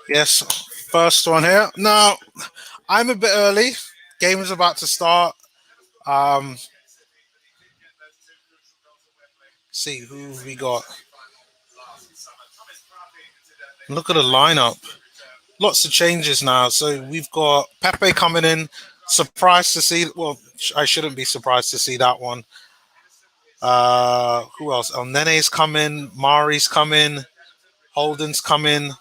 Yes, first one here. Now, I'm a bit early. Game is about to start. Um, see who we got. Look at the lineup. Lots of changes now. So we've got Pepe coming in. Surprised to see. Well, I shouldn't be surprised to see that one. Who else? El Nene's coming. Mari's coming. Holden's coming.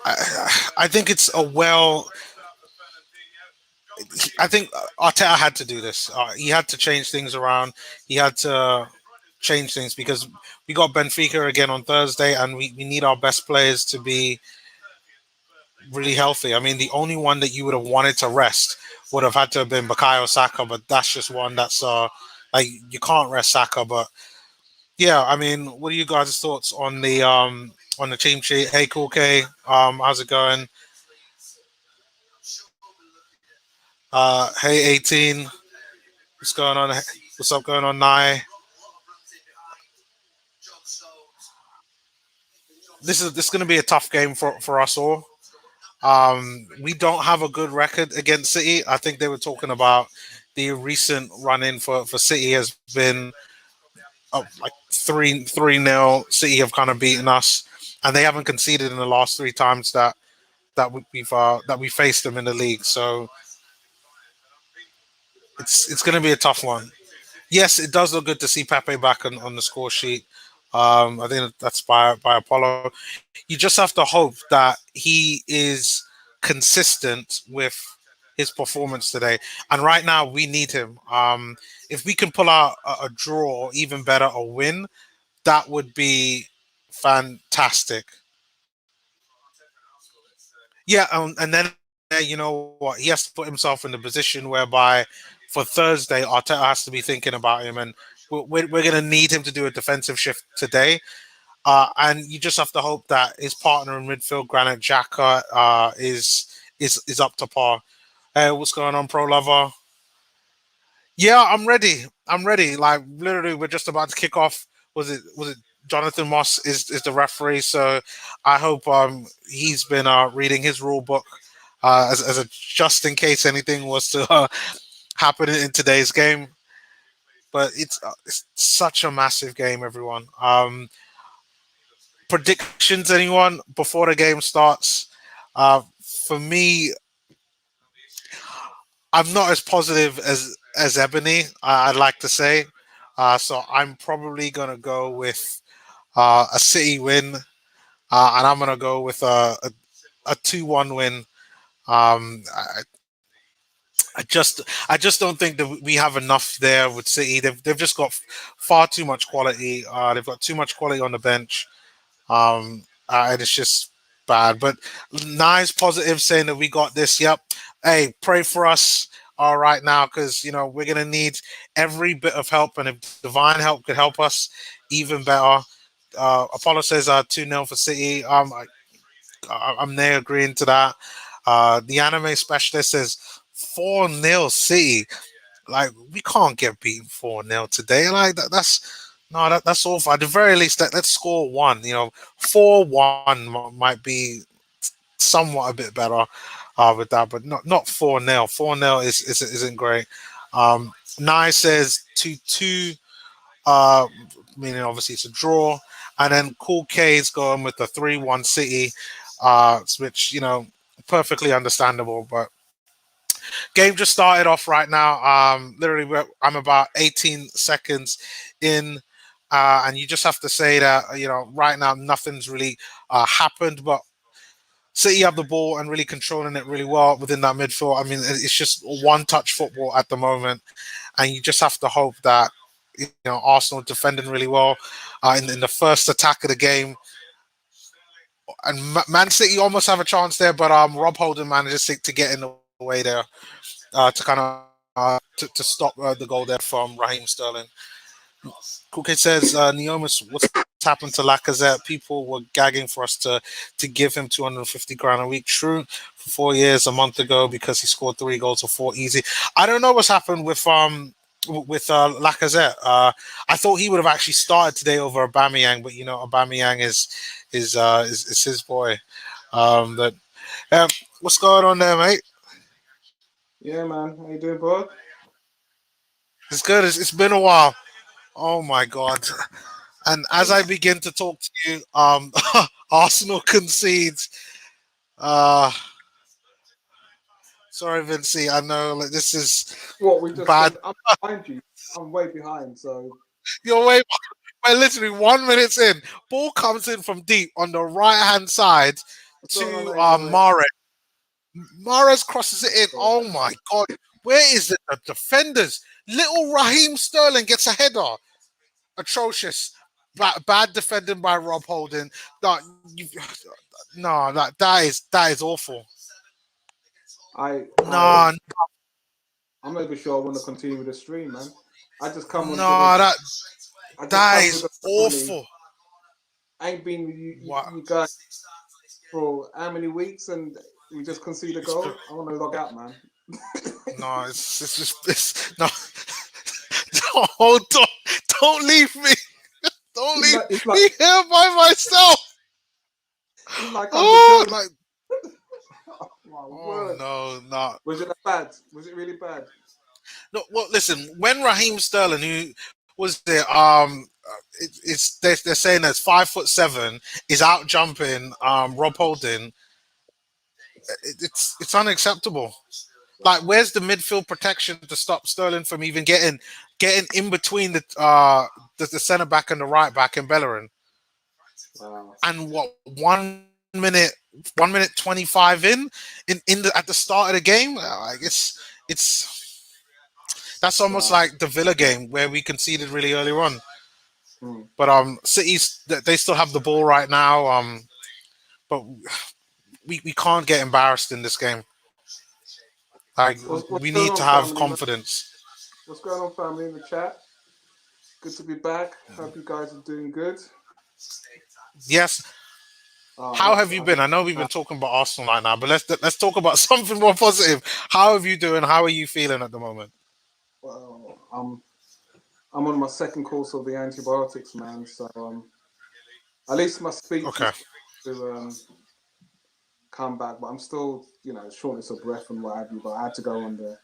I think it's a well. I think Arteta had to do this. He had to change things around. He had to change things because we got Benfica again on Thursday, and we need our best players to be really healthy. I mean, the only one that you would have wanted to rest would have had to have been Bukayo Saka, but that's just one that's like you can't rest Saka. But yeah, I mean, what are you guys' thoughts on the team sheet? Hey, Cool K, how's it going? Hey, 18, what's going on? What's up going on, Nye? This is going to be a tough game for us all. We don't have a good record against City. I think they were talking about the recent run in for City has been like three nil. City have kind of beaten us, and they haven't conceded in the last three times that we faced them in the league. So it's going to be a tough one. Yes, it does look good to see Pepe back on the score sheet. I think that's by Apollo. You just have to hope that he is consistent with his performance today. And right now, we need him. If we can pull out a draw, or even better, a win, that would be fantastic. Yeah, and then you know what? He has to put himself in the position whereby for Thursday, Arteta has to be thinking about him, and we're going to need him to do a defensive shift today. And you just have to hope that his partner in midfield, Granit Xhaka, is up to par. Hey, what's going on, Pro Lover? Yeah, I'm ready. I'm ready. Like literally, we're just about to kick off. Was it Jonathan Moss is the referee? So I hope he's been reading his rule book as a just in case anything was to happen in today's game. But it's such a massive game, everyone. Predictions, anyone before the game starts? For me, I'm not as positive as Ebony. I'd like to say, so I'm probably gonna go with a City win, and I'm gonna go with a 2-1 win. Um, I, I just don't think that we have enough there with City. They've just got far too much quality. They've got too much quality on the bench. And it's just bad. But nice positive saying that we got this. Yep. Hey, pray for us. All right now, because we're gonna need every bit of help, and if divine help could help us, even better. Apollo says 2-0 for City. I'm there agreeing to that. The anime specialist says 4-0 City. Like we can't get beaten 4-0 today. Like that's no, that's awful. At the very least, let's score one. 4-1 might be somewhat a bit better with that, but not 4-0. 4-0 isn't great. Nye says 2-2. Meaning obviously it's a draw, and then Cool K is going with the 3-1 City, which perfectly understandable. But game just started off right now. Literally, I'm about 18 seconds in, and you just have to say that right now nothing's really happened, but City have the ball and really controlling it really well within that midfield. I mean, it's just one-touch football at the moment, and you just have to hope that Arsenal defending really well in the first attack of the game, and Man City almost have a chance there, but Rob Holding manages to get in the way there. to kind of to stop the goal there from Raheem Sterling. Kuke says, Neomis, what's happened to Lacazette? People were gagging for us to give him 250 grand a week. True, for 4 years, a month ago, because he scored 3 goals or four easy. I don't know what's happened with Lacazette. I thought he would have actually started today over Aubameyang, but Aubameyang is his boy. But what's going on there, mate? Yeah, man. How you doing, bro? It's good. It's been a while. Oh my god! And as I begin to talk to you, Arsenal concedes. Uh, sorry, Vinci. I know like, this is What we just bad. I'm behind you. I'm way behind. So You're way. We're literally 1 minute in. Ball comes in from deep on the right hand side what's going on, to AJ? Mahrez. Mahrez crosses it in. Yeah. Oh my god! Where is it? The defenders? Little Raheem Sterling gets a header. Atrocious. Bad defending by Rob Holding. No, no, that is awful. I I No, I'm not even sure I want to continue with the stream, man. I just come onto no, the that I just that come to is the family. awful. I ain't been with What? you guys for how many weeks, and we just concede a It's, goal. I want to log out, man. no, it's just no. Don't leave me. Don't it's leave like it's like me here by myself. it's like I'm the Oh, Joker. like Oh, my oh word. no, no, Was it bad? Was it really bad? no. Well, listen. When Raheem Sterling, who was there, they're saying that's 5'7", is out jumping Rob Holding. It's unacceptable. Like, where's the midfield protection to stop Sterling from even getting in between the centre back and the right back in Bellerin? Wow. And what 1 minute 25 in at the start of the game? Like it's that's almost Wow. like the Villa game where we conceded really early on. Hmm. But City's they still have the ball right now. But we can't get embarrassed in this game. Like, What's we going need to on, have family, man? confidence. What's going on, family, in the chat? Good to be back. Hope you guys are doing good. Yes. Oh, How have you been? I know we've been talking about Arsenal right now, but let's talk about something more positive. How have you doing? How are you feeling at the moment? well, I'm on my second course of the antibiotics, man. So at least my speech Okay. is to come back, but I'm still, shortness of breath and what have you. But I had to go on the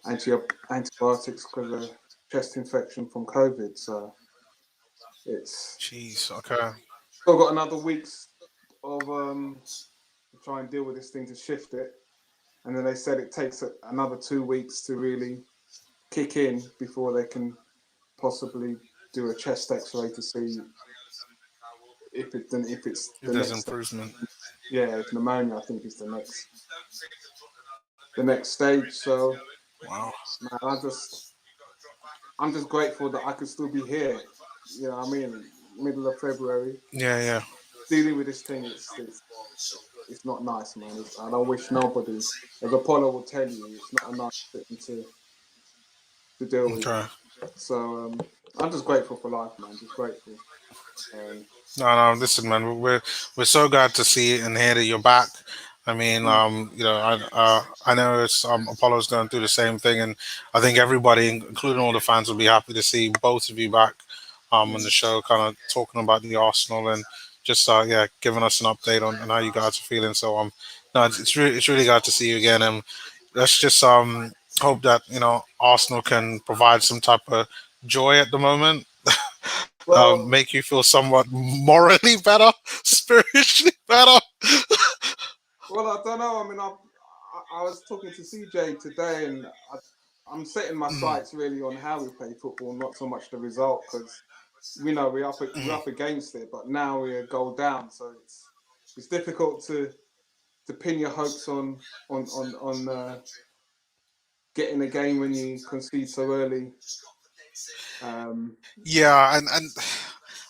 anti antibiotics because of chest infection from COVID. So it's Jeez. Okay. still got another week's of to try and deal with this thing to shift it. And then they said it takes another 2 weeks to really kick in before they can possibly do a chest X-ray to see if it's If the there's next step. improvement. Yeah, if pneumonia, I think is the next stage. So Wow. man, I'm just grateful that I could still be here. You know, what I mean, middle of February, Yeah. Yeah. dealing with this thing. It's not nice, man. And I wish nobody, as Apollo will tell you, it's not a nice thing to deal with. Okay. So I'm just grateful for life, man. Just grateful. Um, No, no. Listen, man. We're so glad to see and hear that you're back. I mean, mm, I know it's Apollo's going through the same thing, and I think everybody, including all the fans, will be happy to see both of you back on the mm. show, kind of talking about the Arsenal and just yeah, giving us an update on how you guys are feeling. So no, it's really glad to see you again, and let's just hope that Arsenal can provide some type of joy at the moment, Well, make you feel somewhat morally better, spiritually better. I don't know. I mean, I was talking to CJ today, and I'm setting my Mm, sights really on how we play football, not so much the result, because we know we're mm. up against it, but now we're a goal down, so it's difficult to pin your hopes on getting a game when you concede so early. Um, Yeah, and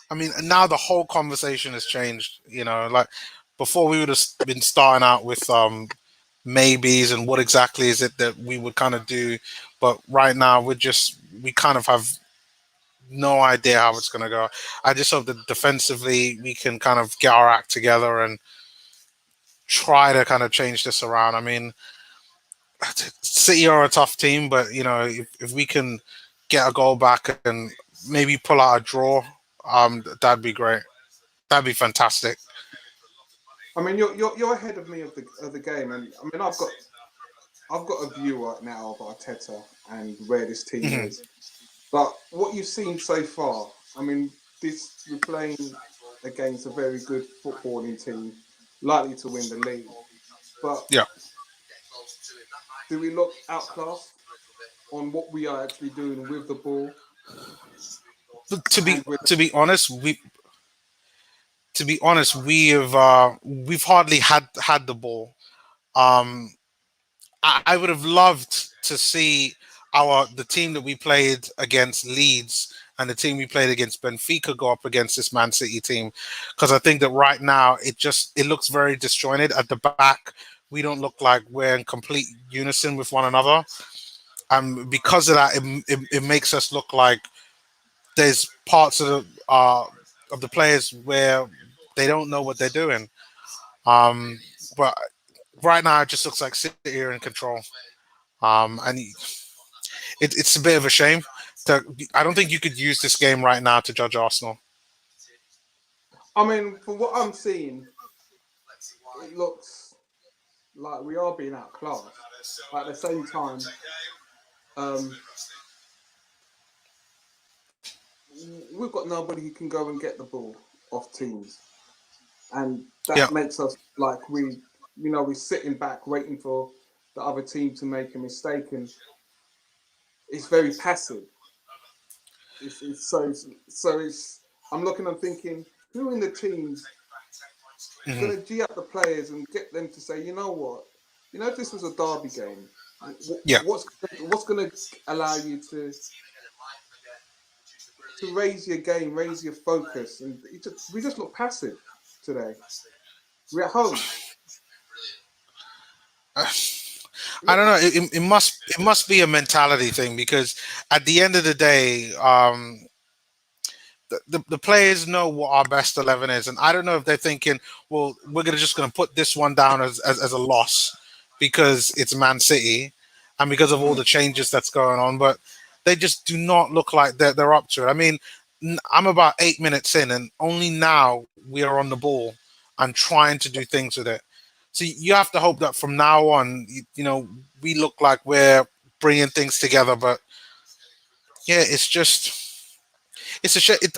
I mean, now the whole conversation has changed. Like before, we would have been starting out with maybes and what exactly is it that we would kind of do. But right now, we kind of have no idea how it's going to go. I just hope that defensively we can kind of get our act together and try to kind of change this around. I mean, City are a tough team, but if we can get a goal back and maybe pull out a draw, that'd be great. That'd be fantastic. I mean, you're ahead of me of the game, and I mean, I've got a view right now of Arteta and where this team Mhm. is. But what you've seen so far, I mean, we're playing against a very good footballing team, likely to win the league. But Yeah. do we look outclassed on what we are actually doing with the ball But and with? to be honest, we've hardly had the ball. Um, I would have loved to see the team that we played against Leeds and the team we played against Benfica go up against this Man City team, because I think that right now it looks very disjointed at the back. We don't look like we're in complete unison with one another, and because of that, it makes us look like there's parts of the players where they don't know what they're doing. Um, but right now, it just looks like City are in control. And it's a bit of a shame. I don't think you could use this game right now to judge Arsenal. I mean, from what I'm seeing, it looks like we are being outclassed. But at the same time, um, we've got nobody who can go and get the ball off teams, and Yeah, that makes us like we're sitting back waiting for the other team to make a mistake, and it's very passive. It's I'm looking and thinking, who in the team's hmm going to g up the players and get them to say, you know what, if this was a derby game, yeah. what's going to allow you to raise your game, raise your focus, and we just look passive today. We're at home. We I look don't know. passive. It must be a mentality thing, because at the end of the day, the players know what our best 11 is, and I don't know if they're thinking, well, we're gonna put this one down as a loss because it's Man City and because of all Mm. the changes that's going on, but they just do not look like they're up to it. I mean, I'm about 8 minutes in, and only now we are on the ball and trying to do things with it. So you have to hope that from now on, we look like we're bringing things together. But yeah, it's a shit.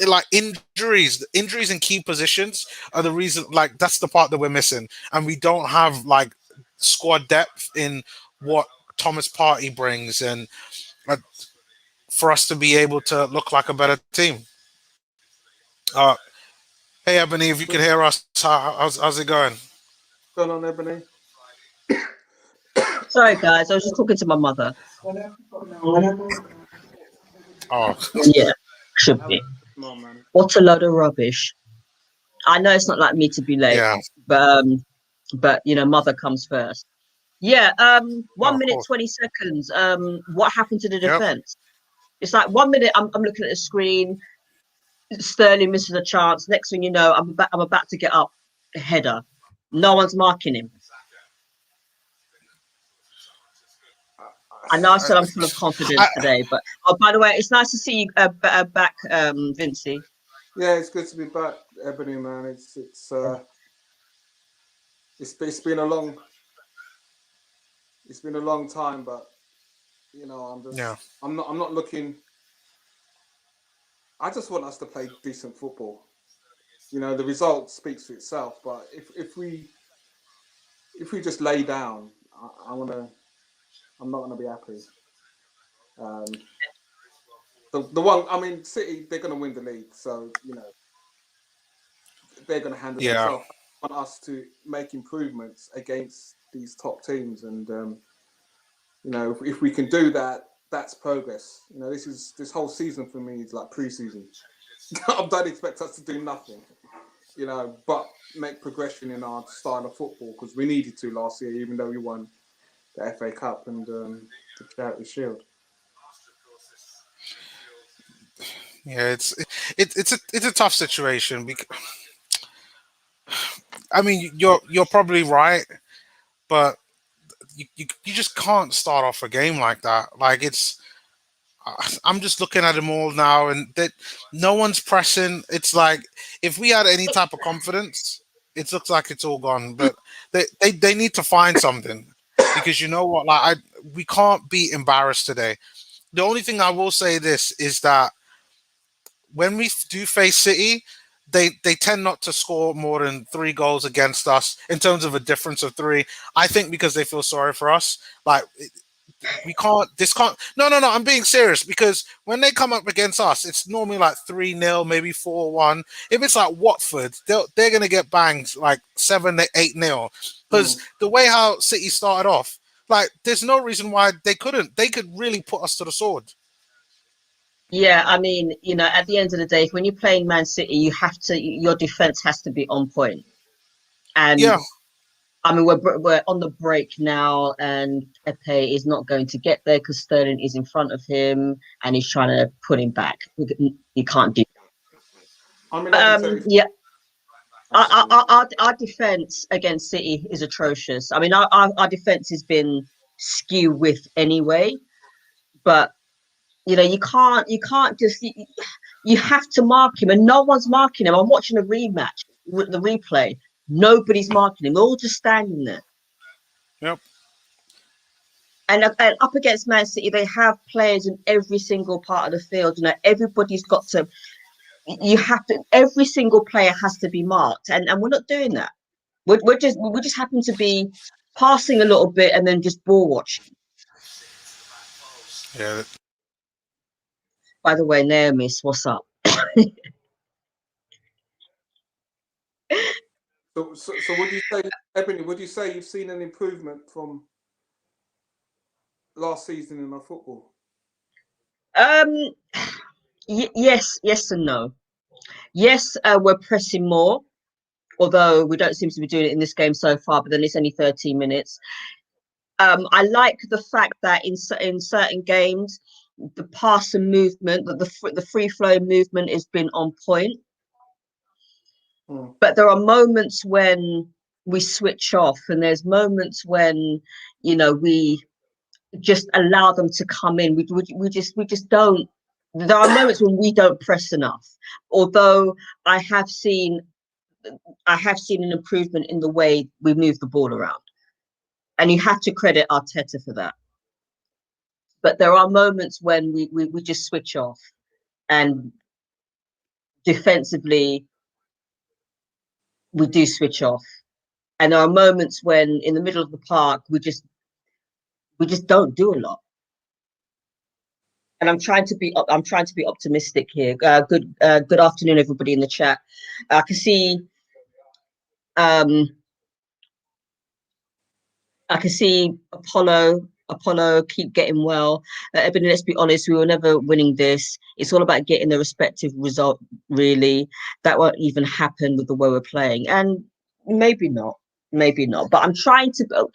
Like injuries in key positions are the reason. Like that's the part that we're missing, and we don't have like squad depth in what Thomas Partey brings, and uh, for us to be able to look like a better team. Uh, hey Ebony, if you could What's hear us, how's it going? going on, Ebony? Sorry, guys. I was just talking to my mother. Oh, Yeah, should Come be. on, man. What a load of rubbish. I know it's not like me to be late, yeah, but mother comes first. Yeah. no, One of minute course. 20 seconds. What happened to the Yep. defense? It's like 1 minute. I'm looking at the screen. Sterling misses a chance. Next thing you know, I'm about to get up a header. No one's marking him. I know I I, said I'm full of confidence I, today, but oh, by the way, it's nice to see you back, Vincey. Yeah, it's good to be back, Ebony, man. It's been a long time, but yeah, I'm not looking. I just want us to play decent football. The result speaks for itself, but if we just lay down, I'm not gonna be happy. Um, the one, I mean, City, they're gonna win the league, so they're gonna handle yeah. themselves. I want us to make improvements against these top teams, and if we can do that, that's progress. This whole season for me is like pre-season. I don't expect us to do nothing. but make progression in our style of football because we needed to last year, even though we won the FA Cup and the Charity Shield. Yeah, it's a tough situation. I mean, you're probably right, but you just can't start off a game like that. Like I'm just looking at them all now, and that no one's pressing. It's like if we had any type of confidence, it looks like it's all gone. But they need to find something because you know what? Like we can't be embarrassed today. The only thing I will say this is that when we do face City, they tend not to score more than 3 goals against us in terms of a difference of 3. I think because they feel sorry for us. Like we can't. This can't. No. I'm being serious because when they come up against us, it's normally like 3-0, maybe 4-1. If it's like Watford, they're gonna get banged like 7-8-0 because the way how City started off, like there's no reason why they couldn't. They could really put us to the sword. Yeah, I mean, at the end of the day, when you're playing Man City, your defense has to be on point. And Yeah. I mean, we're on the break now, and Pepe is not going to get there because Sterling is in front of him, and he's trying to put him back. You can't do that. Yeah, our defense against City is atrocious. I mean, our defense has been skew with anyway, but you can't just you have to mark him, and no one's marking him. I'm watching the replay. Nobody's marking him. They're all just standing there. Yep. And up against Man City, they have players in every single part of the field. Everybody's got to. You have to. Every single player has to be marked, and we're not doing that. We just happen to be passing a little bit and then just ball watching. Yeah. By the way, Naomi, what's up? So would you say, Ebony, would you say you've seen an improvement from last season in our football? Yes and no. Yes, we're pressing more, although we don't seem to be doing it in this game so far, but then it's only 13 minutes. I like the fact that in certain games, the pass and movement, the free flow movement has been on point. But there are moments when we switch off, and there's moments when we just allow them to come in. We just don't. There are moments when we don't press enough. Although I have seen an improvement in the way we move the ball around, and you have to credit Arteta for that. But there are moments when we just switch off, and defensively we do switch off. And there are moments when in the middle of the park we just don't do a lot. And I'm trying to be optimistic here. Good afternoon, everybody in the chat. I can see Apollo keep getting well. But let's be honest, we were never winning this. It's all about getting the respective result, really. That won't even happen with the way we're playing. And maybe not. But I'm trying to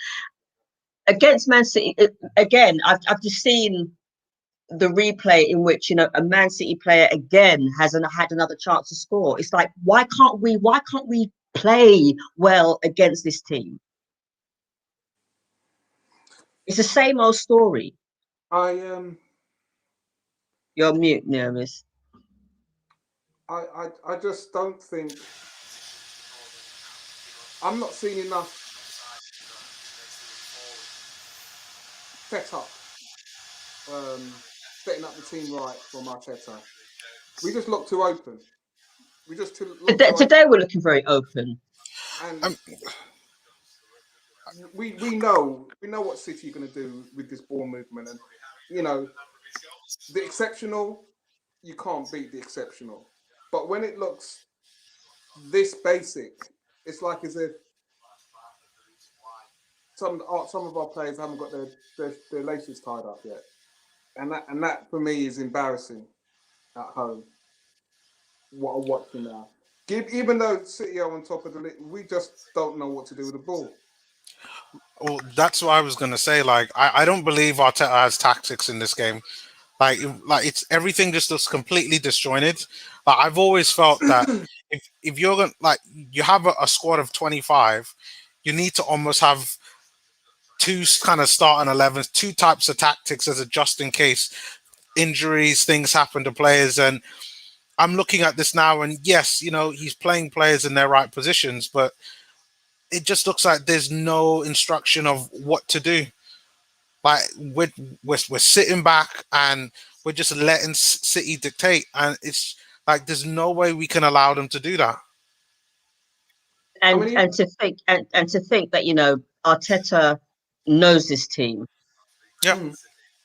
against Man City again. I've just seen the replay in which a Man City player again hasn't had another chance to score. It's like, why can't we play well against this team? It's the same old story. You're mute, Nermis. I just don't think I'm not seeing enough setup, setting up the team right from Arteta. We just look too open. Today we're looking very open. And we know what City are going to do with this ball movement, and the exceptional, you can't beat the exceptional. But when it looks this basic, it's like as if some of our players haven't got their laces tied up yet, and that for me is embarrassing at home. What I'm watching now, Even though City are on top of the league, we just don't know what to do with the ball. Well, that's what I was gonna say. Like, I don't believe Arteta has tactics in this game. Like it's everything just looks completely disjointed. Like I've always felt that if you're gonna like you have a squad of 25, you need to almost have two kind of starting 11s, two types of tactics as a just in case injuries, things happen to players. And I'm looking at this now, and yes, he's playing players in their right positions, but it just looks like there's no instruction of what to do. Like we're sitting back and we're just letting City dictate, and it's like there's no way we can allow them to do that. And to think that Arteta knows this team. Yeah.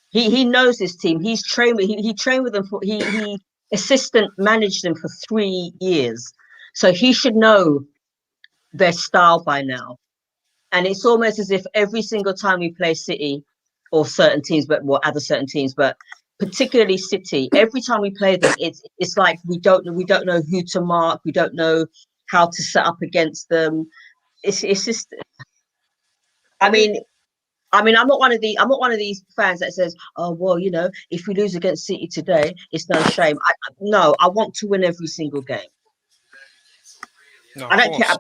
He knows this team. He's trained with he trained with them for he assistant managed them for 3 years, so he should know their style by now. And it's almost as if every single time we play City or certain teams, but other certain teams, but particularly City, every time we play them, it's like we don't know who to mark, we don't know how to set up against them. It's just, I mean, I'm not one of these fans that says, "Oh well, if we lose against City today, it's no shame." No, I want to win every single game. No, I don't care.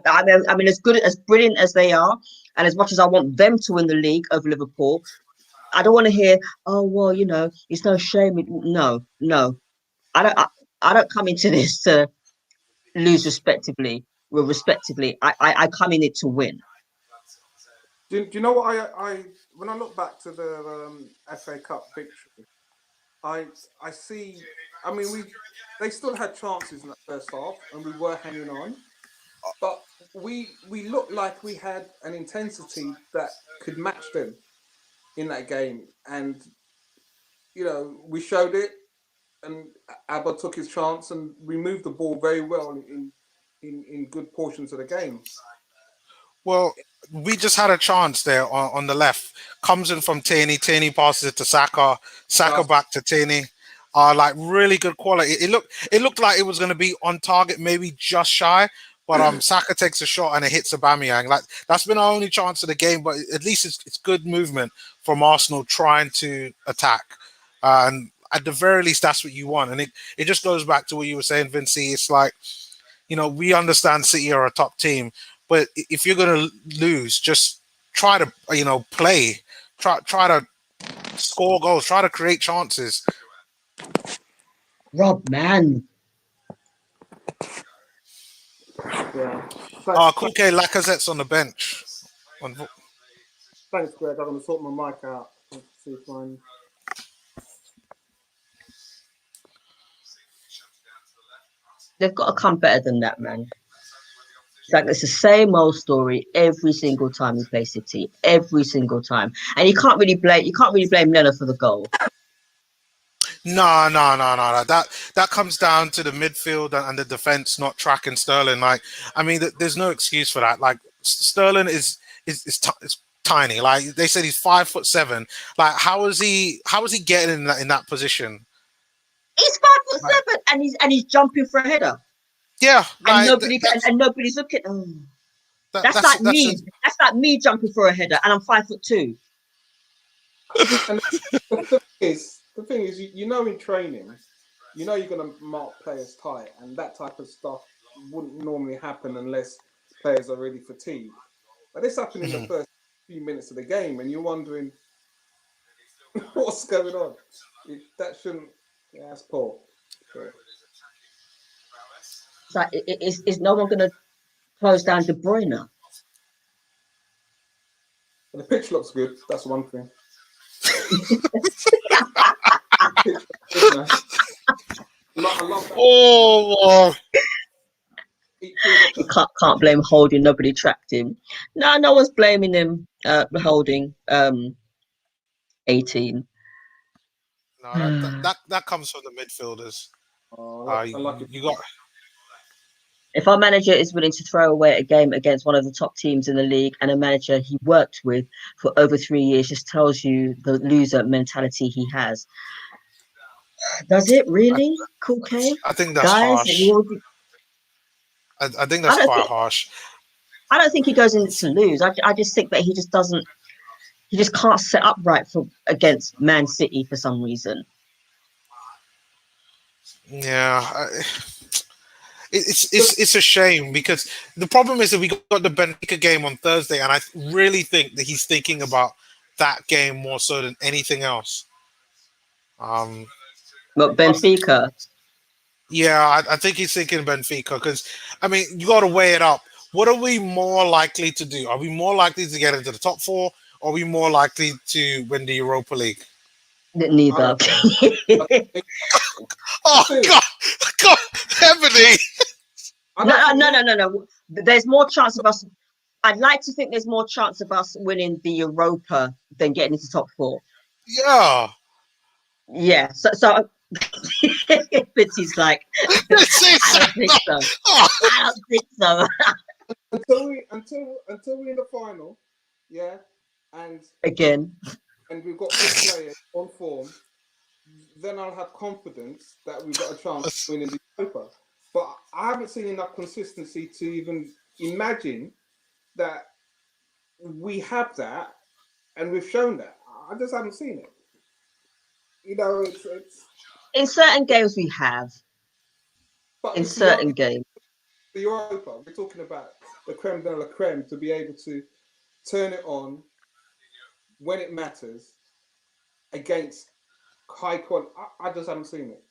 I mean, as brilliant as they are, and as much as I want them to win the league over Liverpool, I don't want to hear, "Oh well, it's no shame." No, I don't come into this to lose respectively. Well, respectively, I come in it to win. Do you know what I when I look back to the FA Cup victory, I see. I mean, they still had chances in that first half, and we were hanging on, but we looked like we had an intensity that could match them in that game, and we showed it, and Abba took his chance and we moved the ball very well in good portions of the game. Well, we just had a chance there on the left. Comes in from Tierney. Tierney passes it to Saka. Saka back to Tierney. Like really good quality. It looked like it was going to be on target, maybe just shy. But Saka takes a shot and it hits Aubameyang. Like that's been our only chance of the game. But at least it's good movement from Arsenal trying to attack. And at the very least, that's what you want. And it just goes back to what you were saying, Vinci. It's like, we understand City are a top team. But if you're going to lose, just try to, play. Try to score goals. Try to create chances. Rob, man. Yeah. Kuke Lacazette's on the bench. Thanks, Greg. I'm going to sort my mic out. See if They've got to come better than that, man. Like it's the same old story every single time we play City, every single time, and you can't really blame Leno for the goal. No. That comes down to the midfield and the defense not tracking Sterling. Like, I mean, there's no excuse for that. Like, Sterling is tiny. Like they said, he's 5'7". Like, how is he getting in that position? He's 5'7", and he's jumping for a header. Yeah, and nobody's looking. Oh. That's like me. That's like me jumping for a header, and I'm 5'2". And the thing is, in training, you're going to mark players tight, and that type of stuff wouldn't normally happen unless players are really fatigued. But this happened in the first few minutes of the game, and you're wondering what's going on. That shouldn't. Yeah, that's poor. Sure. Like, is no one going to close down De Bruyne? The pitch looks good. That's one thing. Oh, you can't blame Holding. Nobody tracked him. No one's blaming him. Holding 18. No, that comes from the midfielders. You got. If our manager is willing to throw away a game against one of the top teams in the league, and a manager he worked with for over 3 years, just tells you the loser mentality he has. Does it really? Cool, K? I think that's harsh. I think I that's don't quite think harsh. I don't think he goes in to lose. I just think that he just doesn't. He just can't set up right for against Man City for some reason. Yeah, it's a shame because the problem is that we got the Benfica game on Thursday, and I really think that he's thinking about that game more so than anything else. Um, But Benfica, yeah, I think he's thinking Benfica because I mean you got to weigh it up. What are we more likely to do? Are we more likely to get into the top four? Or are we more likely to win the Europa League? I neither. don't think Oh two. God, God, Ebony! I No, don't think no. There's more chance of us. I'd like to think there's more chance of us winning the Europa than getting into top four. Yeah, Yeah. So Bitty's like, this I is don't think so. oh, I don't think so. until we're in the final, yeah, and Again. we've got good players on form, then I'll have confidence that we've got a chance of winning the Europa. But I haven't seen enough consistency to even imagine that we have that, and we've shown that. I just haven't seen it. You know, it's. In certain games we have. But In it's certain games. the Europa. We're talking about the creme de la creme to be able to turn it on when it matters against high quality. I just haven't seen it.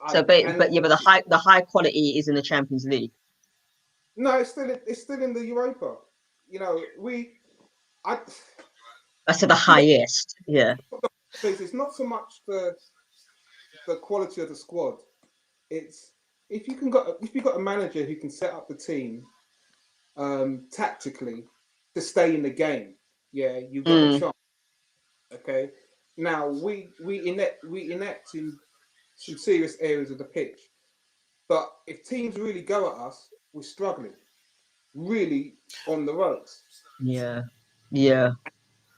So And but the high quality is in the Champions League. no, it's still in the Europa. You know, I I said the you know, highest. Yeah. it's not so much the quality of the squad. It's if you got a manager who can set up the team tactically to stay in the game. Yeah, you've got a Mm. chance. Okay. Now we inept in some serious areas of the pitch, but if teams really go at us, we're struggling really on the ropes. Yeah. Yeah.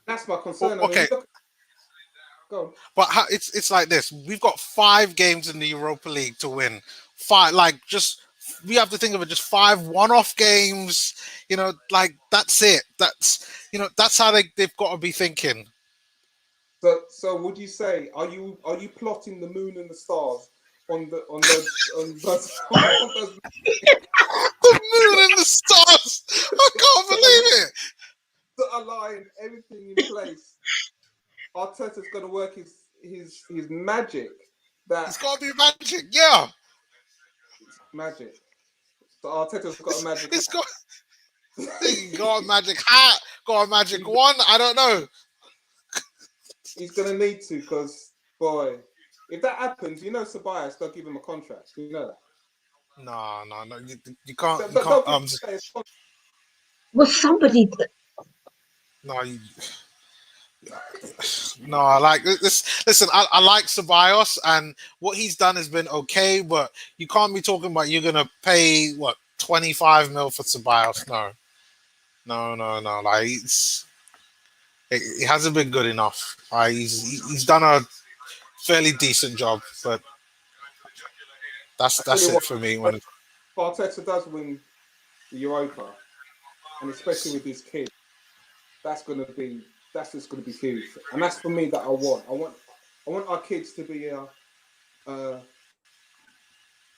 That's my concern. I okay. mean, look, go on. But it's like this: we've got 5 games in the Europa League to win. 5, like just we have to think of it just 5 one-off games. You know, like that's it. That's how they've got to be thinking. So would you say are you plotting the moon and the stars on those on those The moon and the stars. I can't believe it. to align everything in place? Arteta's going to work his magic. It's That got to be magic. Yeah, magic. So Arteta's got a magic it's hat. got a magic hat. Got a magic wand. I don't know. He's going to need to because boy, if that happens, you know, Ceballos, they'll give him a contract. You know that. No. You can't. You can't. They'll give him a Well, somebody. No. No, I like this. Listen, I like Ceballos, and what he's done has been okay, but you can't be talking about you're gonna pay what 25 mil for Ceballos. No. Like it hasn't been good enough. He's done a fairly decent job, but I tell that's you it what, for me. if Arteta does win the Europa, and especially with his kid, that's just going to be huge, and that's for me that I want. I want our kids to be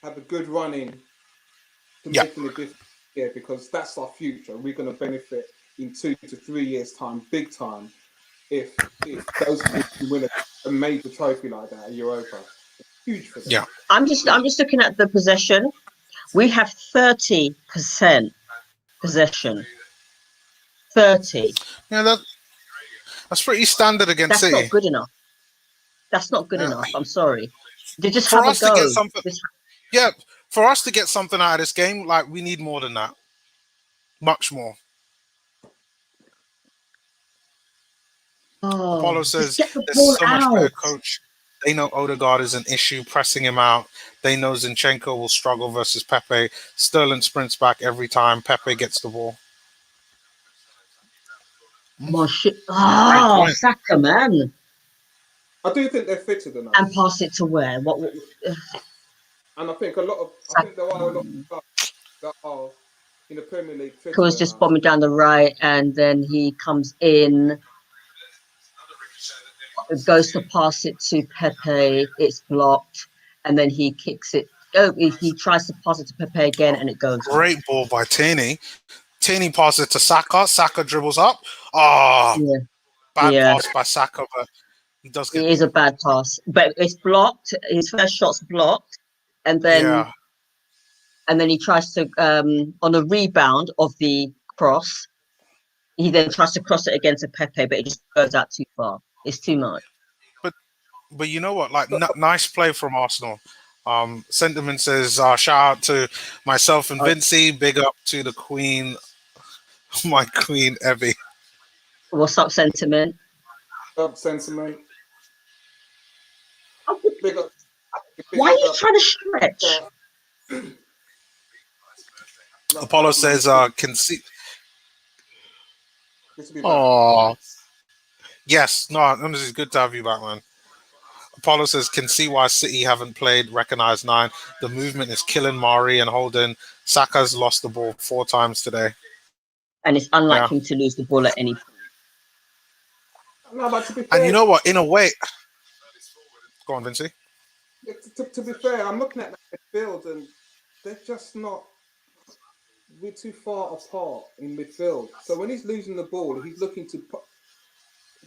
have a good run in to Yeah, making a difference. Yeah, because that's our future. We're going to benefit in 2 to 3 years' time, big time, if those kids can win a major trophy like that, a Europa. It's huge for them. yeah. I'm just looking at the possession. We have 30% possession. 30. Yeah, that's pretty standard against That's not City. good enough. That's not good Yeah. enough. I'm sorry. They just For have a us to get go. something, yeah, for us to get something out of this game, like we need more than that, much more. Apollo Just says get the there's ball so much better out. coach. They know Odegaard is an issue, pressing him out. They know Zinchenko will struggle versus Pepe. Sterling sprints back every time Pepe gets the ball. Come on, shit. Great Oh, point. Saka, man. I do think they're fitter than And us, pass it to where? and I think I Saka. think there are a lot of that are in the Premier League Who was fitter than just us. bombing down the right, and then he comes in, goes to pass it to Pepe, it's blocked, and then he kicks it. Oh, he tries to pass it to Pepe again, and it goes in. Great ball by Tierney. Tierney passes it to Saka. Saka dribbles up. Ah, Yeah, bad yeah, pass by Saka, but he does it get is a there. bad pass, but it's blocked. His first shot's blocked, and then Yeah, he tries to on a rebound of the cross. He then tries to cross it against a Pepe, but it just goes out too far. It's too much. but you know what? Like, But nice play from Arsenal. Sentiment says, shout out to myself and Uh, Vincy. Big up to the Queen, my Queen Evie. what's up, sentiment? sentiment, big up, Why are big you up. trying to stretch? Apollo says, can see. This will be back. Oh, yes. No, this is good to have you back, man. Apollo says, can see why City haven't played recognized nine. The movement is killing Mari and Holden. Saka's lost the ball 4 times today. And it's Yeah. unlikely to lose the ball at any point. No, but to be And fair, you know what? In a way, go on, Vincy. to be fair, I'm looking at that midfield and they're just not. We're too far apart in midfield. So when he's losing the ball, he's looking to.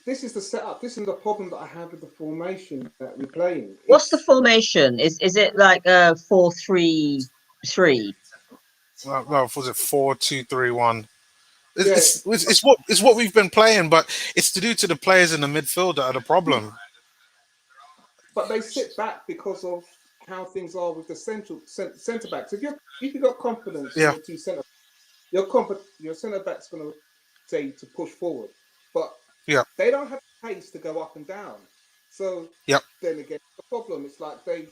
This is the setup. This is the problem that I have with the formation that we're playing. What's the formation? Is it like a 4-3-3? No, was it 4-2-3-1? Yeah, It's what we've been playing, but it's to do to the players in the midfield that are the problem. but they sit back because of how things are with the centre backs. If you got confidence in Yeah. your two centre, your centre back's going to say to push forward, but Yeah. they don't have pace to go up and down. So Yep. then again, the problem is like they're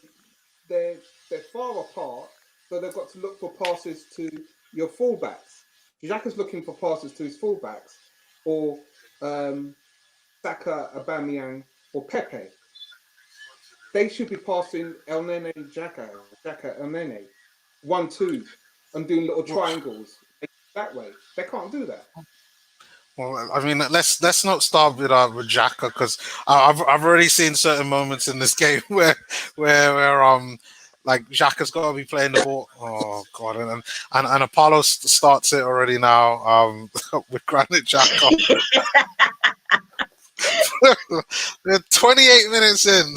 far apart, so they've got to look for passes to your fullbacks. Xhaka's looking for passes to his fullbacks, or Saka, Aubameyang, or Pepe. They should be passing El Nene, Xhaka, El Nene, 1-2, and doing little triangles that way. They can't do that. Well, I mean, let's not start with Xhaka, because I've already seen certain moments in this game where like Xhaka's got to be playing the ball. Oh god, and Apollo starts it already now with Granite Xhaka. They're 28 minutes in,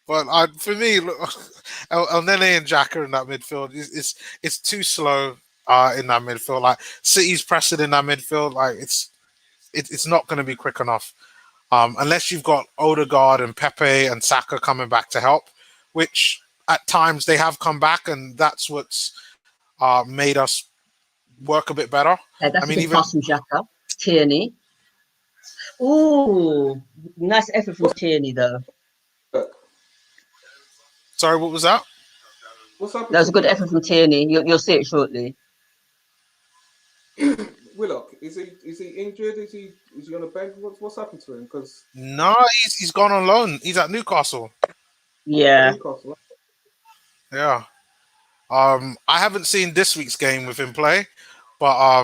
but for me, look, El Nene and Xhaka in that midfield it's too slow in that midfield. Like City's pressing in that midfield, like it's not going to be quick enough unless you've got Odegaard and Pepe and Saka coming back to help, which at times they have come back, and that's what's made us work a bit better. That's I mean, a good even pass from Xhaka. Tierney. Ooh, nice effort from Tierney, though. sorry, what was that? What's happened That was to a good Willock? effort from Tierney. You'll see it shortly. Willock, is he injured? Is he on a bench? What's happened to him? Because No, he's gone on loan. He's at Newcastle. Yeah. Newcastle. Yeah. I haven't seen this week's game with him play, but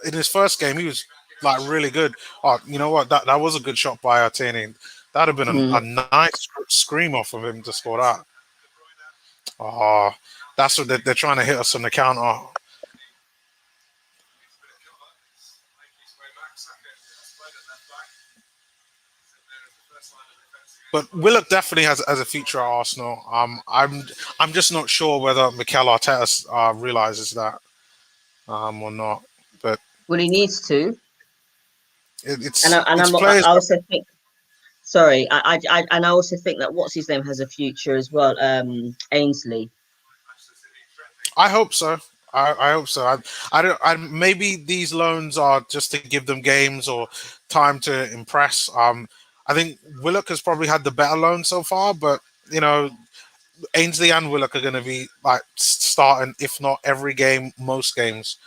in his first game he was like really good. Oh, you know what? That was a good shot by Tierney. That'd have been a nice scream off of him to score that. Oh, that's what they're trying to hit us on the counter. But Willock definitely has a future at Arsenal. I'm just not sure whether Mikel Arteta realizes that or not. But Well, he needs to. It's players. I also think. Sorry, and I also think that what's his name has a future as well. Ainsley. I hope so. I hope so. I don't. Maybe these loans are just to give them games or time to impress. I think Willock has probably had the better loan so far, but you know, Ainsley and Willock are going to be like starting, if not every game, most games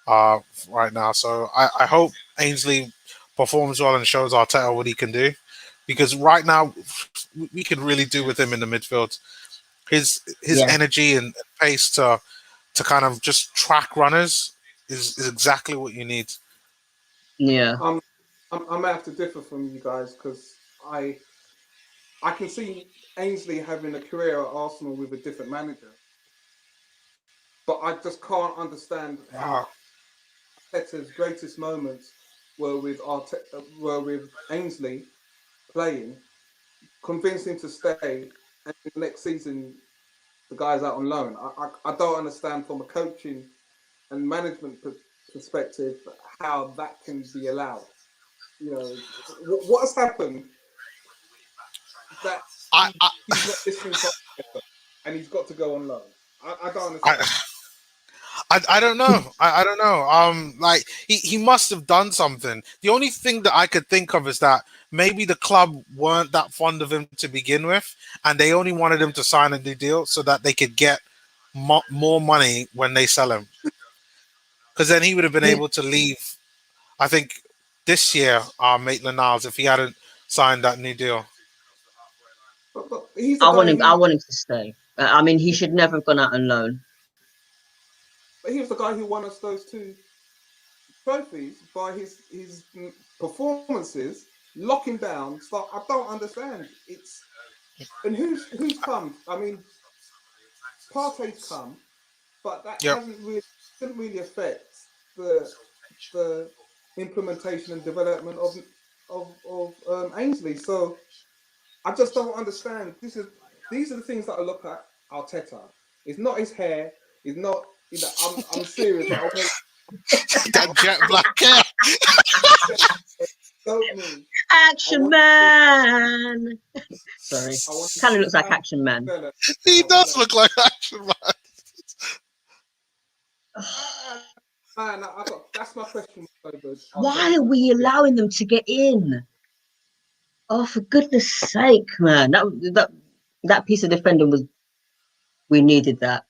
right now. So I hope Ainsley performs well and shows Arteta what he can do, because right now we could really do with him in the midfield. His Yeah, energy and pace to kind of just track runners is exactly what you need. yeah. Um, I may have to differ from you guys because I can see Ainsley having a career at Arsenal with a different manager, but I just can't understand how Wow. Arteta's greatest moments were with Ainsley playing, convince him to stay, and the next season the guy's out on loan. I don't understand from a coaching and management perspective how that can be allowed. You know, what has happened that I, I, he's not listening to Arteta and he's got to go on loan. I don't I, understand. I don't know. I don't know. Like he must have done something. The only thing that I could think of is that maybe the club weren't that fond of him to begin with, and they only wanted him to sign a new deal so that they could get more money when they sell him. Because then he would have been He, able to leave. I think this year, Maitland-Niles, if he hadn't signed that new deal. But he's the I guy want him. I who want him to stay. I mean, he should never have gone out on loan. he was the guy who won us those two trophies by his performances, locking down. So I don't understand. It's and who's come? I mean, Partey's come, but that Yep. didn't really affect the implementation and development of Ainsley. So I just don't understand. These are the things that I look at Arteta. It's not his hair. It's not. I'm serious. That jet black hair. Don't move. I Action want to Man. Sorry, I want to kind of see looks like how Action Man. develop. He does look like Action Man. Man, that's my question. Over Why are Arteta. we allowing them to get in? Oh, for goodness sake, man! That piece of defending was we needed that.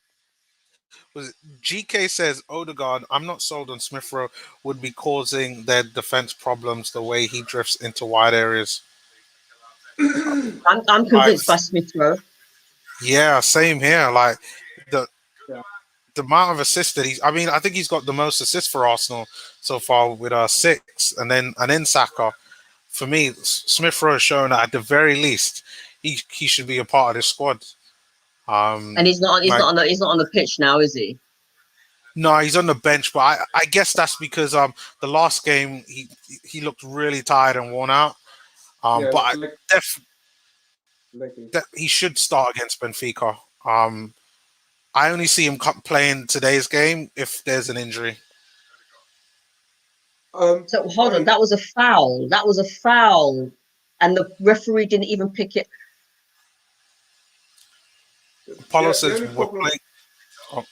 Was it, GK says Odegaard, I'm not sold on Smith Rowe, would be causing their defense problems the way he drifts into wide areas. I'm Like, convinced by Smith Rowe. yeah, same here. Like the Yeah. the amount of assists that he's, I mean, I think he's got the most assists for Arsenal so far with 6, and then Saka. For me, Smith Rowe has shown that at the very least he should be a part of this squad. And he's not. He's Like not on the. He's not on the pitch now, is he? no, he's on the bench, but I guess that's because the last game he looked really tired and worn out. Yeah. But Leggy. he should start against Benfica. I only see him playing today's game if there's an injury. So hold on. That was a foul. That was a foul, and the referee didn't even pick it. Apollo The says only we're problem. playing. Oh,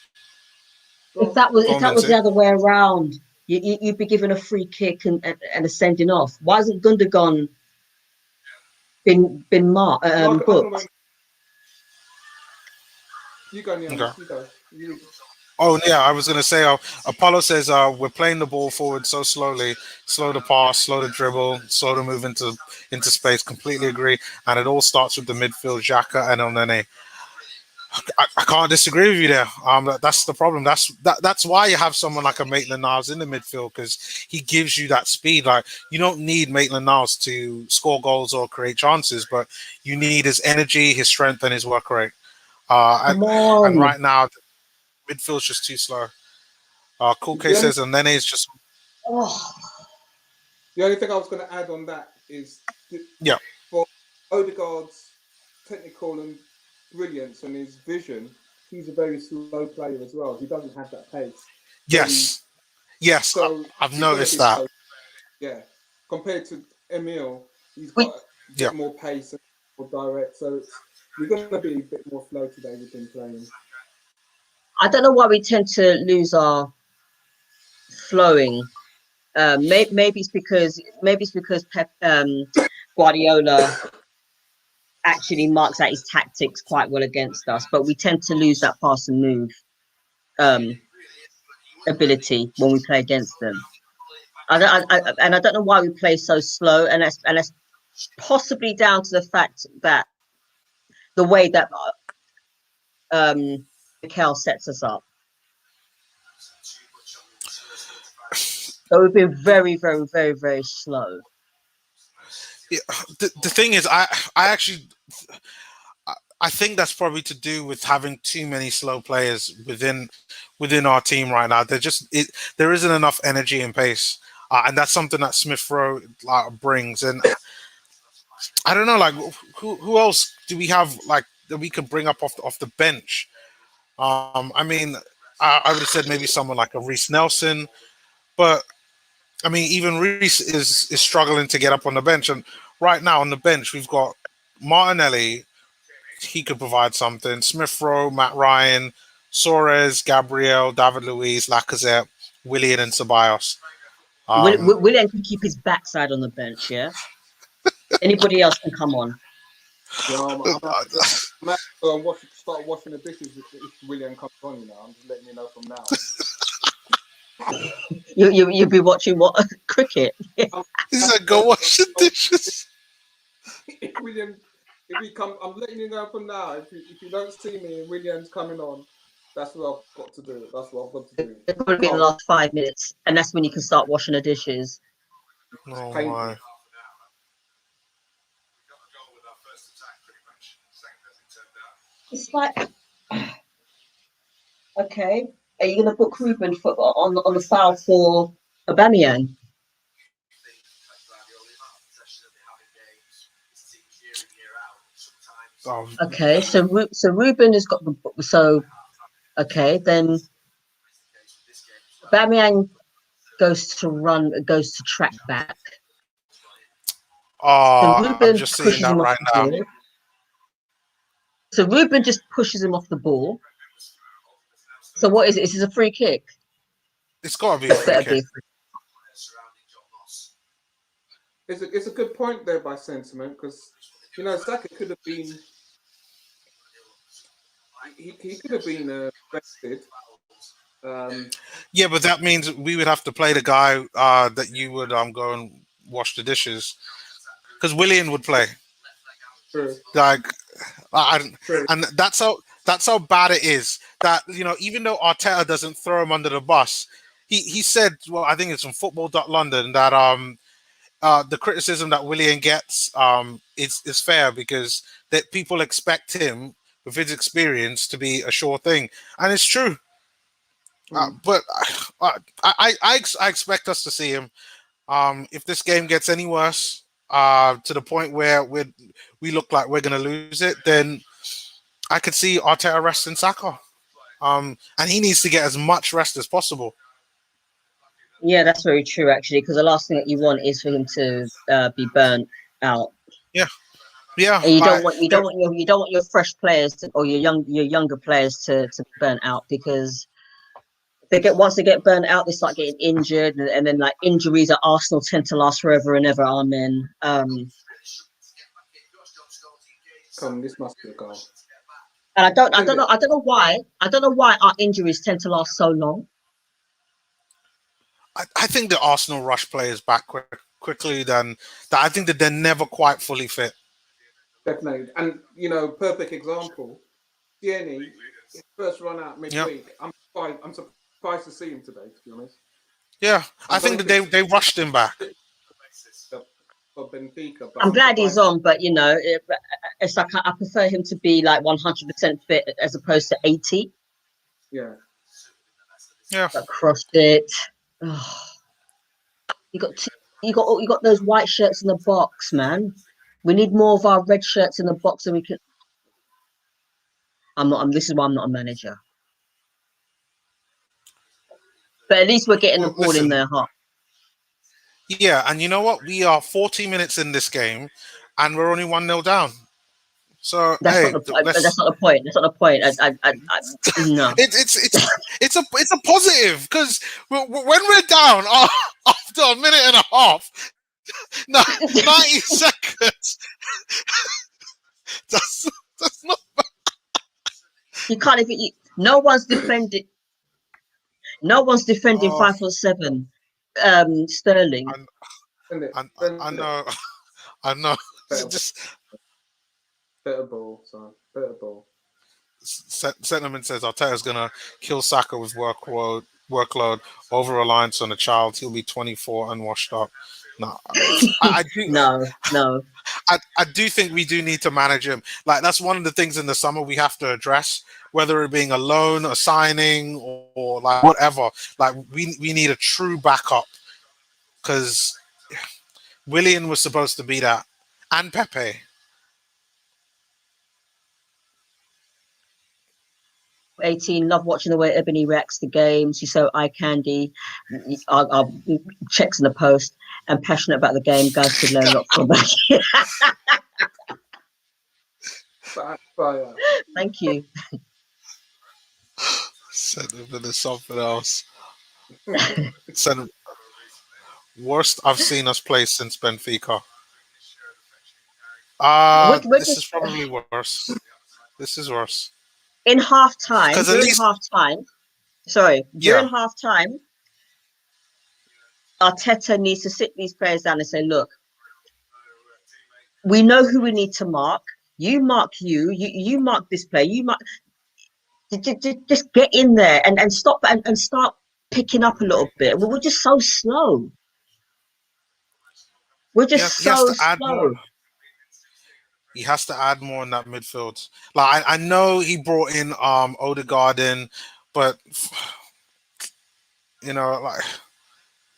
If that was go if on that then, was the see. other way around, you'd be given a free kick and a sending off. Why hasn't Gundogan been I'm gonna booked? wait. You go, Okay. Neon. You go. You. Oh yeah, I was gonna say. Apollo says we're playing the ball forward so slowly, slow to pass, slow to dribble, slow to move into space. Completely agree, and it all starts with the midfield, Xhaka and Elneny. I can't disagree with you there. That's the problem. That's why you have someone like a Maitland-Niles in the midfield because he gives you that speed. Like you don't need Maitland-Niles to score goals or create chances, but you need his energy, his strength, and his work rate. Come And on. right now, midfield's just too slow. Cool K The only says, and then it's just Oh, the only thing I was going to add on that is yeah, for Odegaard's technical and brilliance and his vision, he's a very slow player as well. He doesn't have that pace. yes, yes. So I've he's going to noticed be that. slow. Yeah. Compared to Emil, he's we, got a Yeah, bit more pace and more direct. So we're going to be a bit more slow today with him playing. I don't know why we tend to lose our flowing. Maybe it's because Guardiola actually marks out his tactics quite well against us, but we tend to lose that pass and move um, ability when we play against them. And I don't know why we play so slow, and that's possibly down to the fact that the way that Mikel sets us up. So we've been very, very, very, very slow. Yeah, the thing is, I actually I think that's probably to do with having too many slow players within our team right now. There isn't enough energy and pace, and that's something that Smith Rowe brings. And I don't know, like who else do we have like that we could bring up off the bench? I mean, I would have said maybe someone like a Reece Nelson, but I mean, even Reece is struggling to get up on the bench. And right now on the bench, we've got Martinelli. He could provide something. Smith Rowe, Matt Ryan, Suarez, Gabriel, David Luiz, Lacazette, Willian, and Ceballos. Willian can keep his backside on the bench, yeah? Anybody else can come on. Yeah, I'm actually start washing the dishes if William comes on. You know, I'm just letting you know from now. You'll be watching what cricket. He said, "Go wash the dishes." If he comes, I'm letting you know from now. If you don't see me and William's coming on, that's what I've got to do. That's what I've got to do. It'll probably be the last 5 minutes, and that's when you can start washing the dishes. Oh my! It's like, okay, are you gonna book Ruben on the foul for Aubameyang? Okay, so Ruben has got the then Aubameyang goes to track back. Oh, I'm just seeing that right now. So Ruben just pushes him off the ball. So what is it? Is this a free kick? It's got to be a free kick. It's a good point there by Sentiment, because you know Saka could have been he could have been arrested. Yeah, but that means we would have to play the guy that you would go and wash the dishes, because Willian would play. True. Like, and that's how bad it is. That, you know, even though Arteta doesn't throw him under the bus, he said, well, I think it's from Football.London that the criticism that Willian gets is fair, because that people expect him with his experience to be a sure thing, and it's true. But I expect us to see him. If this game gets any worse, to the point where we look like we're going to lose it, then I could see Arteta resting Saka. And he needs to get as much rest as possible. Yeah, that's very true, actually, because the last thing that you want is for him to be burnt out. Yeah. Yeah, and you don't want your fresh players or your younger players to be burnt out, because once they get burnt out, they start getting injured, and then like injuries at Arsenal tend to last forever and ever. Amen. This must be a goal. And I don't know why our injuries tend to last so long. I think the Arsenal rush players back quickly than that. I think that they're never quite fully fit. Definitely, and you know, perfect example. Tierney, his first run out midweek. Yep. I'm surprised to see him today, to be honest. Yeah, I think that they rushed him back. For Benfica, I'm glad he's on, but you know, it's like I prefer him to be like 100% fit as opposed to 80. Yeah. Yeah. I crushed it. Oh. You got those white shirts in the box, man. We need more of our red shirts in the box, and we can. This is why I'm not a manager. But at least we're getting the ball in their half. Yeah, and you know what? We are 40 minutes in this game, and we're only 1-0 down. So that's not the point. That's not the point. No. It's a positive, because when we're down after a minute and a half, 90 seconds. That's not bad. You can't even. No one's defending. No one's defending 5'7" Sterling. I know. Better ball, son. Better ball. Sentiment says Arteta's gonna kill Saka with workload, over reliance on a child. He'll be 24 and washed up. No, I do. No, no. I do think we do need to manage him. Like that's one of the things in the summer we have to address, whether it being a loan, a signing, or like whatever. Like we need a true backup because Willian was supposed to be that, and Pepe. 18, love watching the way Ebony reacts to games. She's so eye candy. Our checks in the post and passionate about the game. Guys could learn a lot from that. Thank you. Sentiment is something else. Worst I've seen us play since Benfica. This is probably worse. This is worse. In half time, During half time, Arteta needs to sit these players down and say, look, we know who we need to mark. You mark you mark this player, you mark. Just get in there and stop and start picking up a little bit. We're just so slow. We're just so slow. He has to add more in that midfield. Like I know he brought in Odegaard in, but like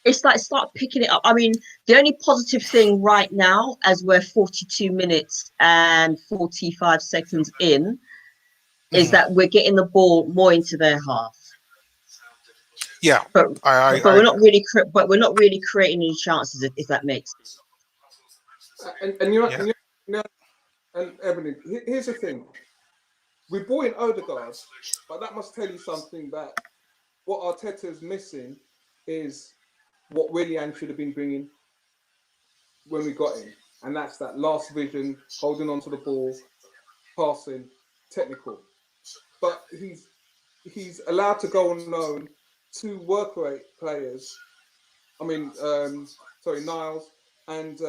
it's like start picking it up. I mean, the only positive thing right now, as we're 42 minutes and 45 seconds in, is that we're getting the ball more into their half. Yeah, but we're not really. But we're not really creating any chances, if that makes sense. And Ebony, here's the thing. We brought in Odegaard, but that must tell you something that what Arteta is missing is what Willian should have been bringing when we got him. And that's that last vision, holding on to the ball, passing, technical. But he's allowed to go on loan to work rate players. I mean, Niles and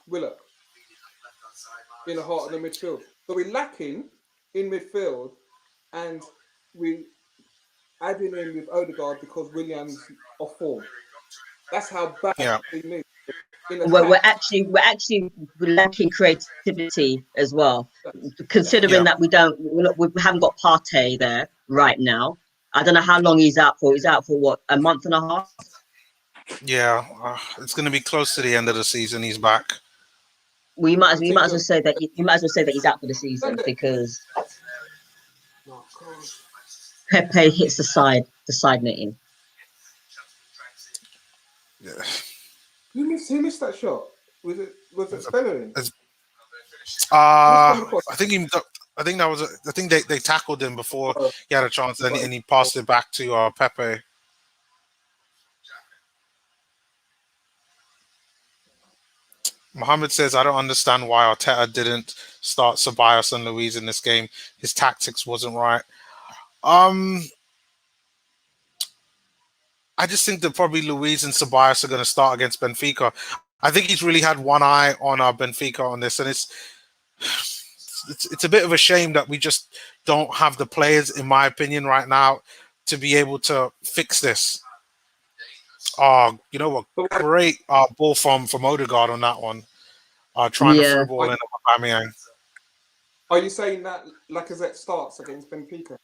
Willock in the heart of the midfield. So we're lacking in midfield, and we adding in with Odegaard because William's off form. That's how bad we need. We're actually lacking creativity as well, considering that we haven't got Partey there right now. I don't know how long he's out for. He's out for what, a month and a half? Yeah, it's going to be close to the end of the season. He's back. Well, you might as well say that he's out for the season because Pepe hits the side netting. Yeah. Who missed that shot? Was it Bellerin? I think they tackled him before he had a chance, and he passed it back to Pepe. Mohammed says, I don't understand why Arteta didn't start Ceballos and Luiz in this game. His tactics wasn't right. I just think that probably Luiz and Ceballos are going to start against Benfica. I think he's really had one eye on Benfica on this, and it's a bit of a shame that we just don't have the players, in my opinion, right now to be able to fix this. Oh, you know what? Great ball from Odegaard on that one. Trying to through ball in Aubameyang. Are you saying that Lacazette starts against Benfica?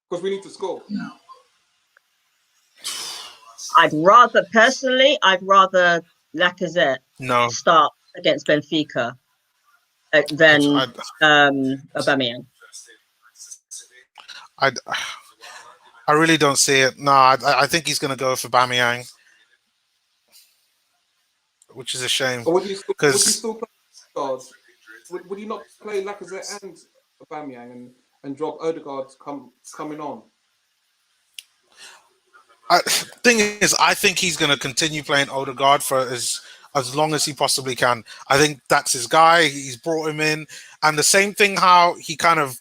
Because we need to score. I'd rather Lacazette start against Benfica than Aubameyang. I really don't see it. No, I think he's going to go for Aubameyang, which is a shame. But would you still play would you not play Lacazette and Aubameyang and drop Odegaard coming on? Thing is, I think he's going to continue playing Odegaard for as long as he possibly can. I think that's his guy. He's brought him in, and the same thing how he kind of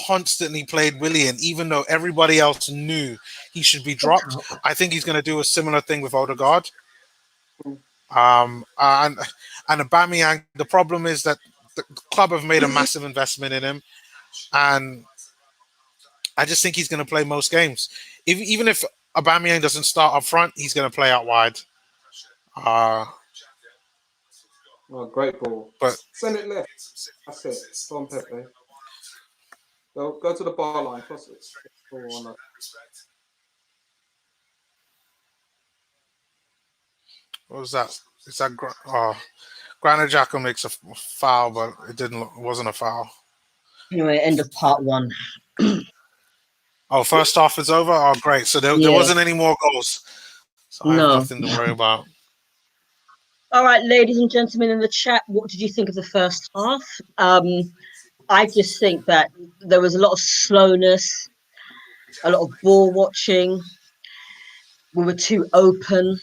constantly played Willian, even though everybody else knew he should be dropped. I think he's going to do a similar thing with Odegaard. And Aubameyang, the problem is that the club have made a massive investment in him, and I just think he's going to play most games. Even if Aubameyang doesn't start up front, he's going to play out wide. Uh, Oh, great ball. but Send it left. That's it. Go on, Pepe. Go to the bar line. Cross it. What was that? Is that Granit Xhaka makes a foul, but it wasn't a foul. Anyway, end of part one. Oh, first half is over. Oh, great! So there wasn't any more goals. So I have No. nothing to worry about. All right, ladies and gentlemen in the chat, what did you think of the first half? I just think that there was a lot of slowness, a lot of ball watching. We were too open.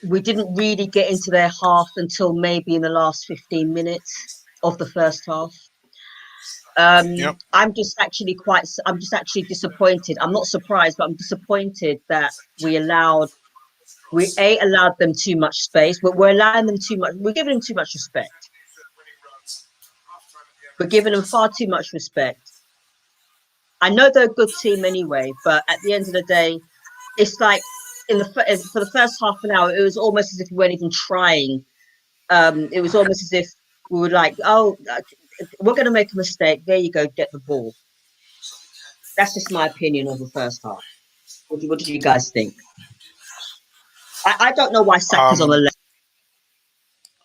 We didn't really get into their half until maybe in the last 15 minutes of the first half. Yep. I'm just actually disappointed. I'm not surprised, but I'm disappointed that we allowed them too much space, but we're allowing them too much. We're giving them too much respect. We're giving them far too much respect. I know they're a good team anyway, but at the end of the day, it's like for the first half an hour, it was almost as if we weren't even trying. It was almost as if we were like, "Oh, we're going to make a mistake. There you go, get the ball." That's just my opinion of the first half. What do you guys think? I don't know why Saka's on the left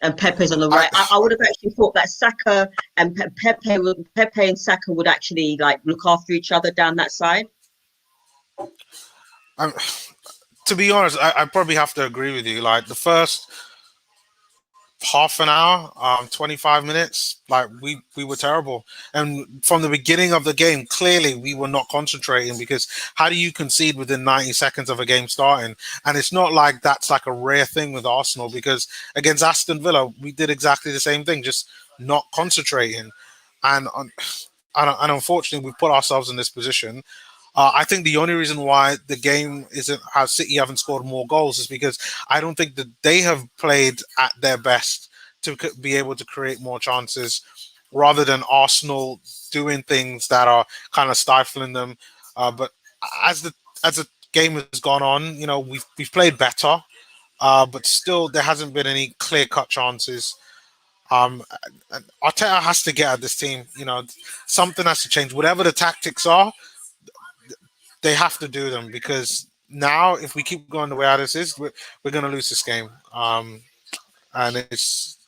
and Pepe's on the right. I would have actually thought that Saka and Pepe and Saka would actually like look after each other down that side. To be honest, I probably have to agree with you. Like the first half an hour, 25 minutes, like we were terrible. And from the beginning of the game, clearly we were not concentrating, because how do you concede within 90 seconds of a game starting? And it's not like that's like a rare thing with Arsenal, because against Aston Villa, we did exactly the same thing, just not concentrating. And unfortunately, we put ourselves in this position. I think the only reason why the game isn't how City haven't scored more goals is because I don't think that they have played at their best to be able to create more chances, rather than Arsenal doing things that are kind of stifling them. But as the game has gone on, we've played better, but still there hasn't been any clear cut chances. Arteta has to get at this team. Something has to change. Whatever the tactics are, they have to do them, because now if we keep going the way this is, we're going to lose this game. And it's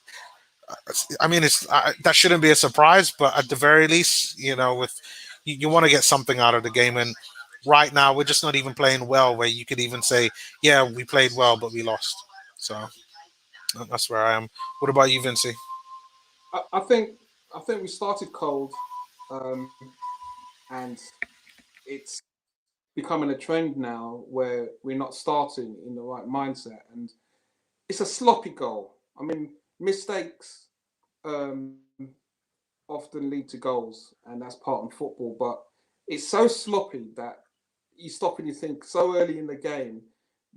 that shouldn't be a surprise, but at the very least, you want to get something out of the game. And right now, we're just not even playing well, where you could even say, yeah, we played well, but we lost. So that's where I am. What about you, Vinci? I think we started cold, and it's becoming a trend now where we're not starting in the right mindset, and it's a sloppy goal. I mean, mistakes often lead to goals, and that's part of football. But it's so sloppy that you stop and you think so early in the game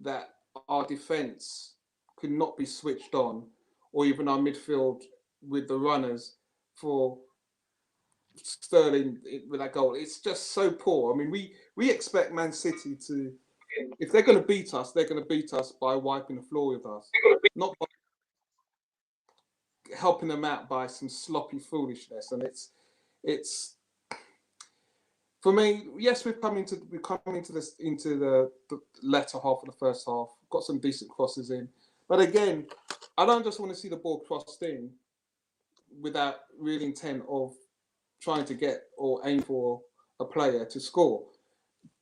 that our defence could not be switched on, or even our midfield with the runners for Sterling with that goal. It's just so poor. I mean, we expect Man City to, if they're going to beat us, they're going to beat us by wiping the floor with us, not by helping them out by some sloppy foolishness. And it's for me, yes, we're coming into the latter half of the first half. Got some decent crosses in, but again, I don't just want to see the ball crossed in without real intent of trying to get or aim for a player to score,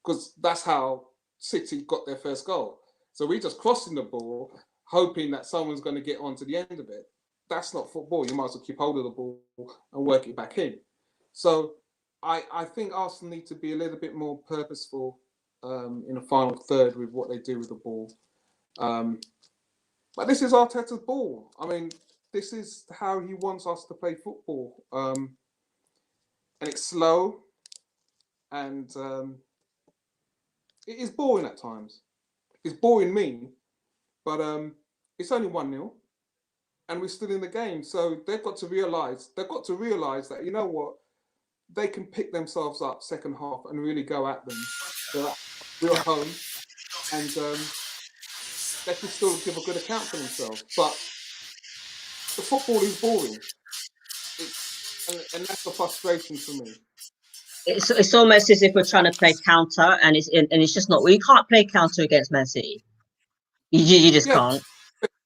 because that's how City got their first goal. So we just crossing the ball, hoping that someone's going to get on to the end of it. That's not football. You might as well keep hold of the ball and work it back in. So I think Arsenal need to be a little bit more purposeful in the final third with what they do with the ball. But this is Arteta's ball. I mean, this is how he wants us to play football. And it's slow, and it is boring at times. It's boring me, but it's only 1-0. and we're still in the game. So they've got to realise that, you know what, they can pick themselves up second half and really go at them. We're at home, and they can still give a good account for themselves. But the football is boring, and that's the frustration for me. It's almost as if we're trying to play counter, and it's just not. We can't play counter against Man City. You just can't.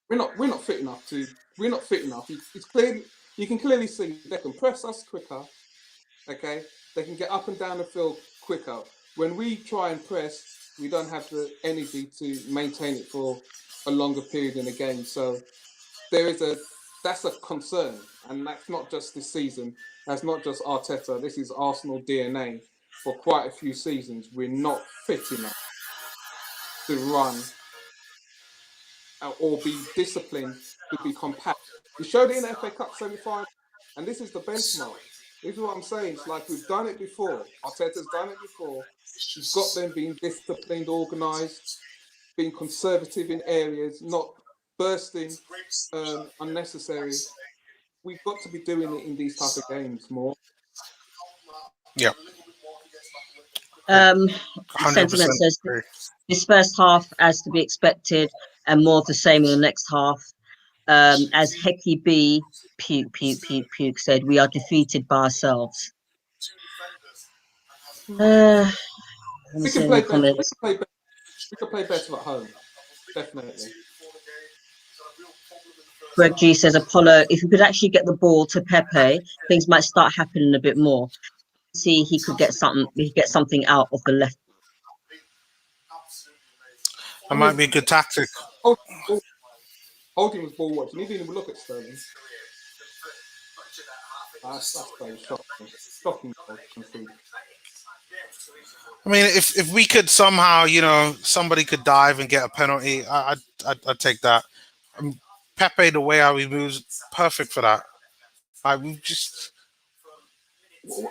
We're not fit enough to. We're not fit enough. It's clear. You can clearly see they can press us quicker. Okay, they can get up and down the field quicker. When we try and press, we don't have the energy to maintain it for a longer period in the game. So that's a concern, and that's not just this season. That's not just Arteta. This is Arsenal DNA for quite a few seasons. We're not fit enough to run or be disciplined to be compact. We showed it in the FA Cup semi-final, and this is the benchmark. This is what I'm saying. It's like we've done it before. Arteta's done it before. He's got them being disciplined, organised, being conservative in areas, not bursting unnecessary. We've got to be doing it in these type of games more. Yeah. Sentiment says this first half as to be expected, and more of the same in the next half. As Hecky B puke said, we are defeated by ourselves. We can play better at home, definitely. Greg G says, Apollo, if you could actually get the ball to Pepe, things might start happening a bit more. See, he could get something out of the left. That might be a good tactic. Holding was ball watching. He didn't even look at Sterling. That's very shocking. I mean, if we could somehow, somebody could dive and get a penalty, I'd take that. Pepe, the way how he moves, perfect for that.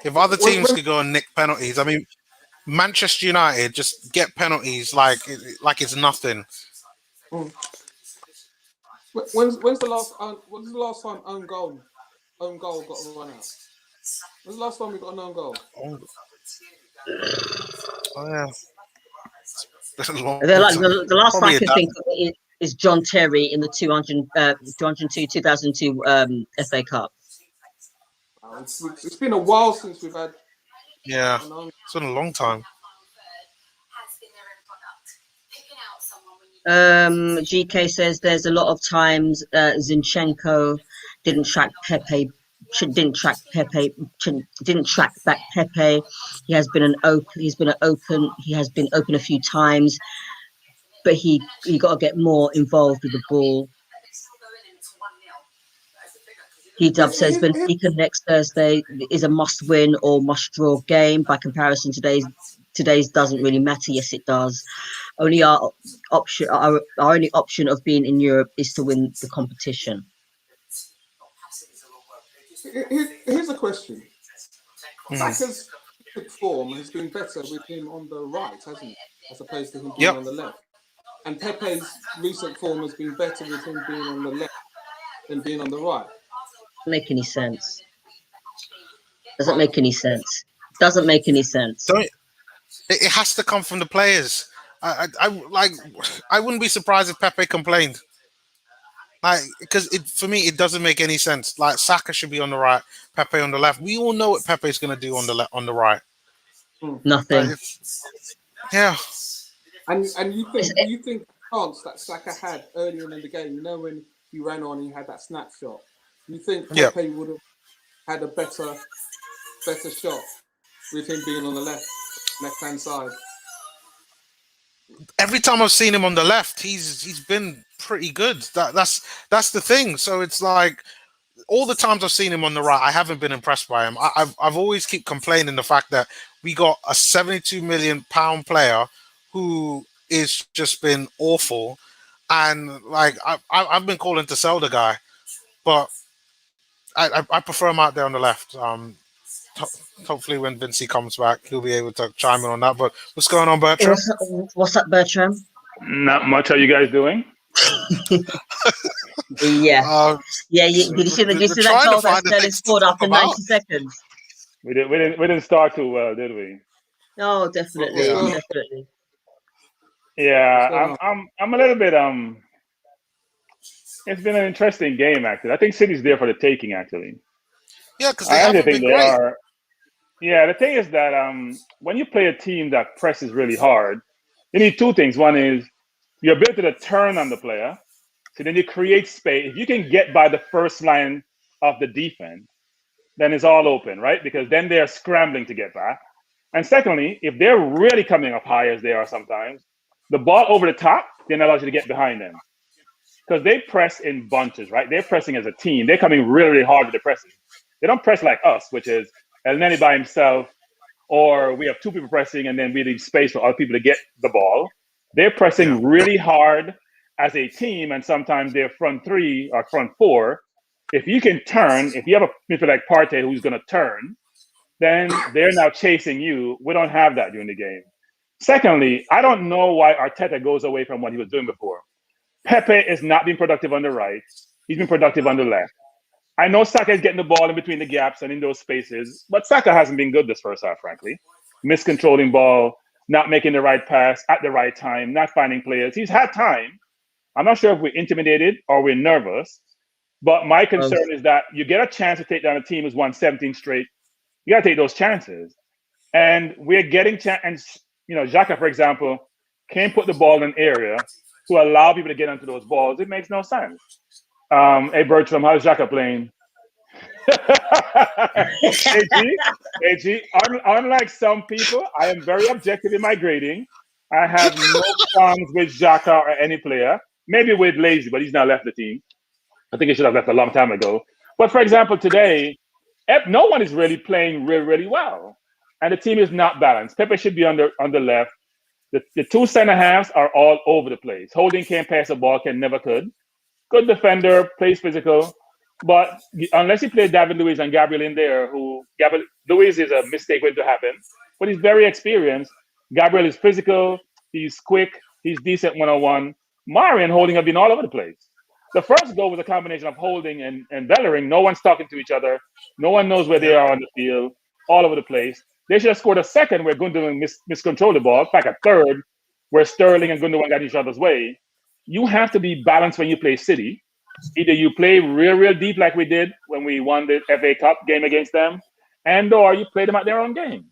If other teams could go and nick penalties, I mean, Manchester United just get penalties like it's nothing. When's the last time own goal got a run out? When's the last time we got an own goal? Oh yeah. The last time I can think of is John Terry in the 2002 FA Cup. It's been a while since we've had. Yeah, it's been a long time. GK says there's a lot of times Zinchenko didn't track back Pepe. He has been open a few times, but he got to get more involved with the ball. He-Dub says Benfica next Thursday is a must-win or must-draw game. By comparison, today's doesn't really matter. Yes, it does. Only our only option of being in Europe is to win the competition. Here's a question. Saka's form has been better with him on the right, hasn't it? As opposed to him being on the left. And Pepe's recent form has been better with him being on the left than being on the right. Doesn't make any sense. Doesn't make any sense. It has to come from the players. I wouldn't be surprised if Pepe complained. Because for me it doesn't make any sense. Like Saka should be on the right, Pepe on the left. We all know what Pepe's going to do on the right. Nothing. Yeah. And you think the chance that Saka had earlier in the game, when he ran on, he had that snapshot. You think Pepe would have had a better shot with him being on the left-hand side? Every time I've seen him on the left, he's been pretty good. That's the thing. So it's like all the times I've seen him on the right, I haven't been impressed by him. I've always keep complaining the fact that we got a £72 million player who is just been awful, and like I've been calling to sell the guy, but I prefer him out there on the left. Hopefully when Vincey comes back, he'll be able to chime in on that. But what's going on, Bertram? What's up, Bertram? Not much. How you guys doing? Yeah. Uh, Yeah, did you see, they're that trying to goal that find the Sterling things to scored talk after about. 90 seconds? We didn't start too well, did we? Oh, What's definitely, going on? definitely. What's Yeah, going on? I'm a little bit It's been an interesting game actually. I think City's there for the taking actually. Yeah, because they I actually haven't think been they great. are. Yeah, the thing is that when you play a team that presses really hard, you need two things. One is your ability to turn on the player. So then you create space. If you can get by the first line of the defense, then it's all open, right? Because then they're scrambling to get back. And secondly, if they're really coming up high as they are sometimes, the ball over the top then allows you to get behind them. Because they press in bunches, right? They're pressing as a team. They're coming really, really hard with the pressing. They don't press like us, which is El Neni by himself, or we have two people pressing and then we leave space for other people to get the ball. They're pressing really hard as a team, and sometimes they're front three or front four. If you can turn, if you have a midfielder like Partey who's going to turn, then they're now chasing you. We don't have that during the game. Secondly, I don't know why Arteta goes away from what he was doing before. Pepe is not being productive on the right. He's been productive on the left. I know Saka is getting the ball in between the gaps and in those spaces, but Saka hasn't been good this first half, frankly. Miscontrolling ball, not making the right pass at the right time, not finding players. He's had time. I'm not sure if we're intimidated or we're nervous, but my concern is that you get a chance to take down a team who's won 17 straight. You got to take those chances. And we're getting and Xhaka, for example, can't put the ball in an area to allow people to get onto those balls. It makes no sense. Hey Bertram, how's Xhaka playing? AG, unlike some people, I am very objective in my grading. I have no problems with Xhaka or any player. Maybe with Lazy, but he's not left the team. I think he should have left a long time ago. But for example, today, no one is really playing really, really well. And the team is not balanced. Pepe should be on the left. The two center halves are all over the place. Holding can't pass the ball, never could. Good defender, plays physical. But unless you play David Luiz and Gabriel in there, Luiz is a mistake waiting to happen, but he's very experienced. Gabriel is physical, he's quick, he's decent one-on-one. Marion Holding have been all over the place. The first goal was a combination of Holding and Bellerin. No one's talking to each other. No one knows where they are on the field, all over the place. They should have scored a second where Gundogan miscontrolled the ball. In fact, a third where Sterling and Gundogan got each other's way. You have to be balanced when you play City. Either you play real, real deep like we did when we won the FA Cup game against them, or you play them at their own game.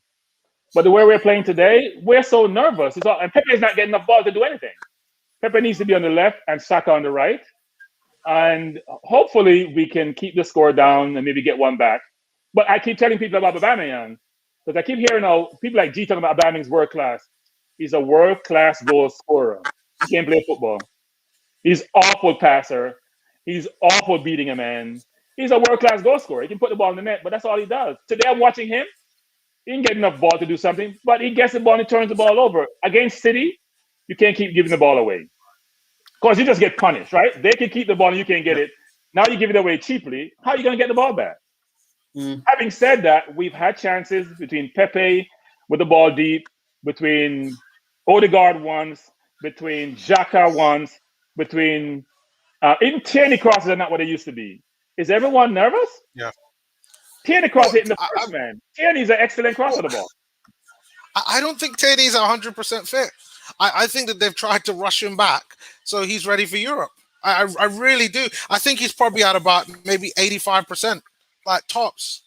But the way we're playing today, we're so nervous. And Pepe is not getting enough ball to do anything. Pepe needs to be on the left and Saka on the right. And hopefully we can keep the score down and maybe get one back. But I keep telling people about Aubameyang, because I keep hearing people like G talking about Aubameyang's world class. He's a world-class goal scorer. He can't play football. He's awful passer. He's awful beating a man. He's a world-class goal scorer. He can put the ball in the net, but that's all he does. Today I'm watching him. He didn't get enough ball to do something, but he gets the ball and he turns the ball over. Against City, you can't keep giving the ball away. Of course, you just get punished, right? They can keep the ball and you can't get it. Now you give it away cheaply. How are you going to get the ball back? Having said that, we've had chances between Pepe with the ball deep, between Odegaard once, between Xhaka once, between even Tierney crosses are not what they used to be. Is everyone nervous? Yeah. Tierney cross hitting the first man. Tierney's an excellent cross of the ball. I don't think Tierney's 100% fit. I think that they've tried to rush him back so he's ready for Europe. I really do. I think he's probably at about maybe 85%, like tops.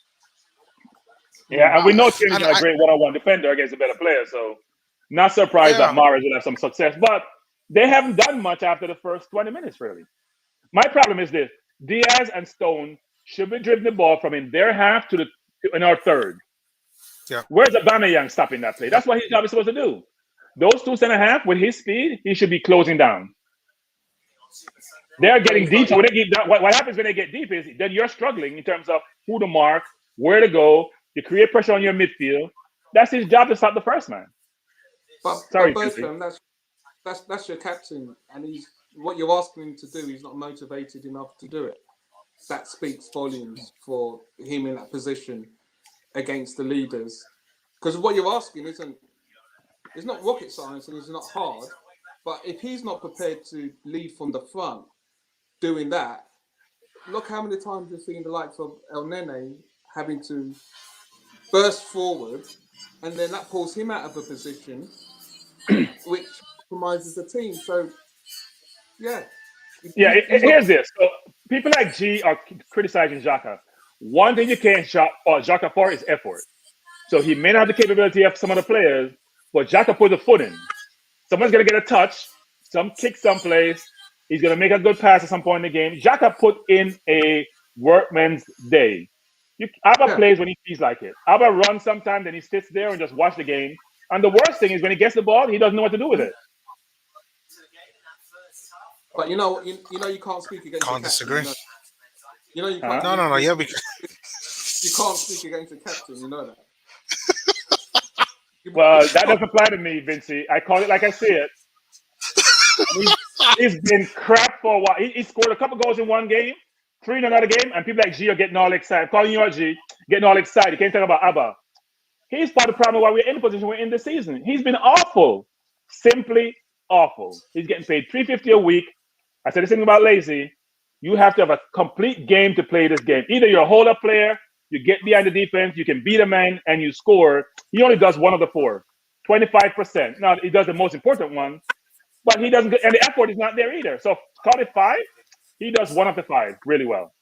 Yeah, and we know Tierney's a great one-on-one defender against a better player, so not surprised that Mahrez will have some success. But they haven't done much after the first 20 minutes, really. My problem is this. Diaz and Stone should be dribbling the ball from in their half to in our third. Yeah. Where's Aubameyang stopping that play? That's what his job is supposed to do. Those two center half, with his speed, he should be closing down. They're getting deep. So what happens when they get deep is then you're struggling in terms of who to mark, where to go. You create pressure on your midfield. That's his job to stop the first man. But both of them, that's your captain, and what you're asking him to do. He's not motivated enough to do it. That speaks volumes for him in that position against the leaders. Because what you're asking it's not rocket science and it's not hard. But if he's not prepared to lead from the front, doing that, look how many times you've seen the likes of El Nene having to burst forward, and then that pulls him out of a position, which compromises the team. So, yeah. Here's this. So people like G are criticizing Xhaka. One thing you can't Xhaka for is effort. So he may not have the capability of some of the players, but Xhaka put the foot in. Someone's going to get a touch, some kick someplace. He's going to make a good pass at some point in the game. Xhaka put in a workman's day. Abba plays when he feels like it. Abba runs sometimes, then he sits there and just watch the game. And the worst thing is when he gets the ball, he doesn't know what to do with it. But you know you can't speak against. Can't disagree. You know you can't. No. Yeah, because you can't speak against the captain. You know that. Well, that doesn't apply to me, Vincey. I call it like I see it. He's been crap for a while. He scored a couple goals in one game, 3 in another game, and people like G are getting all excited. I'm calling you out, G, getting all excited. You can't talk about Abba. He's part of the problem why we're in the position we're in this season. He's been awful, simply awful. He's getting paid $350 a week. I said the same thing about Lazy. You have to have a complete game to play this game. Either you're a hold-up player, you get behind the defense, you can beat a man, and you score. He only does one of the 4, 25%. Now, he does the most important one, but he doesn't, and the effort is not there either. So call it 5. He does one of the 5 really well.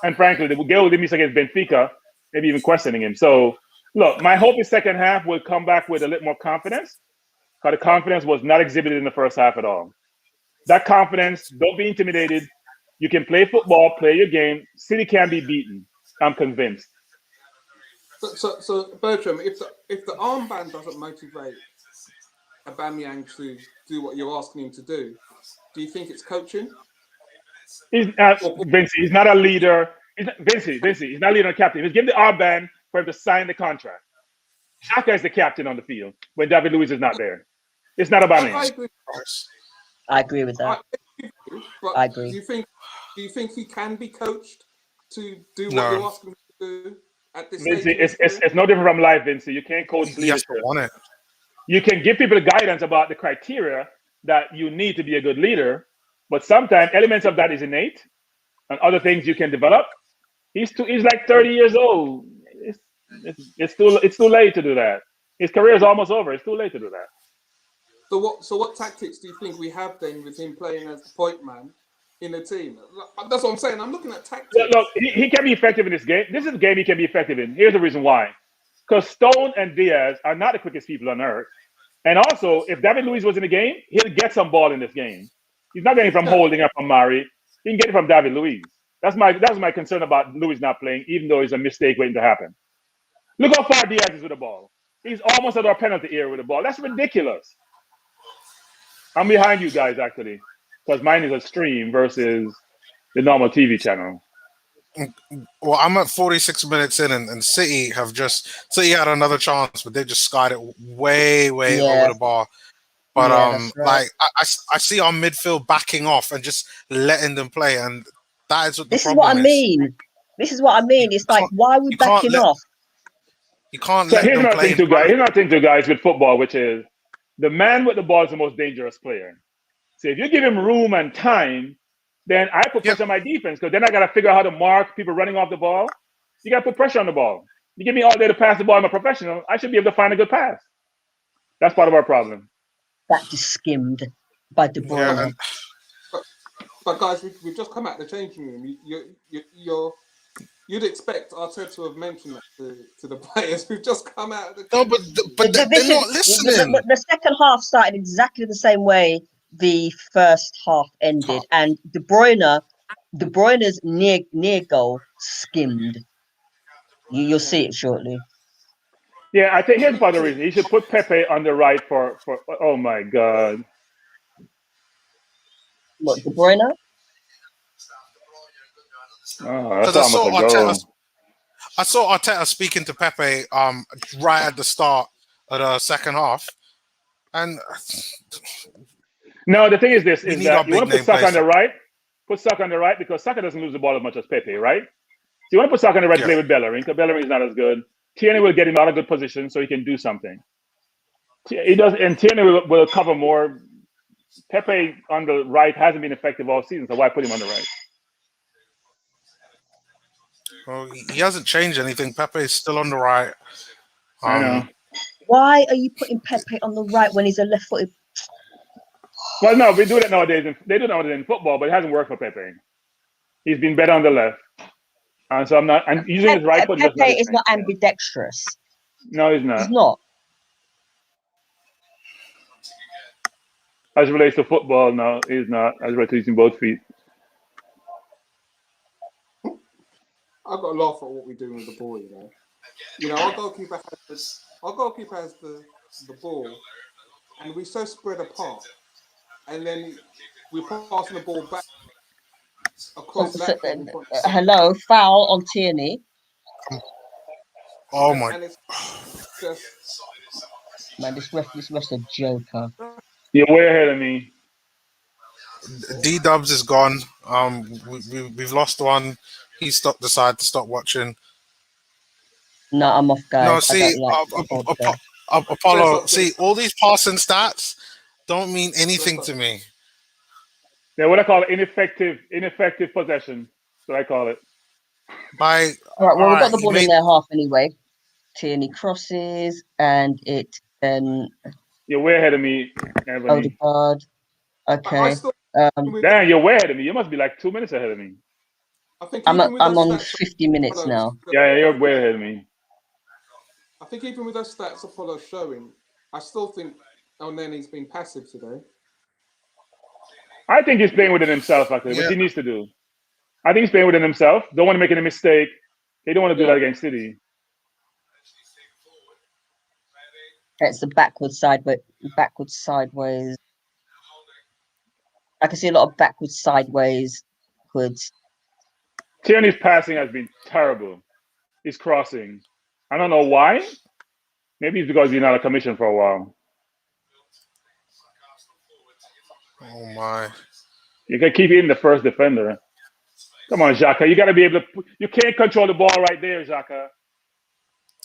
And frankly, the goal he missed against Benfica, maybe even questioning him. So, look, my hope is second half will come back with a little more confidence, because the confidence was not exhibited in the first half at all. That confidence, don't be intimidated. You can play football, play your game. City can be beaten. I'm convinced. So Bertram, if the armband doesn't motivate Aubameyang to do what you're asking him to do you think it's coaching? Vincey, he's not a leader. Vincey, he's not a leader and captain. He's given the armband for him to sign the contract. Xhaka is the captain on the field when David Luiz is not there. It's not Aubameyang. I agree with that. I agree. Do you think he can be coached to do what you're asking him to do at this Vincey, stage? it's no different from life, Vincey. You can't coach leadership. You can give people the guidance about the criteria that you need to be a good leader, but sometimes elements of that is innate, and other things you can develop. He's like 30 years old. It's too late to do that. His career is almost over. It's too late to do that. So what tactics do you think we have then with him playing as the point man in the team? That's what I'm saying. I'm looking at tactics. Look, he can be effective in this game. This is a game he can be effective in. Here's the reason why. Because Stone and Diaz are not the quickest people on earth. And also, if David Luiz was in the game, he'll get some ball in this game. He's not getting it from Holding up from Mari. He can get it from David Luiz. That's my concern about Luiz not playing, even though it's a mistake waiting to happen. Look how far Diaz is with the ball. He's almost at our penalty area with the ball. That's ridiculous. I'm behind you guys, actually, because mine is a stream versus the normal TV channel. Well, I'm at 46 minutes in, and City had another chance, but they just skied it way over the bar. But right. I see our midfield backing off and just letting them play, and that is what the problem is. This is what I mean. It's like, why are we backing off? You can't let them play. Here's another thing to guys with football, which is the man with the ball is the most dangerous player. So if you give him room and time, then I put pressure on my defense, because then I got to figure out how to mark people running off the ball. You got to put pressure on the ball. You give me all day to pass the ball. I'm a professional. I should be able to find a good pass. That's part of our problem. That just skimmed by De Bruyne. Yeah. But guys, we've just come out of the changing room. You'd expect Arteta to have mentioned that to the players who've just come out of the changing room. But they're not listening. The second half started exactly the same way the first half ended, and De Bruyne's near goal skimmed. You'll see it shortly. Yeah, I think here's part of the reason. He should put Pepe on the right for oh my God. What, De Bruyne? Oh, that's almost a goal. I saw Arteta speaking to Pepe right at the start of the second half, and no, the thing is this: is that you want to put Saka on the right. Put Saka on the right because Saka doesn't lose the ball as much as Pepe, right? So you want to put Saka on the right to play with Bellerin, because Bellerin is not as good. Tierney will get him out of good position so he can do something. He does, and Tierney will cover more. Pepe on the right hasn't been effective all season, so why put him on the right? Well, he hasn't changed anything. Pepe is still on the right. I know. Why are you putting Pepe on the right when he's a left-footed? Well, no, we do that nowadays. They do it nowadays in football, but it hasn't worked for Pepe. He's been better on the left. And so I'm not. And using his right foot. Pepe is not ambidextrous. No, he's not. He's not. As it relates to football, no, he's not. As it relates to using both feet. I've got to laugh at what we're doing with the ball, You know, our goalkeeper has the ball, and we're so spread apart. And then we're passing the ball back across that. Hello, foul on Tierney. Oh my! And it's just, man, this ref's a joker. You're way ahead of me. D-Dubs is gone. We've lost one. He decided to stop watching. No, I'm off, guys. No, see, Apollo. See, all these passing stats don't mean anything to me. Yeah, what I call it, ineffective possession. That's what I call it. All right, well, we've got the ball in their half anyway. Tierney crosses, and it then. You're way ahead of me, Ebony. Odegaard. Okay. Damn, you're way ahead of me. You must be like 2 minutes ahead of me. I think I'm on 50 minutes now. Yeah, you're way ahead of me. I think even with those stats Apollo's showing, I still think Elneny's been passive today. I think he's playing within himself, actually, which he needs to do. I think he's playing within himself. Don't want to make any mistake. He don't want to do that against City. It's the backwards sideways. I can see a lot of backwards sideways. Tierney's passing has been terrible. He's crossing. I don't know why. Maybe it's because he's out of commission for a while. Oh my! You can keep hitting the first defender. Come on, Xhaka. You got to be able to. You can't control the ball right there, Xhaka.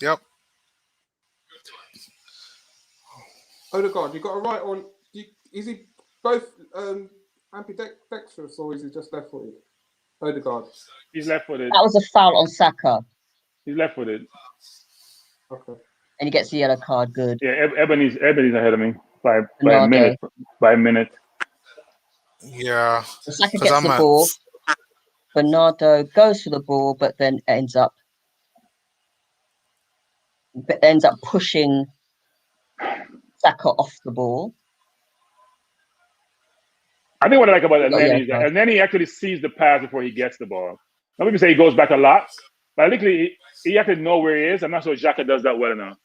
Yep. Odegaard, you got a right on. Is he both ambidextrous or is he just left-footed? Odegaard. He's left-footed. That was a foul on Saka. He's left-footed. Okay. And he gets the yellow card. Good. Yeah, Ebony's ahead of me by a minute. By a minute. Yeah. So Saka gets the ball. Bernardo goes for the ball, but then ends up pushing Saka off the ball. I think what I like about Elneny is that Elneny actually sees the pass before he gets the ball. Some people say he goes back a lot, but I think he actually know where he is. I'm not sure Xhaka does that well enough.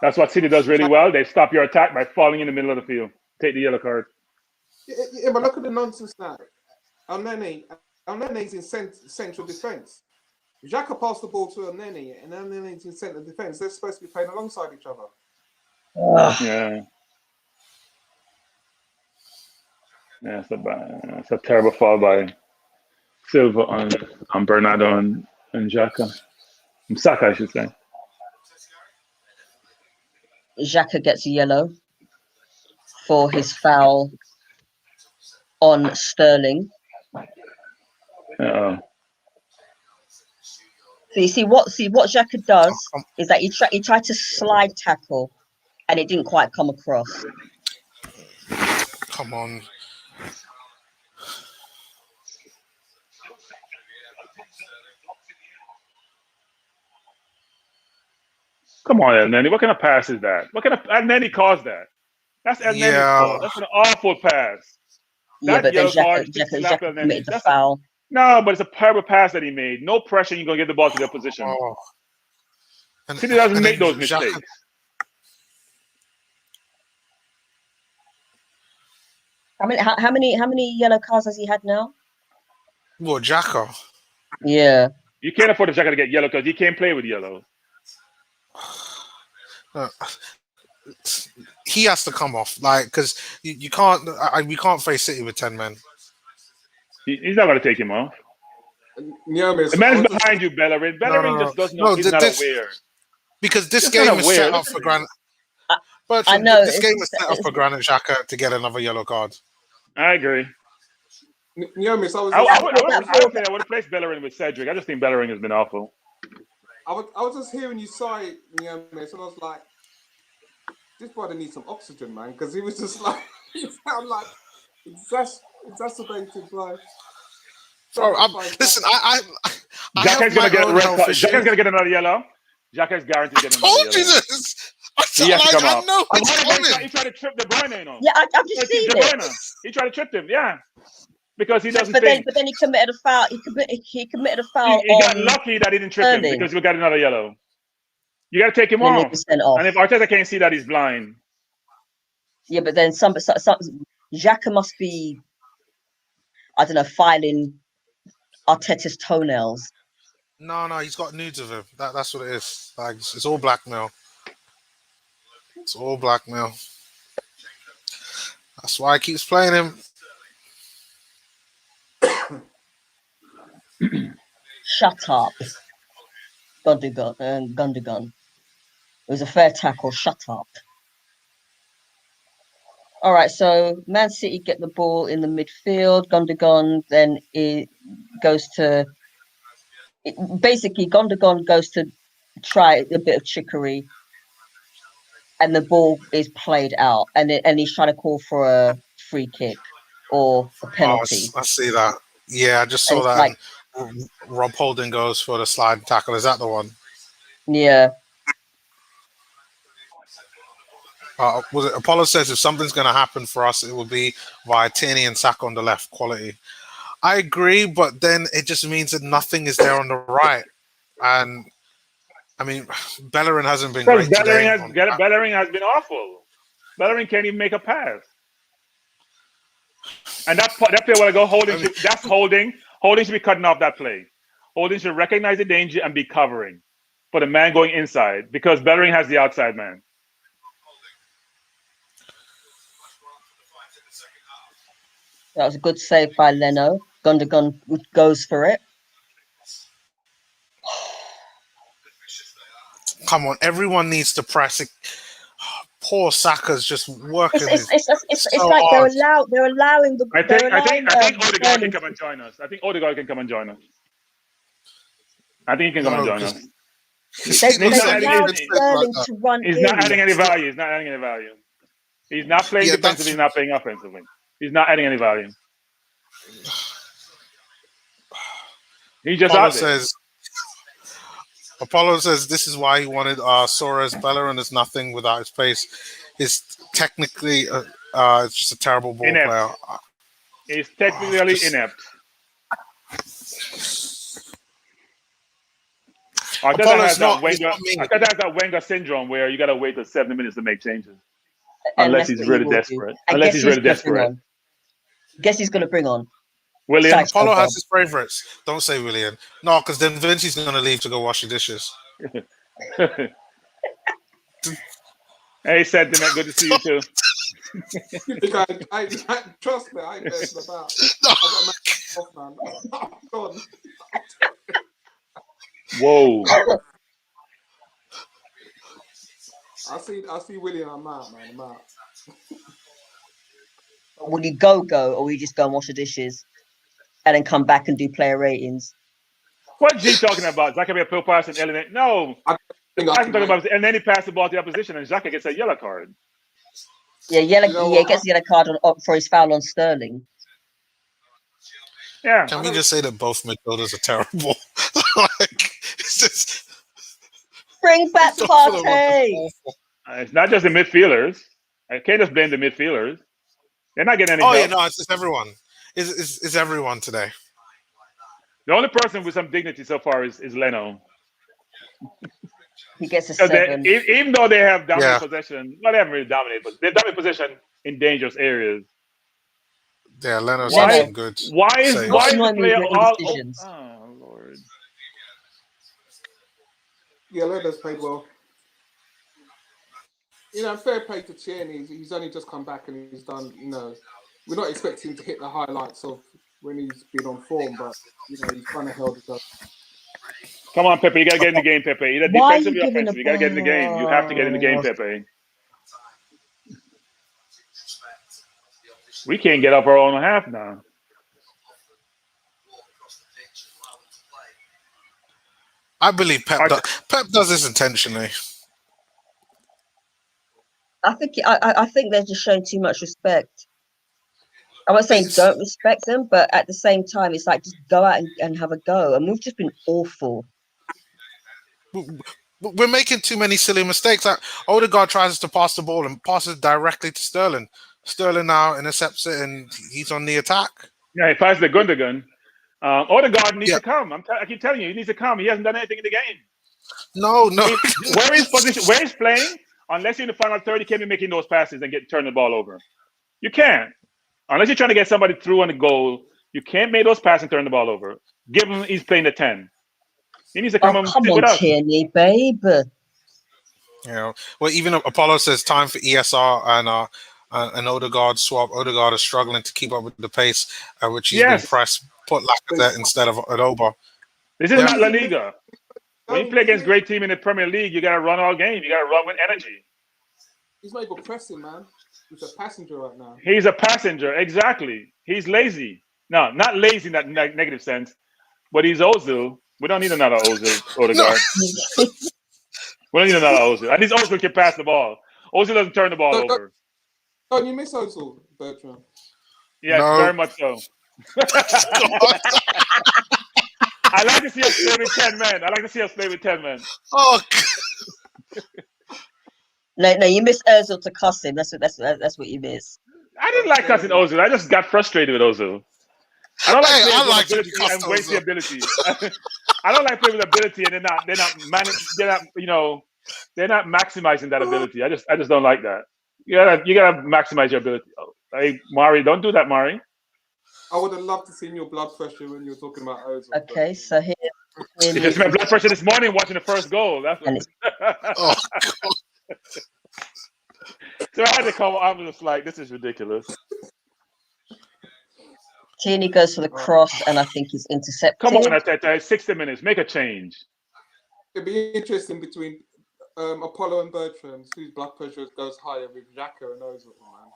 That's what City does really well. They stop your attack by falling in the middle of the field. Take the yellow card. Yeah, but look at the nonsense now. Elneny's in central defence. Xhaka passed the ball to Elneny, and Elneny's in central defence. They're supposed to be playing alongside each other. Yeah. Yeah, it's a terrible foul by Silva on Bernardo and Xhaka. Saka, I should say. Xhaka gets a yellow for his foul on Sterling. Uh-oh. So what Xhaka does is that he tried to slide tackle, and it didn't quite come across. Come on. Come on, Elneny. What kind of pass is that? What kind of Elneny caused that? That's Elneny's fault. That's an awful pass. Yeah, but then Xhaka committed the foul. No, but it's a terrible pass that he made. No pressure, you're going to get the ball to their position. Oh. City doesn't make those mistakes. How many yellow cards has he had now? What, Xhaka? Yeah. You can't afford Xhaka to get yellow because he can't play with yellow. He has to come off, because you can't. We can't face City with 10 men. He's not going to take him off. The man's behind you, Bellerin. Bellerin just doesn't know. He's not aware. because this It's game kind of is set weird. up for Granit. I Bertrand, know this game is set up it's, for Granit Xhaka to get another yellow card. I agree. Neomis, I would have placed Bellerin with Cedric. I just think Bellerin has been awful. I was just hearing you sigh, Neomis, and I was like, this brother needs some oxygen, man, because he was just like, he sounded like exacerbated by. Listen, I Xhaka's have my gonna get a own red health card. issues. Xhaka's gonna get another yellow. Xhaka's guaranteed to get another Told yellow. you this. He has to come I off. know it's coming. He tried to trip De Bruyne, you know. yeah, I've just seen it. He tried to trip him, yeah, because he doesn't But think. then he committed a foul. He committed a foul. He got lucky that he didn't trip him Sterling. because we got another yellow. You got to take him Then he off. was sent off. And if Arteta can't see that, he's blind. Yeah, but then some Xhaka must be, I don't know, filing Arteta's toenails. No, he's got nudes of him. That's what it is. Like it's all blackmail. It's all blackmail. That's why he keeps playing him. Shut up, Gundogan. It was a fair tackle. Shut up. All right, so Man City get the ball in the midfield. Gundogan then goes to. Basically, Gundogan goes to try a bit of trickery, and the ball is played out, and he's trying to call for a free kick or a penalty. I see that. Yeah, I just saw that. Like, Rob Holding goes for the slide tackle. Is that the one? Yeah. Was it Apollo says if something's going to happen for us, it will be via Tierney and Saka on the left quality. I agree, but then it just means that nothing is there on the right. And I mean, Bellerin hasn't been great today. Bellerin has been awful. Bellerin can't even make a pass. And that player want to go Holding. That's Holding. Holding should be cutting off that play. Holding should recognize the danger and be covering for the man going inside because Bellerin has the outside man. That was a good save by Leno. Gundogan goes for it. Come on, everyone needs to press it. Poor Saka's just working. It's like hard. They're allowing the. I think Odegaard can come and join us. I think Odegaard can come and join us. I think he can come and join us. They allowed Sterling to run in. He's not adding any value. He's not playing defensively. He's not playing offensively. He's not adding any value. He just out there. Apollo says this is why he wanted Suarez. Bellerin is nothing without his pace. He's technically it's just a terrible ball player. He's technically inept. Arteta has that Wenger syndrome where you got to wait till 70 minutes to make changes. Unless he's really desperate. Guess he's going to bring on William. Apollo has his favourites. Don't say William. No, because then Vinci's going to leave to go wash the dishes. Hey, Sentiment, good to see you too. I trust me, I ain't messing about. I got my off, man. Go on. Whoa. I see William. I'm out, man. I'm out. Will you go, or will you just go and wash the dishes and then come back and do player ratings? What's G talking about? Xhaka be a pill pass and eliminate? No. I'm talking about, and then he passed the ball to the opposition and Xhaka gets a yellow card. Yeah, he gets a yellow card for his foul on Sterling. Yeah. Can we just say that both midfielders are terrible? It's just... Bring back Partey. It's not just the midfielders. I can't just blame the midfielders. They're not getting any help. Yeah, no, it's everyone. It's everyone today. The only person with some dignity so far is Leno. He gets a 7. Even though they have dominant possession, well, they haven't really dominated, but they've dominant possession in dangerous areas. Yeah, Leno's doing good. Why is the player all? Oh Lord. Yeah, Leno's played well. Fair play to Tierney. He's only just come back and he's done. We're not expecting him to hit the highlights of when he's been on form, but he's kind of held it up. Come on, Pepe. You gotta get in the game, Pepe. Either Why are you defensively or giving offensively. You gotta get in the game. You have to get in the game, ball? Pepe. We can't get up our own half now. I believe Pep does this intentionally. I think they're just showing too much respect. I wasn't saying don't respect them, but at the same time, it's like just go out and have a go. And we've just been awful. We're making too many silly mistakes. Like Odegaard tries to pass the ball and passes directly to Sterling. Sterling now intercepts it and he's on the attack. Yeah, he passes the Gundogan. Odegaard needs to come. I keep telling you, he needs to come. He hasn't done anything in the game. No. Where he's playing, unless you're in the final third, he can't be making those passes and turn the ball over. You can't. Unless you're trying to get somebody through on the goal, you can't make those passes and turn the ball over. Give him, he's playing the 10. He needs to come and sit with us. Tierney, babe. Well, even Apollo says time for ESR and Odegaard swap. Odegaard is struggling to keep up with the pace at which he's been pressed. Put Lacazette instead of Adoba. This is not La Liga. When you play against great team in the Premier League, you got to run all game. You got to run with energy. He's not even pressing, man. He's a passenger right now. He's a passenger, exactly. He's lazy. No, not lazy in that negative sense, but he's Ozil. We don't need another Ozil, Odegaard. We don't need another Ozil. At least Ozil can pass the ball. Ozil doesn't turn the ball over. Don't you miss Ozil, Bertrand? Yes, very much so. I like to see us play with 10 men. Oh, No, you miss Ozil to cuss him. That's what you miss. I didn't like cussing Ozil. I just got frustrated with Ozil. I don't like playing with ability and waste the ability. I don't like playing with ability and they're not maximizing that ability. I just don't like that. You gotta maximize your ability. Hey, Mari, don't do that, Mari. I would have loved to see your blood pressure when you were talking about Ozil. Okay, so here. You just my blood pressure this morning watching the first goal. That's what. Oh, God. So I had to come. I was just like, this is ridiculous. Tierney goes for the cross, and I think he's intercepted. Come on, Arteta. 60 minutes. Make a change. It'd be interesting between Apollo and Bertrand, whose blood pressure goes higher with Xhaka and Ozil, man.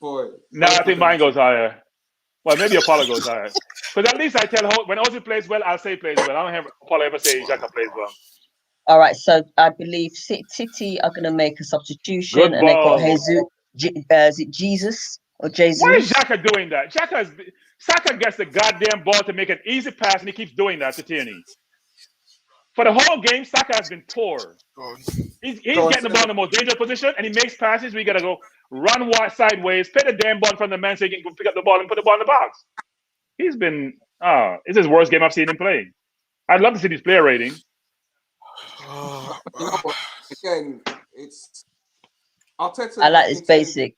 Boy. No, I think mine goes higher. Well, maybe Apollo goes higher. But at least I tell when Ozil plays well, I'll say he plays well. I don't have Apollo ever say Xhaka plays well. All right, so I believe City are going to make a substitution, Good and they've got ball. is it Jesus or Jesus? Why is Xhaka doing that? Saka gets the goddamn ball to make an easy pass, and he keeps doing that to Tierney. For the whole game, Saka has been poor. He's getting the ball in the most dangerous position, and he makes passes where you got to go run wide sideways, play the damn ball from the man so he can pick up the ball and put the ball in the box. He's been, it's his worst game I've seen him play. I'd love to see his player rating. Again, it's Arteta. I like this basic.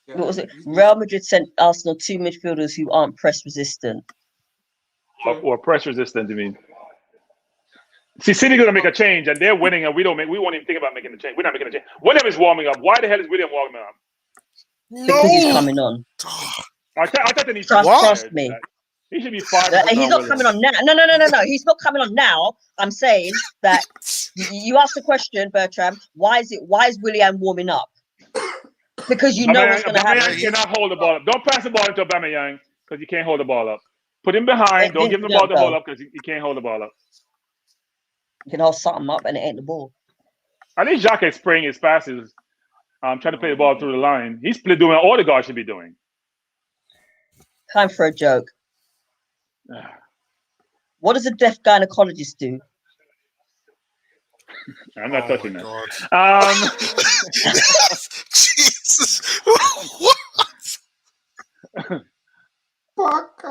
Yeah, What was it? Real Madrid sent Arsenal 2 midfielders who aren't press resistant. Or press resistant, you mean? See, City's gonna make a change, and they're winning, and we won't even think about making the change. We're not making a change. William is warming up. Why the hell is William warming up? Because he's coming on. I thought that Trust me. He should be fired. He's not coming on now. No. He's not coming on now. I'm saying that you asked the question, Bertram. Why is William warming up? Because you know what's going to happen. Aubameyang cannot hold the ball up. Don't pass the ball into Aubameyang because he can't hold the ball up. Put him behind. Don't give him the ball to hold up because he can't hold the ball up. You can hold something up and it ain't the ball. I think Xhaka is spraying his passes, trying to play the ball through the line. He's doing what Odegaard should be doing. Time for a joke. What does a deaf gynecologist do? I'm not touching that. Jesus. Fuck.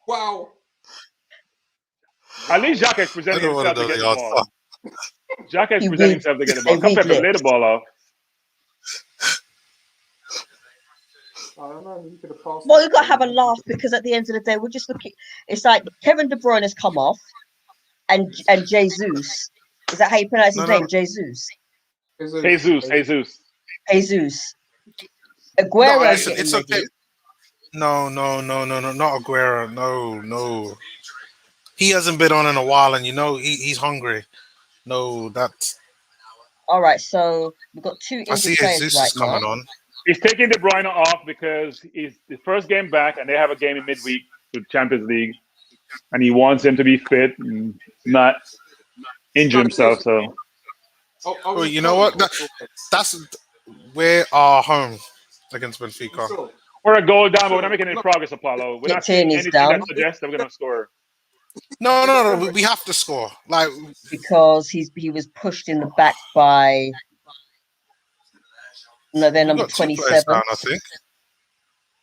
Wow. At least Xhaka is presenting himself to get the ball. Xhaka is presenting himself to get the ball. Come back and lay the ball off. I don't know. You could have passed. Well, you've got to have a laugh because at the end of the day, we're just looking. It's like Kevin De Bruyne has come off, and Jesus. Is that how you pronounce his name? Jesus. Jesus. Agüero. No, it's okay. No, not Agüero. No. he hasn't been on in a while, and he's hungry. No, that's. All right, so we've got two I see injured players Jesus right is coming now. on. He's taking the Bruyne off because he's the first game back, and they have a game in midweek with Champions League, and he wants him to be fit and not injure himself. So, Well, you know what? That's we're home against Benfica. we're a goal down, but we're not making any progress, Apollo. We're not seeing Tierney's anything down that suggests that we're going to score. No. We have to score. Like because he was pushed in the back by they're we number got 2 players 27. down, I think.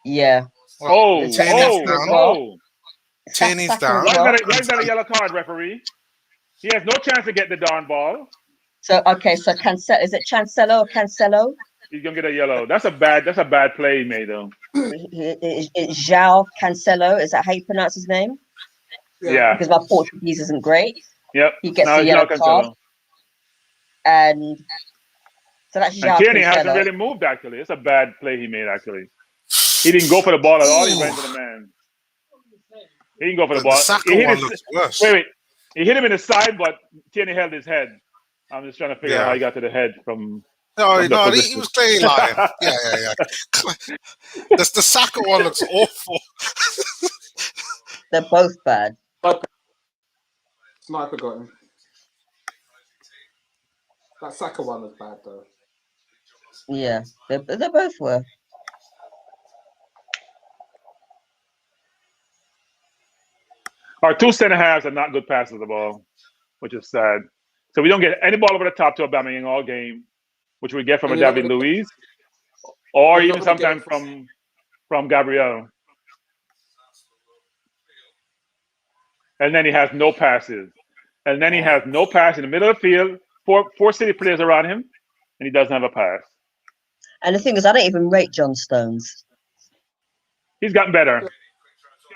Yeah. Well, Tierney's down. Tierney's Saka down. as well. Why is that a yellow card, referee? He has no chance to get the darn ball. So Cancelo, is it Chancelo or Cancelo? He's gonna get a yellow. That's a bad play he made though. It's João Cancelo. Is that how you pronounce his name? Yeah. Because my Portuguese isn't great. Yep. He gets the yellow card. And so that's João Tierney Cancelo. hasn't really moved actually. It's a bad play he made actually. He didn't go for the ball at all. He ran to the man. He didn't go for the ball. The Saka one looks worse. Wait. He hit him in the side, but Tierney held his head. I'm just trying to figure out how he got to the head from. No, he was clearly lying. Yeah. The Saka one looks awful. They're both bad. Sniper got him. That Saka one was bad though. Yeah, they both were. Our two center halves are not good passes of the ball, which is sad. So we don't get any ball over the top to Aubameyang all game, which we get from a David Luiz, or even sometimes from Gabriel. And then he has no passes. And then he has no pass in the middle of the field. Four City players around him, and he doesn't have a pass. And the thing is, I don't even rate John Stones. He's gotten better.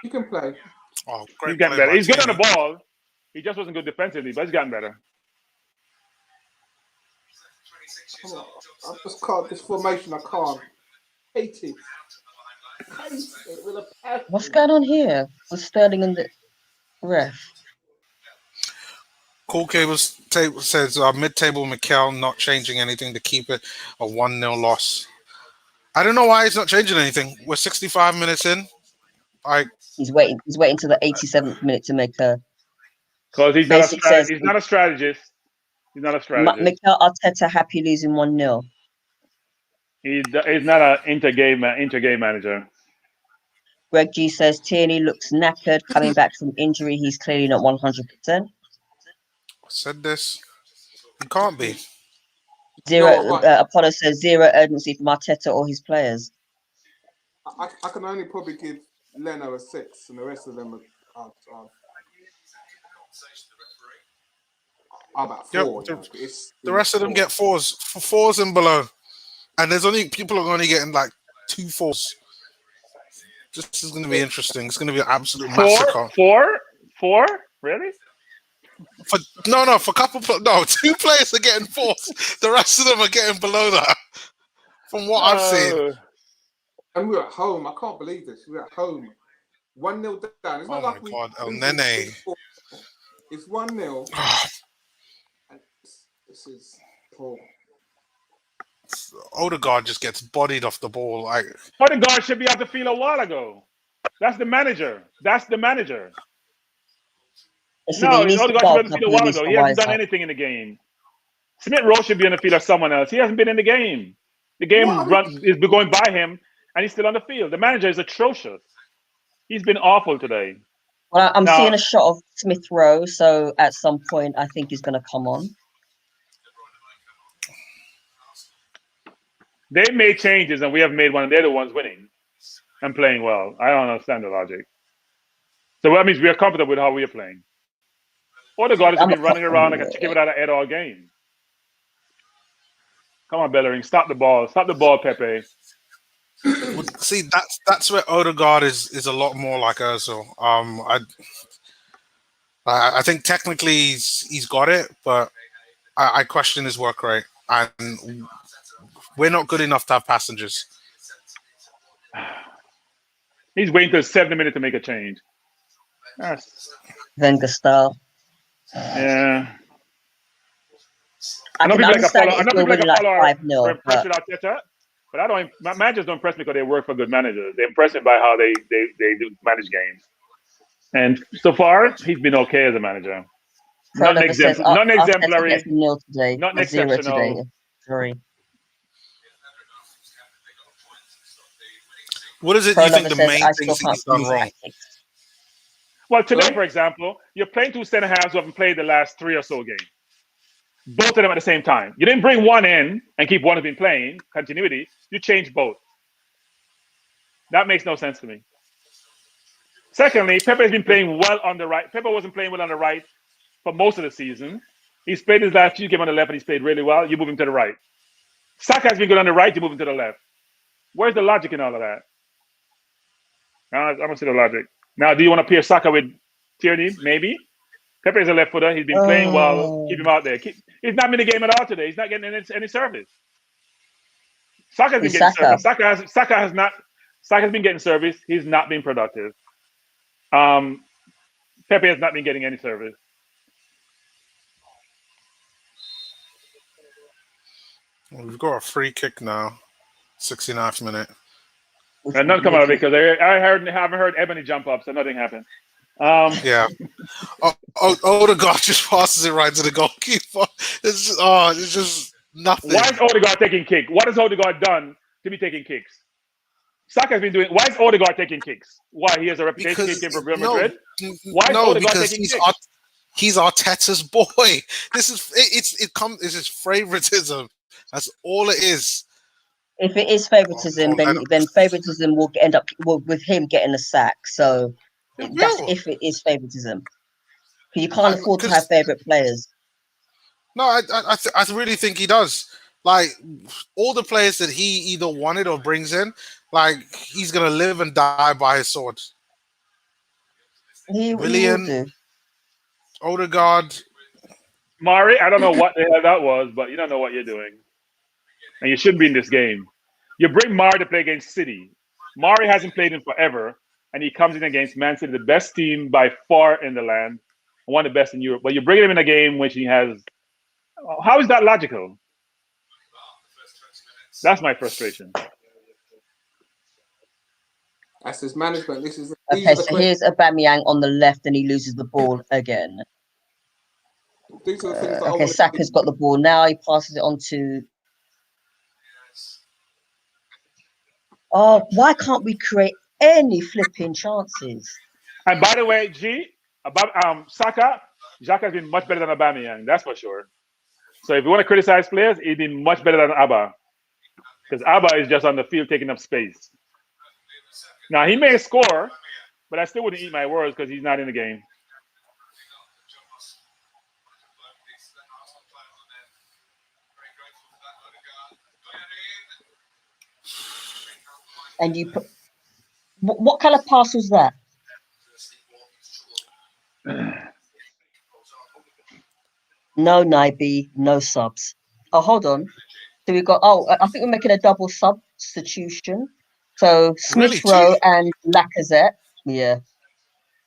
He can play. Oh, he's gotten better. He's good on the ball. He just wasn't good defensively, but he's gotten better. I just can't. This formation, I can't. Hate it. With a passion. What's going on here with Sterling and the ref? Cool Cables says mid-table Mikel not changing anything to keep it a 1-0 loss. I don't know why he's not changing anything. We're 65 minutes in. He's waiting till the 87th minute to make a. Because he's not a strategist. He's not a strategist. Mikel Arteta happy losing 1-0. He's not an inter-game manager. Greg G says Tierney looks knackered coming back from injury. He's clearly not 100%. Said this. He can't be. Apollo says zero urgency from Arteta or his players. I can only probably give Leno a 6, and the rest of them are about 4. The rest of them get 4s and below, and there's only people are only getting like 2 4s. This is going to be interesting. It's going to be an absolute massacre. 4? Really? For 2 players are getting 4s. The rest of them are getting below that. From what I've seen. And we're at home. I can't believe this. We're at home. 1-0 down. It's not like God, El Nene. It's 1-0. And this is poor. Odegaard just gets bodied off the ball. Odegaard should be out the field a while ago. That's the manager. No, Odegaard should be out the field a while ago. He hasn't done anything in the game. Smith Rowe should be on the field or someone else. He hasn't been in the game. The game is going by him, and he's still on the field. The manager is atrocious. He's been awful today. Well, I'm seeing a shot of Smith Rowe, so at some point I think he's going to come on. They made changes, and we have made one, and they're the ones winning and playing well. I don't understand the logic. So that means we are comfortable with how we are playing. Odegaard has been running around like a chicken without a head all game. Come on, Bellerin, stop the ball. Stop the ball, Pepe. See, that's where Odegaard is a lot more like Ozil. I think technically he's got it, but I question his work rate, and we're not good enough to have passengers. He's waiting till 70 minutes to make a change. Yes. Wenger style. Yeah. I I know can people like understand Apollo. it I if know we're people like winning like Apollo are 5-0, impressed but with Arteta, but I don't. Managers don't impress me because they work for good managers. They impress me by how they do manage games. And so far, he's been okay as a manager. Pro Not an Lover says not an Arteta gets exemplary, a nil today, not an a 0 today, exceptional. 3. What is it Pro you think Lover the says main I still things that can't he's done believe wrong? tactics. Well, today, Sorry? for example, you're playing two center halves who haven't played the last 3 or so games. Both of them at the same time. You didn't bring one in and keep one who's been playing, continuity. You changed both. That makes no sense to me. Secondly, Pepe has been playing well on the right. Pepe wasn't playing well on the right for most of the season. He's played his last few games on the left and he's played really well. You move him to the right. Saka has been good on the right. You move him to the left. Where's the logic in all of that? I don't see the logic. Now, do you want to pair Saka with Tierney? Maybe. Pepe is a left footer. He's been playing well. Keep him out there. He's not been in the game at all today. He's not getting any service. Saka's been Who's getting Saka? service. Saka has not. Saka's been getting service. He's not been productive. Pepe has not been getting any service. Well, we've got a free kick now, 69th minute. And none come out of it because I haven't heard Ebony jump up, so nothing happened. Yeah. Odegaard just passes it right to the goalkeeper. It's just nothing. Why is Odegaard taking kick? What has Odegaard done to be taking kicks? Saka's been doing. Why is Odegaard taking kicks? Why he has a reputation he came from Real Madrid? Why is Odegaard because taking kicks? he's Arteta's boy. This is it's his favoritism. That's all it is. If it is favoritism, then favoritism will end up with him getting a sack. So that's if it is favoritism. You can't afford to have favorite players. No, I really think he does. Like all the players that he either wanted or brings in, like he's gonna live and die by his sword. He will do. Odegaard. Mari, I don't know what the hell that was, but you don't know what you're doing. And you shouldn't be in this game. You bring Mari to play against City. Mari hasn't played in forever, and he comes in against Man City, the best team by far in the land, one of the best in Europe. But you bring him in a game which he has. How is that logical? That's my frustration. That's his management. This is okay. So here's Aubameyang on the left, and he loses the ball again. These are the things that okay, Saka's got the ball now. He passes it on to. Oh, why can't we create any flipping chances? And by the way, Saka has been much better than Aubameyang. That's for sure. So if you want to criticize players, he's been much better than Abba. Because Abba is just on the field taking up space. Now, he may score, but I still wouldn't eat my words because he's not in the game. And you put what kind of pass was that? No Naibi, no subs. Oh, hold on. So we got. Oh, I think we're making a double substitution. So Smith Rowe and Lacazette. Yeah,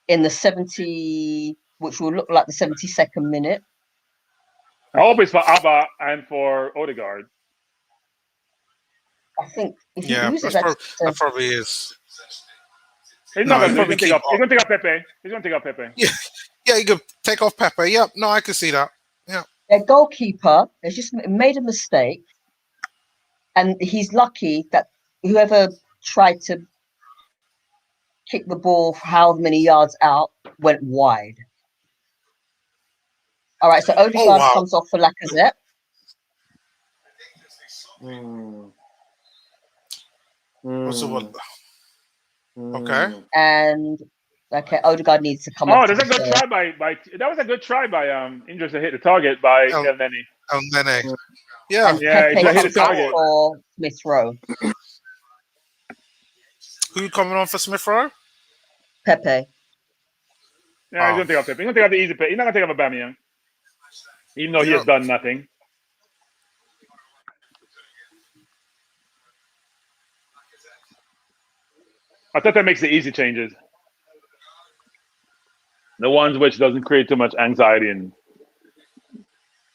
in the 70, which will look like the 72nd minute. I hope it's for Abba and for Odegaard. I think if yeah, that probably is. He's not going to take off. He's going to take off Pepe. He's going to take off Pepe. Yeah, you could take off Pepe. Yep. No, I can see that. Yeah. Their goalkeeper has just made a mistake, and he's lucky that whoever tried to kick the ball however many yards out went wide. All right, so Odegaard comes off for Lacazette. Okay. And Odegaard needs to come off. Oh, there's a good try by that was a good try by Indra to hit the target by El Neni. El Nene. Yeah. Yeah, he hit the target. For Smith Rowe. Who coming on for Smith Rowe? Pepe. Yeah, he's going to take off Pepe. He's going to take off the easy pick. He's not going to take off Aubameyang. Even though he has done nothing. I thought that makes the easy changes. The ones which doesn't create too much anxiety, and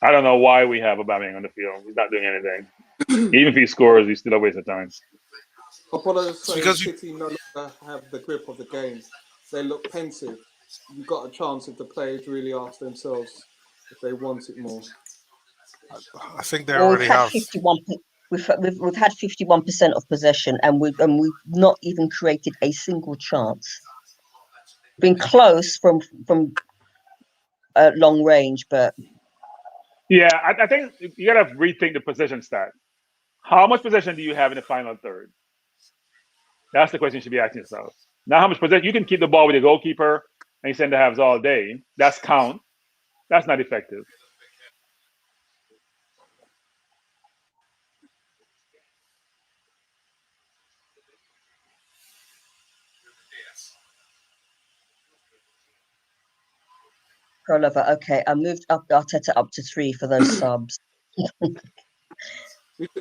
I don't know why we have Aubameyang on the field. He's not doing anything. Even if he scores, he's still a waste of time. Apollo's saying because City no longer have the grip of the game. They look pensive. You've got a chance if the players really ask themselves if they want it more. I think they Well, already we've had have. 51. We've had 51% of possession, and we've not even created a single chance. Been close from long range, but Yeah, I think you gotta rethink the possession stat. How much possession do you have in the final third? That's the question you should be asking yourself. Now, how much possession you can keep the ball with your goalkeeper and you send the halves all day? That's count. That's not effective. Lover. Okay, I moved up Arteta up to 3 for those subs.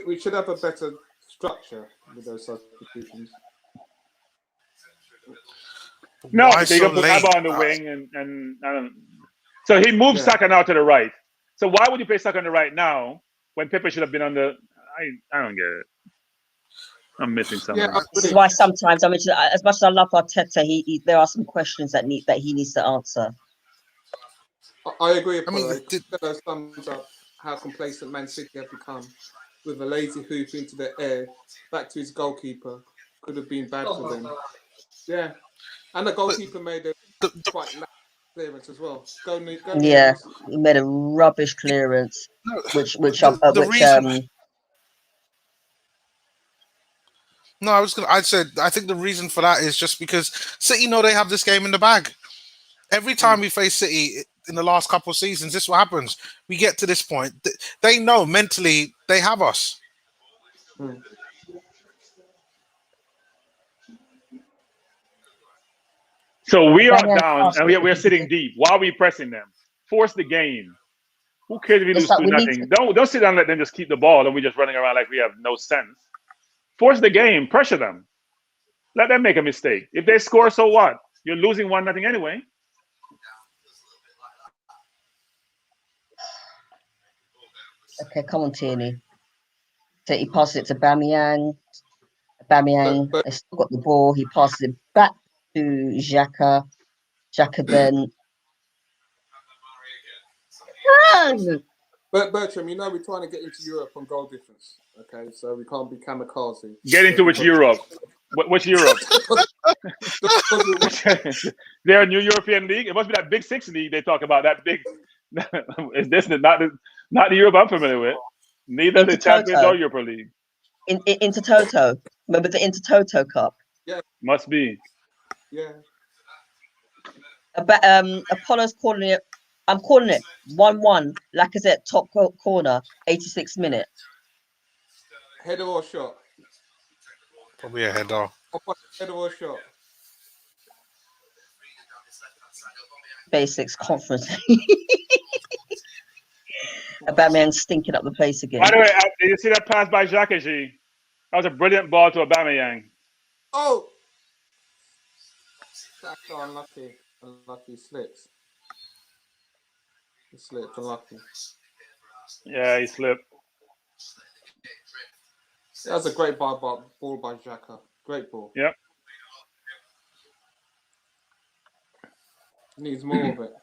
We should have a better structure with those substitutions. No, Why they so can put late? Abba on the wing, and I don't. So he moved Saka now to the right. So why would you play Saka on the right now when Pepe should have been on the? I don't get it. I'm missing something. Yeah, This is why sometimes I mean, as much as I love Arteta, there are some questions that he needs to answer. I agree. I mean, That sums up how complacent Man City have become. With a lazy hoof into the air, back to his goalkeeper, could have been bad for them. Yeah, and the goalkeeper made a quite nice clearance as well. Yeah, he made a rubbish clearance, No, I think the reason for that is just because City know they have this game in the bag. Every time we face City in the last couple of seasons, this is what happens. We get to this point. They know mentally they have us. So we are down and we are sitting deep. Why are we pressing them? Force the game. Who cares if we lose 2-0? Don't sit down and let them just keep the ball and we're just running around like we have no sense. Force the game. Pressure them. Let them make a mistake. If they score, so what? You're losing 1-0 anyway. Okay, come on, Tierney. So he passes it to Aubameyang. Aubameyang has still got the ball. He passes it back to Xhaka. Xhaka then. But Bertram, we're trying to get into Europe on goal difference. Okay, so we can't be kamikaze. Get into which Europe? Which Europe? They're a new European league. It must be that Big Six league they talk about. That big. Is this not the Europe I'm familiar with? Neither the Champions or Europa League. Intertoto. Remember the Intertoto Cup? Yeah. Must be. Yeah. Apollo's calling it. I'm calling it 1-1. Lacazette top corner, 86th minute. Header or shot? Probably a header. Header or shot? Basics conference. Aubameyang stinking up the place again. By the way, did you see that pass by Xhaka? That was a brilliant ball to Aubameyang. Oh! That's unlucky. Unlucky slips. He slipped, unlucky. Yeah, he slipped. That was a great ball by Xhaka. Great ball. Yep. Needs more of it.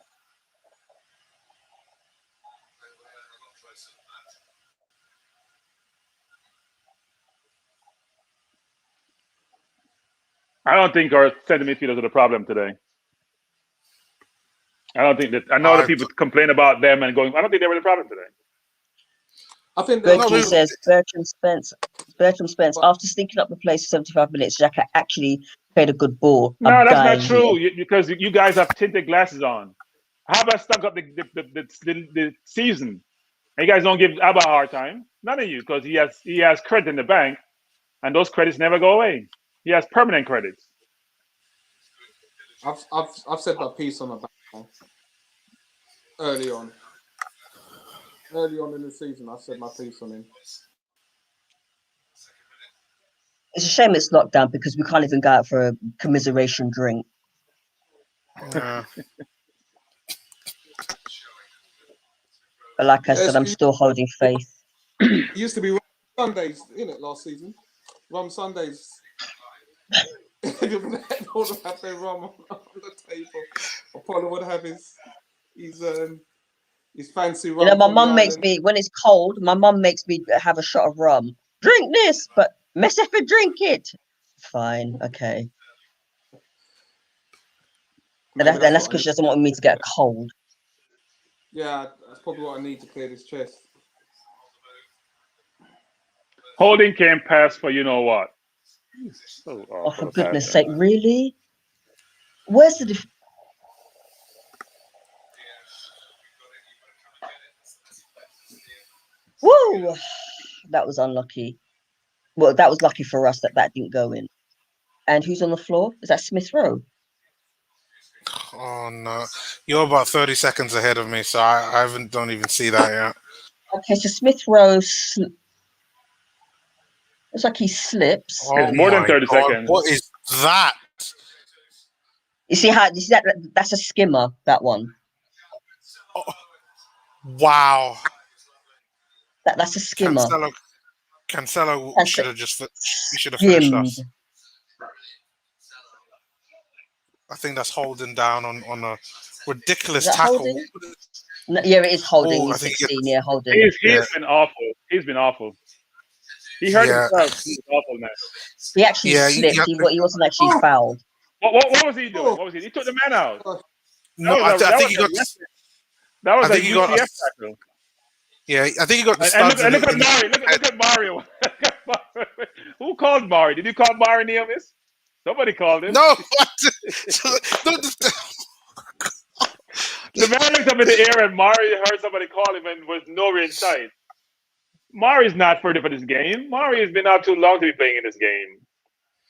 I don't think our centre midfielders are the problem today. I don't think that. I know that people complain about them and going. I don't think they were the problem today. I think Bertie says Bertram Spence, after stinking up the place for 75 minutes, Xhaka actually played a good ball. No, that's not true because you guys have tinted glasses on. How about stuck up the season? And you guys don't give Abba a hard time. None of you, because he has credit in the bank, and those credits never go away. He has permanent credits. I've said my piece on Abba early on. Early on in the season, I said my piece on him. It's a shame it's lockdown because we can't even go out for a commiseration drink. Yeah. But like I said, I'm still holding faith. It used to be Rum Sundays, innit, last season? Rum Sundays. Everyone would have their rum on the table. Apollo would have his fancy rum. You know, my from the mum makes island. me, when it's cold, my mum makes me have a shot of rum. Drink this, but mess if you drink it. Fine, okay. And Maybe that's what I because she need. doesn't want me to get a cold. Yeah, that's probably what I need to clear this chest. Holding came past for you know what. So Oh, for awful goodness pass. sake, really? Where's the Woo! That was unlucky. Well, that was lucky for us that didn't go in. And who's on the floor? Is that Smith Rowe? Oh no, you're about 30 seconds ahead of me, so I don't even see that yet. Okay, so Smith Rowe. Looks like he slips. Oh It's more than my 30 God, seconds. what is that? You see that? That's a skimmer. That one. Oh, wow. That's a skimmer. Cancelo should have just finished Skimmed. us. I think that's holding down on a ridiculous tackle. Holding? No, yeah, it is holding. Oh, He's I think 16. Yeah, holding. He's been awful. He's been awful. He hurt himself. He's awful, man. He actually slipped. He wasn't actually fouled. What was he doing? What was he? He took the man out. No, I think he got. That was a UCF tackle. Yeah, I think he got the and studs. look at Mari. Look at Mario. Who called Mari? Did you call Mari Neomis? Somebody called him. No. The man looked up in the air and Mari heard somebody call him and was nowhere in sight. Mari's not ready for this game. Mari has been out too long to be playing in this game.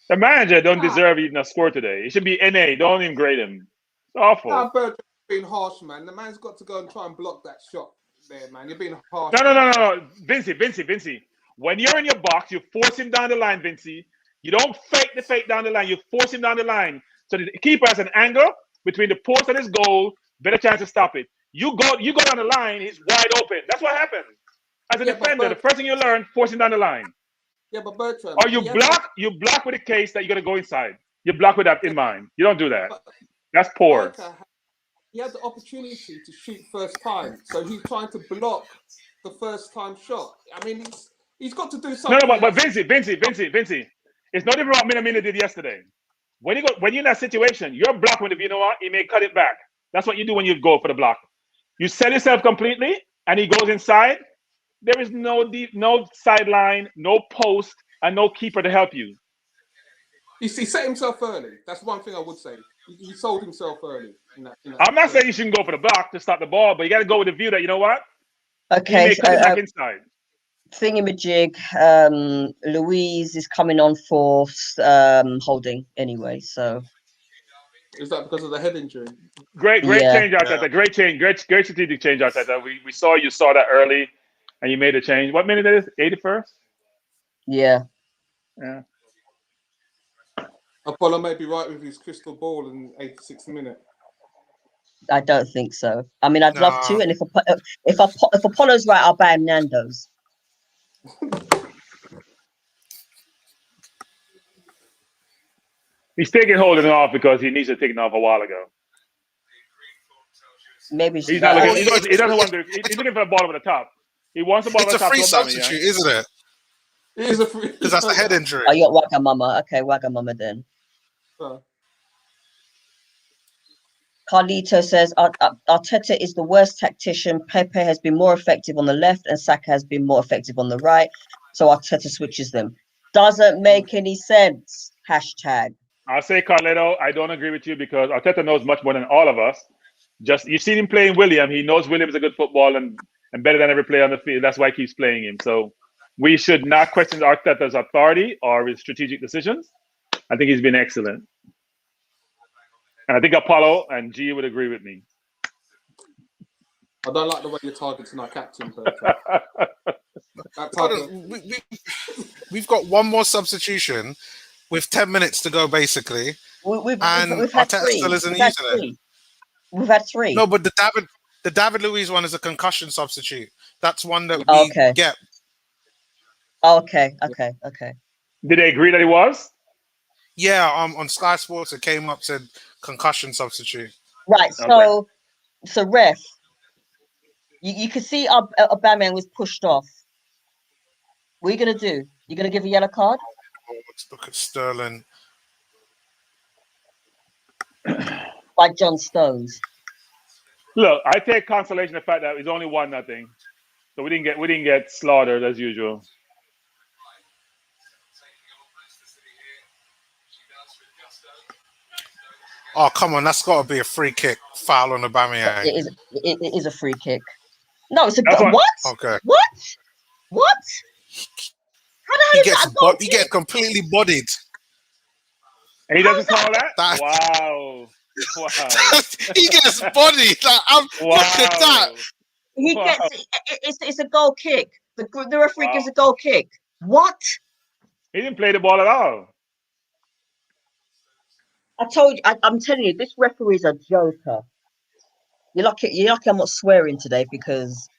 The manager don't deserve even a score today. He should be NA. Don't even grade him. It's awful. Bertrand's being harsh, man. The man's got to go and try and block that shot there, man. You're being harsh. No. Vincey. When you're in your box, you force him down the line, Vincey. You don't fake the fake down the line. You force him down the line. So the keeper has an angle between the post and his goal. Better chance to stop it. You go down the line, he's wide open. That's what happened. As a defender, the first thing you learn, forcing down the line. Yeah, but Bertrand. Or you block with a case that you're gonna go inside. You block with that in mind. You don't do that. That's poor. He had the opportunity to shoot first time, so he's trying to block the first time shot. I mean, he's got to do something. No, but Vincey. It's not even what Minamino did yesterday. When you're in that situation, you're blocking if you know what, he may cut it back. That's what you do when you go for the block. You set yourself completely, and he goes inside. There is no sideline, no post, and no keeper to help you. He set himself early. That's one thing I would say. He sold himself early. I'm not saying you shouldn't go for the block to stop the ball, but you got to go with the view that, you know what? Okay. You may cut it back inside. Thingamajig, Louise is coming on for holding anyway, so. Is that because of the head injury? Great change, Arteta. Yeah. Great change. Great strategic change, Arteta. We saw you saw that early, and you made a change. What minute is it? 81st? Yeah. Apollo may be right with his crystal ball in 86th minute. I don't think so. I mean, I'd love to, and if Apollo's right, I'll buy him Nando's. He's taking holding off because he needs to take it off a while ago. Maybe he's not looking, he doesn't want to. He's looking for the ball over the top. He wants the ball over the top. It's a free substitute, isn't it? It is a free. Because that's a head injury. Oh, you're Wagamama. Okay, Wagamama then. Carlito says Arteta is the worst tactician. Pepe has been more effective on the left, and Saka has been more effective on the right. So Arteta switches them. Doesn't make any sense. Hashtag. I'll say, Carlito, I don't agree with you because Arteta knows much more than all of us. Just you've seen him playing William. He knows William's a good football and better than every player on the field. That's why he keeps playing him. So we should not question Arteta's authority or his strategic decisions. I think he's been excellent. And I think Apollo and G would agree with me. I don't like the way you're targeting our captain. We've got one more substitution with 10 minutes to go, basically. We've had Arteta three. still isn't using it. We've had three. No, but the the David Luiz one is a concussion substitute. That's one that we Okay. get. Okay. Did they agree that it was? Yeah, on Sky Sports it came up, said concussion substitute. Right. Okay. So ref, you can see Aubameyang was pushed off. What are you gonna do? You're gonna give a yellow card? Let's look at Sterling. By John Stones. Look, I take consolation in the fact that it's only 1-0, so we didn't get slaughtered as usual. Oh, come on, that's got to be a free kick foul on Aubameyang. It is a free kick. No, it's a That's what? Okay. What? How the hell He gets completely bodied. And he doesn't call that? That- Wow. He gets bodied. Like, Look at that. He gets it's a goal kick. The referee gives a goal kick. What? He didn't play the ball at all. I told you. I'm telling you, this referee's a joker. You're lucky I'm not swearing today because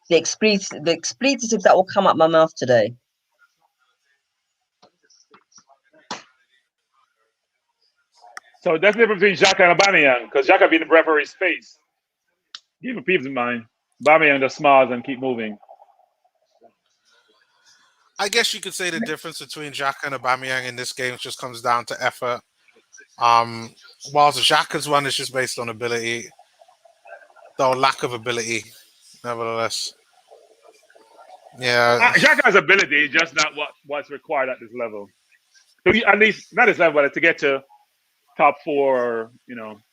the expletives that will come out my mouth today. So that's the difference between Xhaka and Aubameyang, because Xhaka be in the referee's face. Give peeps in mind. Aubameyang just smiles and keep moving. I guess you could say the difference between Xhaka and Aubameyang in this game just comes down to effort. Whilst Xhaka's one is just based on ability, though lack of ability, nevertheless. Yeah. Xhaka's ability is just not what's required at this level. At least not this level, but to get to top 4,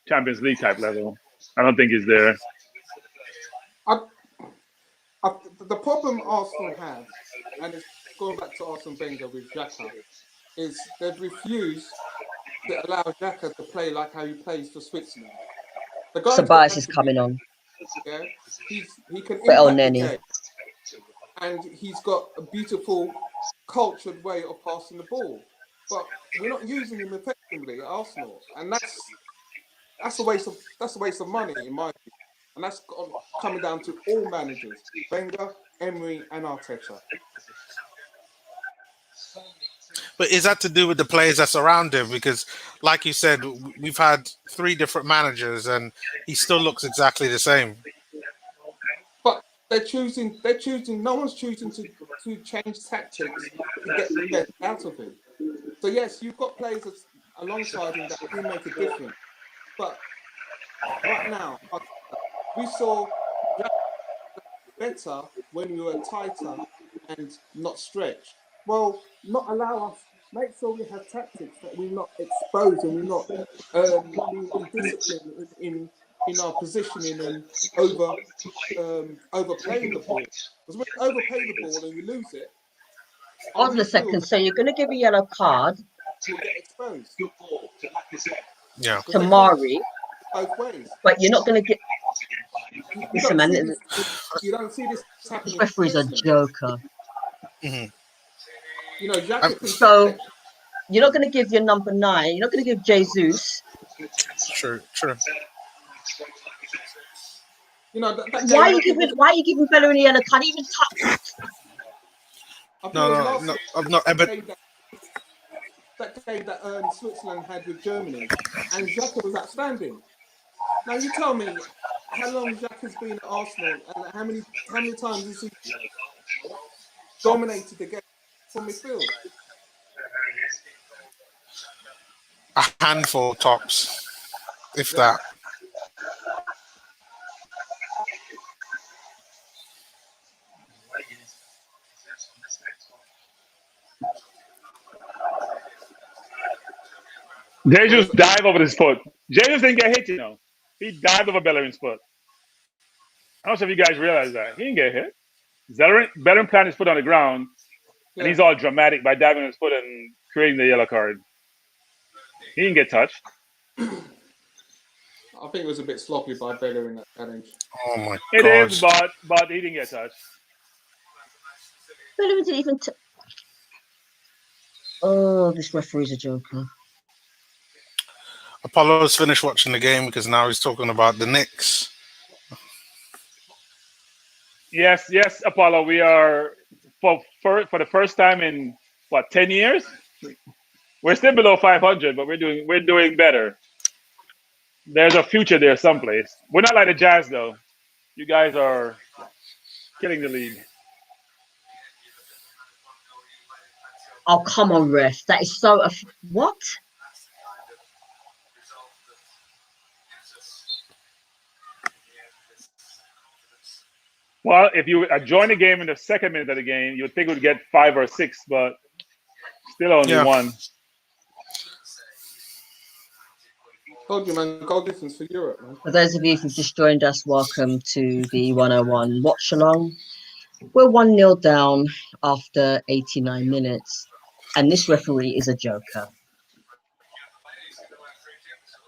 Champions League type level, I don't think he's there. The problem Arsenal have, and it's going back to Arsene Wenger with Xhaka, is they've refused to allow Xhaka to play like how he plays for Switzerland. The guy's Tobias is coming on. Yeah, he can Well, impact Nenny. the game, and he's got a beautiful, cultured way of passing the ball. But we're not using him effectively at Arsenal, and that's a waste of money in my view. And that's coming down to all managers: Wenger, Emery, and Arteta. But is that to do with the players that surround him? Because, like you said, we've had 3 different managers, and he still looks exactly the same. But they're choosing. No one's choosing to change tactics to get the best out of him. So yes, you've got players alongside him that do make a difference. But right now, we saw better when we were tighter and not stretched. Well, not allow us. Make sure we have tactics that we're not exposed and we're not being disciplined in our positioning and overplaying the ball. Because when you overplay the ball and you lose it, On the second, so you're going to give a yellow card you'll get exposed. Yeah. to Mari, Both ways. but you're not going to get. You Listen, don't man, you don't see this this happening. referee's a joker. Mm-hmm. Xhaka So you're not going to give your number 9. You're not going to give Jesus. True. Why are you giving Bellerin a yellow card? Even touch. No. I'm not. That game that Switzerland had with Germany, and Xhaka was outstanding. Now you tell me how long Xhaka's been at Arsenal, and how many times has he dominated the game from midfield? A handful tops, if that. Jesus dived over his foot. Jesus didn't get hit, He dived over Bellerin's foot. I don't know if you guys realize that. He didn't get hit. Bellerin planted his foot on the ground, and he's all dramatic by diving his foot and creating the yellow card. He didn't get touched. I think it was a bit sloppy by Bellerin at that age. Oh my god! It is, but he didn't get touched. Bellerin didn't even. Oh, this referee's a joker. Apollo's finished watching the game because now he's talking about the Knicks. Yes, Apollo. We are for the first time in what 10 years. We're still below 500, but we're doing better. There's a future there someplace. We're not like the Jazz though. You guys are killing the league. Oh, come on, ref. That is so... What? Well, if you join the game in the second minute of the game, you would think we'd get 5 or 6, but still only one. Told you, man, goal difference for Europe, man. For those of you who've just joined us, welcome to the 101 watch along. We're 1-0 down after 89 minutes, and this referee is a joker.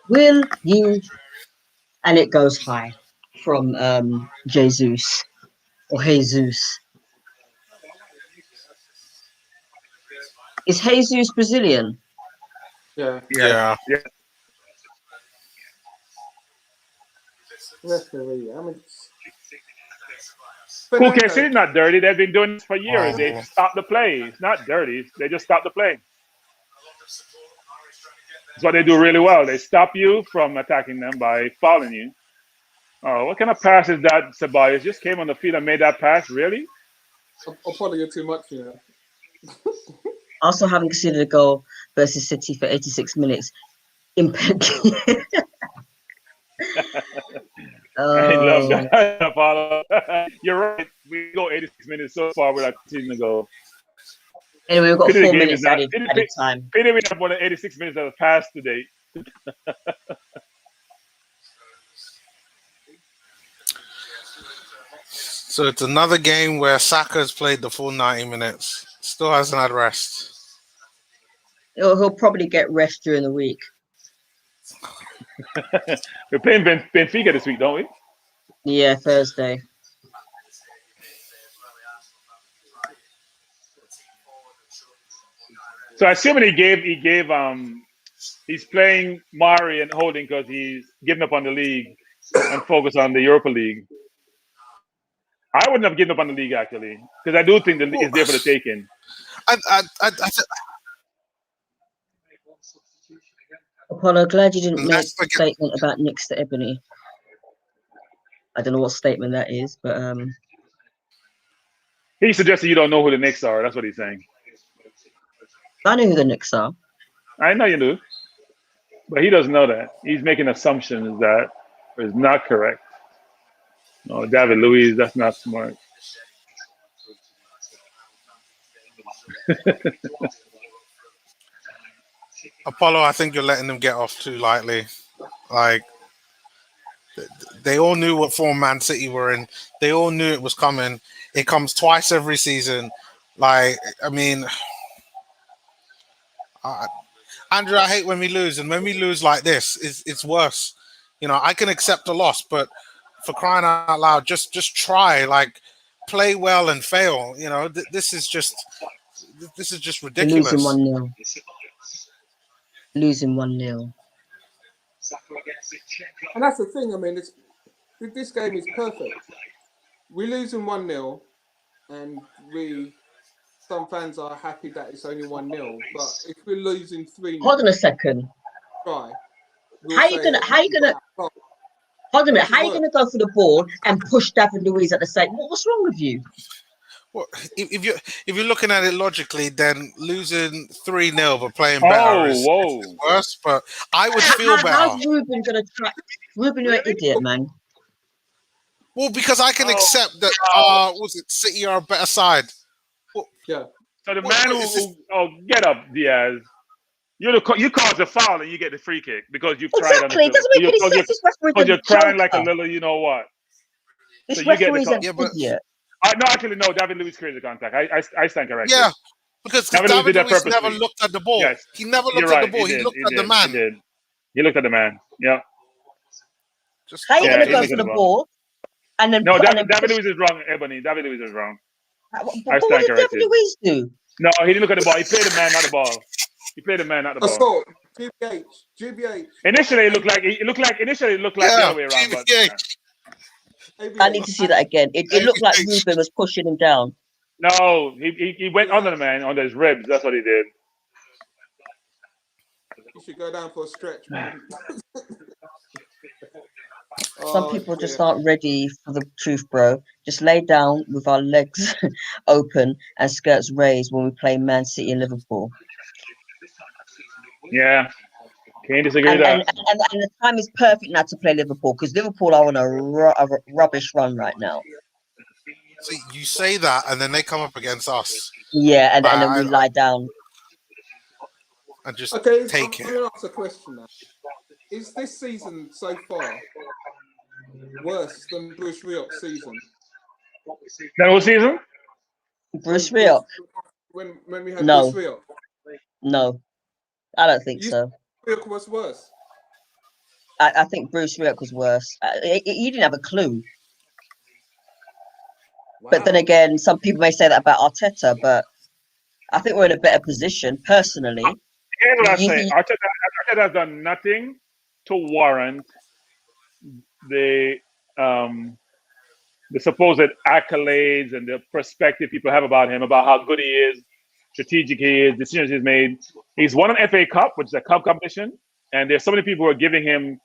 Will you... And it goes high from Jesus or Jesus. Is Jesus Brazilian? Yeah. Referee. I mean, Okay, so it's not dirty. They've been doing this for years. They stop the play. It's not dirty. They just stop the play. That's what they do really well. They stop you from attacking them by fouling you. Oh, what kind of pass is that, Ceballos? Just came on the field and made that pass? Really? Apollo, you're too much, you know. Also, having considered a goal versus City for 86 minutes, impeccable. I love that, Apollo. You're right. We go 86 minutes so far without conceding a goal. Anyway, we've got 4 minutes added time. Pity we have more than 86 minutes that have passed today. So it's another game where Saka's played the full 90 minutes. Still hasn't had rest. He'll probably get rest during the week. We're playing Benfica this week, don't we? Yeah, Thursday. So assuming he's playing Mari and Holding because he's given up on the league and focused on the Europa League. I wouldn't have given up on the league actually, because I do think that it's there for the taking. Apollo, glad you didn't make a statement about Nick's to Ebony. I don't know what statement that is, but he suggested you don't know who the Knicks are. That's what he's saying. I know who the Knicks are. I know you do, but he doesn't know that. He's making assumptions that is not correct. No, David Luiz, that's not smart. Apollo, I think you're letting them get off too lightly. Like, they all knew what form Man City were in. They all knew it was coming. It comes twice every season. Like, I mean, Andrew, I hate when we lose. And when we lose like this, it's worse. You know, I can accept a loss, but for crying out loud, just try. Like, play well and fail. You know, this is just ridiculous. Losing 1-0. And that's the thing. I mean, this game is perfect. We're losing 1-0, and some fans are happy that it's only 1-0. But if we're losing 3-0, hold on a second. How you gonna? Hold on a minute. How are you gonna go for the ball and push David Luiz at the same? What's wrong with you? Well, if you're looking at it logically, then losing 3-0 but playing better is worse. But I would feel better. How's Ruben gonna try? Ruben, you're an idiot, man. Well, because I can accept that. Was it City are a better side? Well, yeah. So the man who get up, Diaz. You cause a foul and you get the free kick because you've tried. Exactly. It doesn't make any sense. Because you're crying like a little, you know what? This so referee is an idiot. No, actually, no. David Luiz created the contact. I stand corrected. Yeah, because David Luiz never looked at the ball. Yes. He never looked at the ball. He looked at the man. He did. He looked at the man. Yeah. How are you going to go for the ball? And then David Luiz is wrong, Ebony. David Luiz is wrong. What did David Luiz do? No, he didn't look at the ball. He played the man, not the ball. He played the man, not the ball. GBH. Initially, it looked like the other way around. I need to see that again. It looked like Ruben was pushing him down. No, he went under the man, under his ribs. That's what he did. You should go down for a stretch, man. Some people just aren't ready for the truth, bro. Just lay down with our legs open and skirts raised when we play Man City and Liverpool. Yeah, can't disagree with And that. the time is perfect now to play Liverpool because Liverpool are on a rubbish run right now. See, you say that, and then they come up against us. Yeah, and then we lie down. And just take it. I'm going to ask a question now. Is this season so far worse than Bruce Rioch's season? That whole season? Bruce Rioch? When we had Bruce Rioch? No, I don't think so. Rioch was worse? I think Bruce Rioch was worse. He didn't have a clue. Wow. But then again, some people may say that about Arteta, but I think we're in a better position, personally. Here's what I say. Arteta has done nothing to warrant the supposed accolades and the perspective people have about him, about how good he is, strategic he is, decisions he's made. He's won an FA Cup, which is a cup competition, and there's so many people who are giving him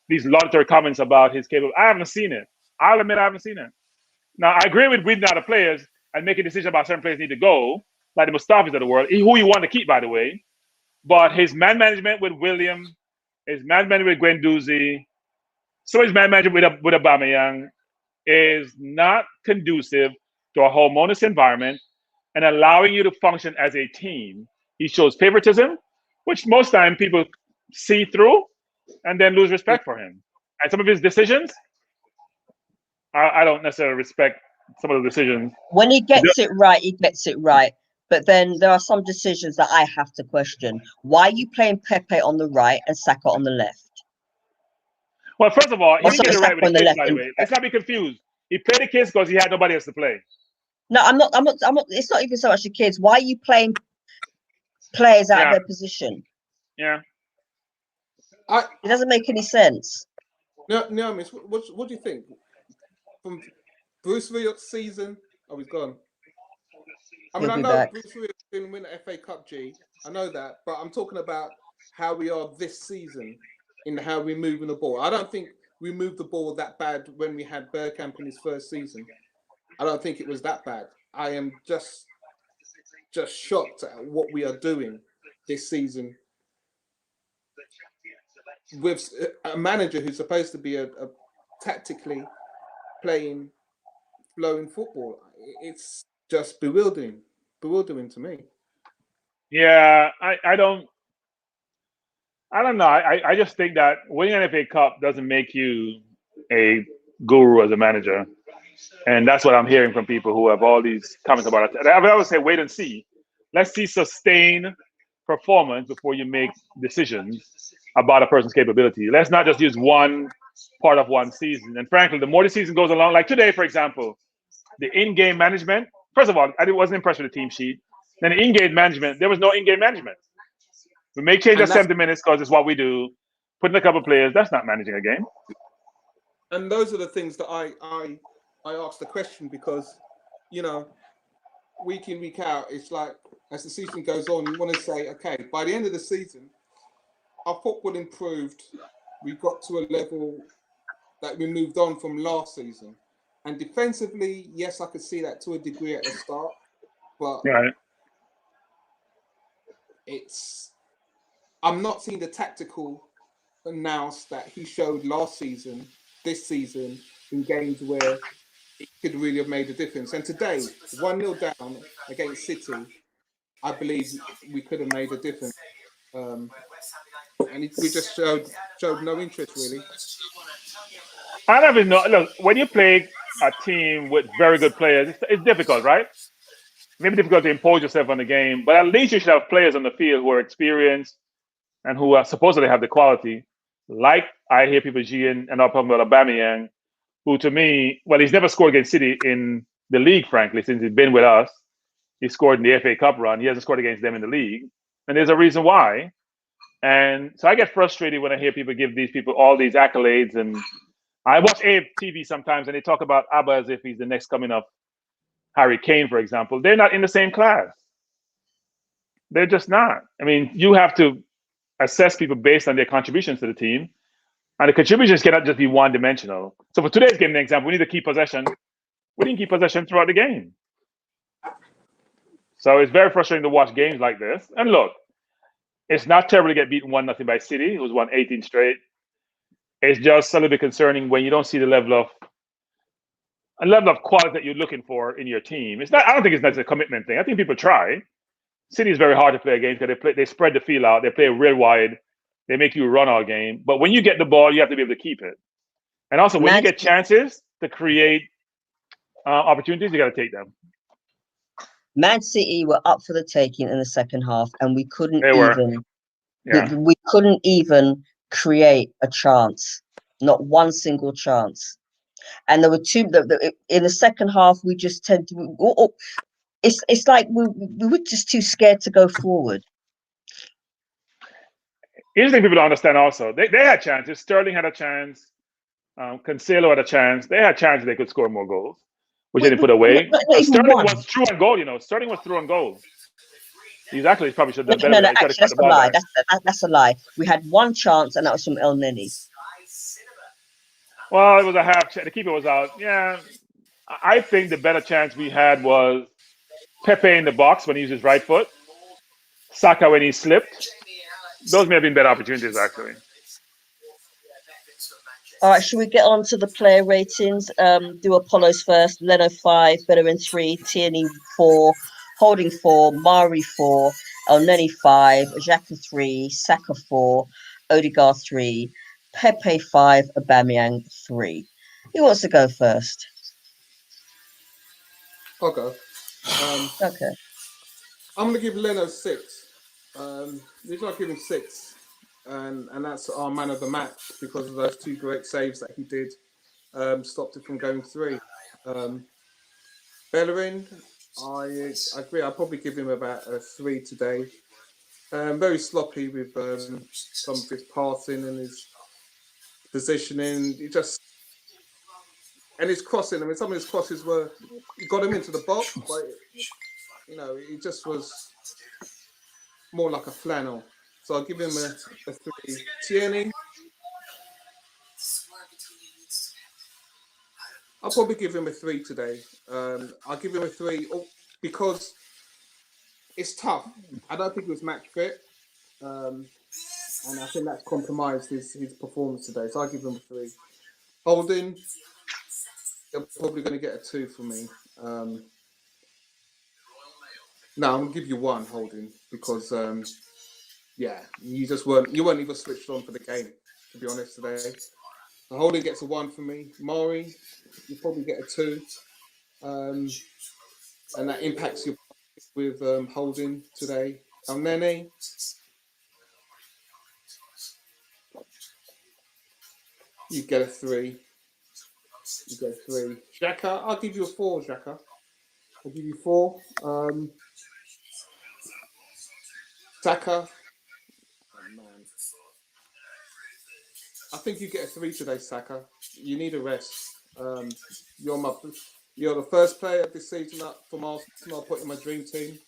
these laudatory comments about his capability. I haven't seen it. I'll admit I haven't seen it. Now, I agree with weeding out the players and making a decision about certain players need to go, like the Mustafis of the world, who he wanted to keep, by the way. But his man management with William, his man management with Guendouzi, so his man management with Aubameyang is not conducive to a harmonious environment and allowing you to function as a team. He shows favoritism, which most time people see through and then lose respect for him. And some of his decisions, I don't necessarily respect some of the decisions. When he gets it right, he gets it right. But then there are some decisions that I have to question. Why are you playing Pepe on the right and Saka on the left? Well, first of all, he didn't get it right with the kids, by the way. Let's not be confused. He played the kids because he had nobody else to play. No, I'm not. It's not even so much the kids. Why are you playing players out of their position? Yeah. It doesn't make any sense. No, Miss, what do you think? From Bruce Rioch's season, he's gone. I mean, I know Bruce Rioch didn't win the FA Cup, G. I know that, but I'm talking about how we are this season in how we're moving the ball. I don't think we moved the ball that bad when we had Bergkamp in his first season. I don't think it was that bad. I am just shocked at what we are doing this season with a manager who's supposed to be a tactically playing, flowing football. It's just bewildering to me. Yeah, I don't know. I just think that winning an FA Cup doesn't make you a guru as a manager. And that's what I'm hearing from people who have all these comments about it. I would always say, wait and see. Let's see sustained performance before you make decisions about a person's capability. Let's not just use one part of one season. And frankly, the more the season goes along, like today, for example, the in-game management, first of all, I wasn't impressed with the team sheet. Then the in-game management, there was no in-game management. We may change at 70 minutes because it's what we do. Put in a couple of players, that's not managing a game. And those are the things that I asked the question because, week in, week out, it's like as the season goes on, you want to say, okay, by the end of the season, our football improved. We got to a level that we moved on from last season. And defensively, yes, I could see that to a degree at the start, but I'm not seeing the tactical nous that he showed last season, this season, in games where it could really have made a difference. And today, 1-0 down against City, I believe we could have made a difference. And we just showed no interest, really. I don't even know. Look, when you play a team with very good players, it's difficult, right? Maybe difficult to impose yourself on the game, but at least you should have players on the field who are experienced and who are supposedly have the quality. Like I hear people and I'm talking about Aubameyang, who to me, well, he's never scored against City in the league, frankly, since he's been with us. He scored in the FA Cup run. He hasn't scored against them in the league. And there's a reason why. And so I get frustrated when I hear people give these people all these accolades and I watch AFTV sometimes, and they talk about Abba as if he's the next coming of Harry Kane, for example. They're not in the same class. They're just not. I mean, you have to assess people based on their contributions to the team, and the contributions cannot just be one-dimensional. So for today's game, an example, we need to keep possession. We didn't keep possession throughout the game. So it's very frustrating to watch games like this. And look, it's not terrible to get beaten 1-0 by City, who's won 18 straight. It's just a little bit concerning when you don't see the level of quality that you're looking for in your team. It's not. I don't think it's not a commitment thing. I think people try. City is very hard to play against because they spread the field out. They play real wide. They make you run all game. But when you get the ball, you have to be able to keep it. And also, when you get chances to create opportunities, you got to take them. Man City were up for the taking in the second half, and we couldn't we couldn't even create a chance, not one single chance. And there were two in the second half. We just tend to. It's like we were just too scared to go forward. Here's the thing people don't understand. Also, they had chances. Sterling had a chance. Cancelo had a chance. They had chances they could score more goals, which they didn't put away. Sterling was through on goal. Sterling was through on goal. He probably should have done better. No, actually, that's a lie. That's a lie. We had one chance, and that was from El Neni. Well, it was a half chance. The keeper was out. Yeah, I think the better chance we had was Pepe in the box when he used his right foot. Saka when he slipped. Those may have been better opportunities, actually. All right, should we get on to the player ratings? Do Apollo's first. Leno 5, Bellerin 3, Tierney 4, Holding 4, Mari 4, El Neni 5, Xhaka 3, Saka 4, Odegaard 3, Pepe 5, Aubameyang 3. Who wants to go first? I'll go. Okay. I'm going to give Leno 6. The reason I give him 6, and that's our man of the match because of those 2 great saves that he did, stopped it from going 3. Bellerin, I agree. I'll probably give him about a 3 today. Very sloppy with some of his passing and his positioning. And his crossing. I mean, some of his crosses he got him into the box, but he just was more like a flannel. So I'll give him a 3. Tierney, I'll probably give him a 3 today. I'll give him a 3 because it's tough. I don't think he was match fit. And I think that's compromised his performance today. So I'll give him a 3. Holding, they're probably going to get a 2 from me. No, I'm going to give you 1, Holding, because you weren't even switched on for the game, to be honest, today. So Holding gets a 1 from me. Mari, you probably get a 2. And that impacts you with Holding today. El Neni, you get a 3. You get a 3. Xhaka, I'll give you a 4, Xhaka. I'll give you 4. Saka, man. I think you get a 3 today, Saka. You need a rest. You're the first player this season up from Arsenal. I put in my dream team.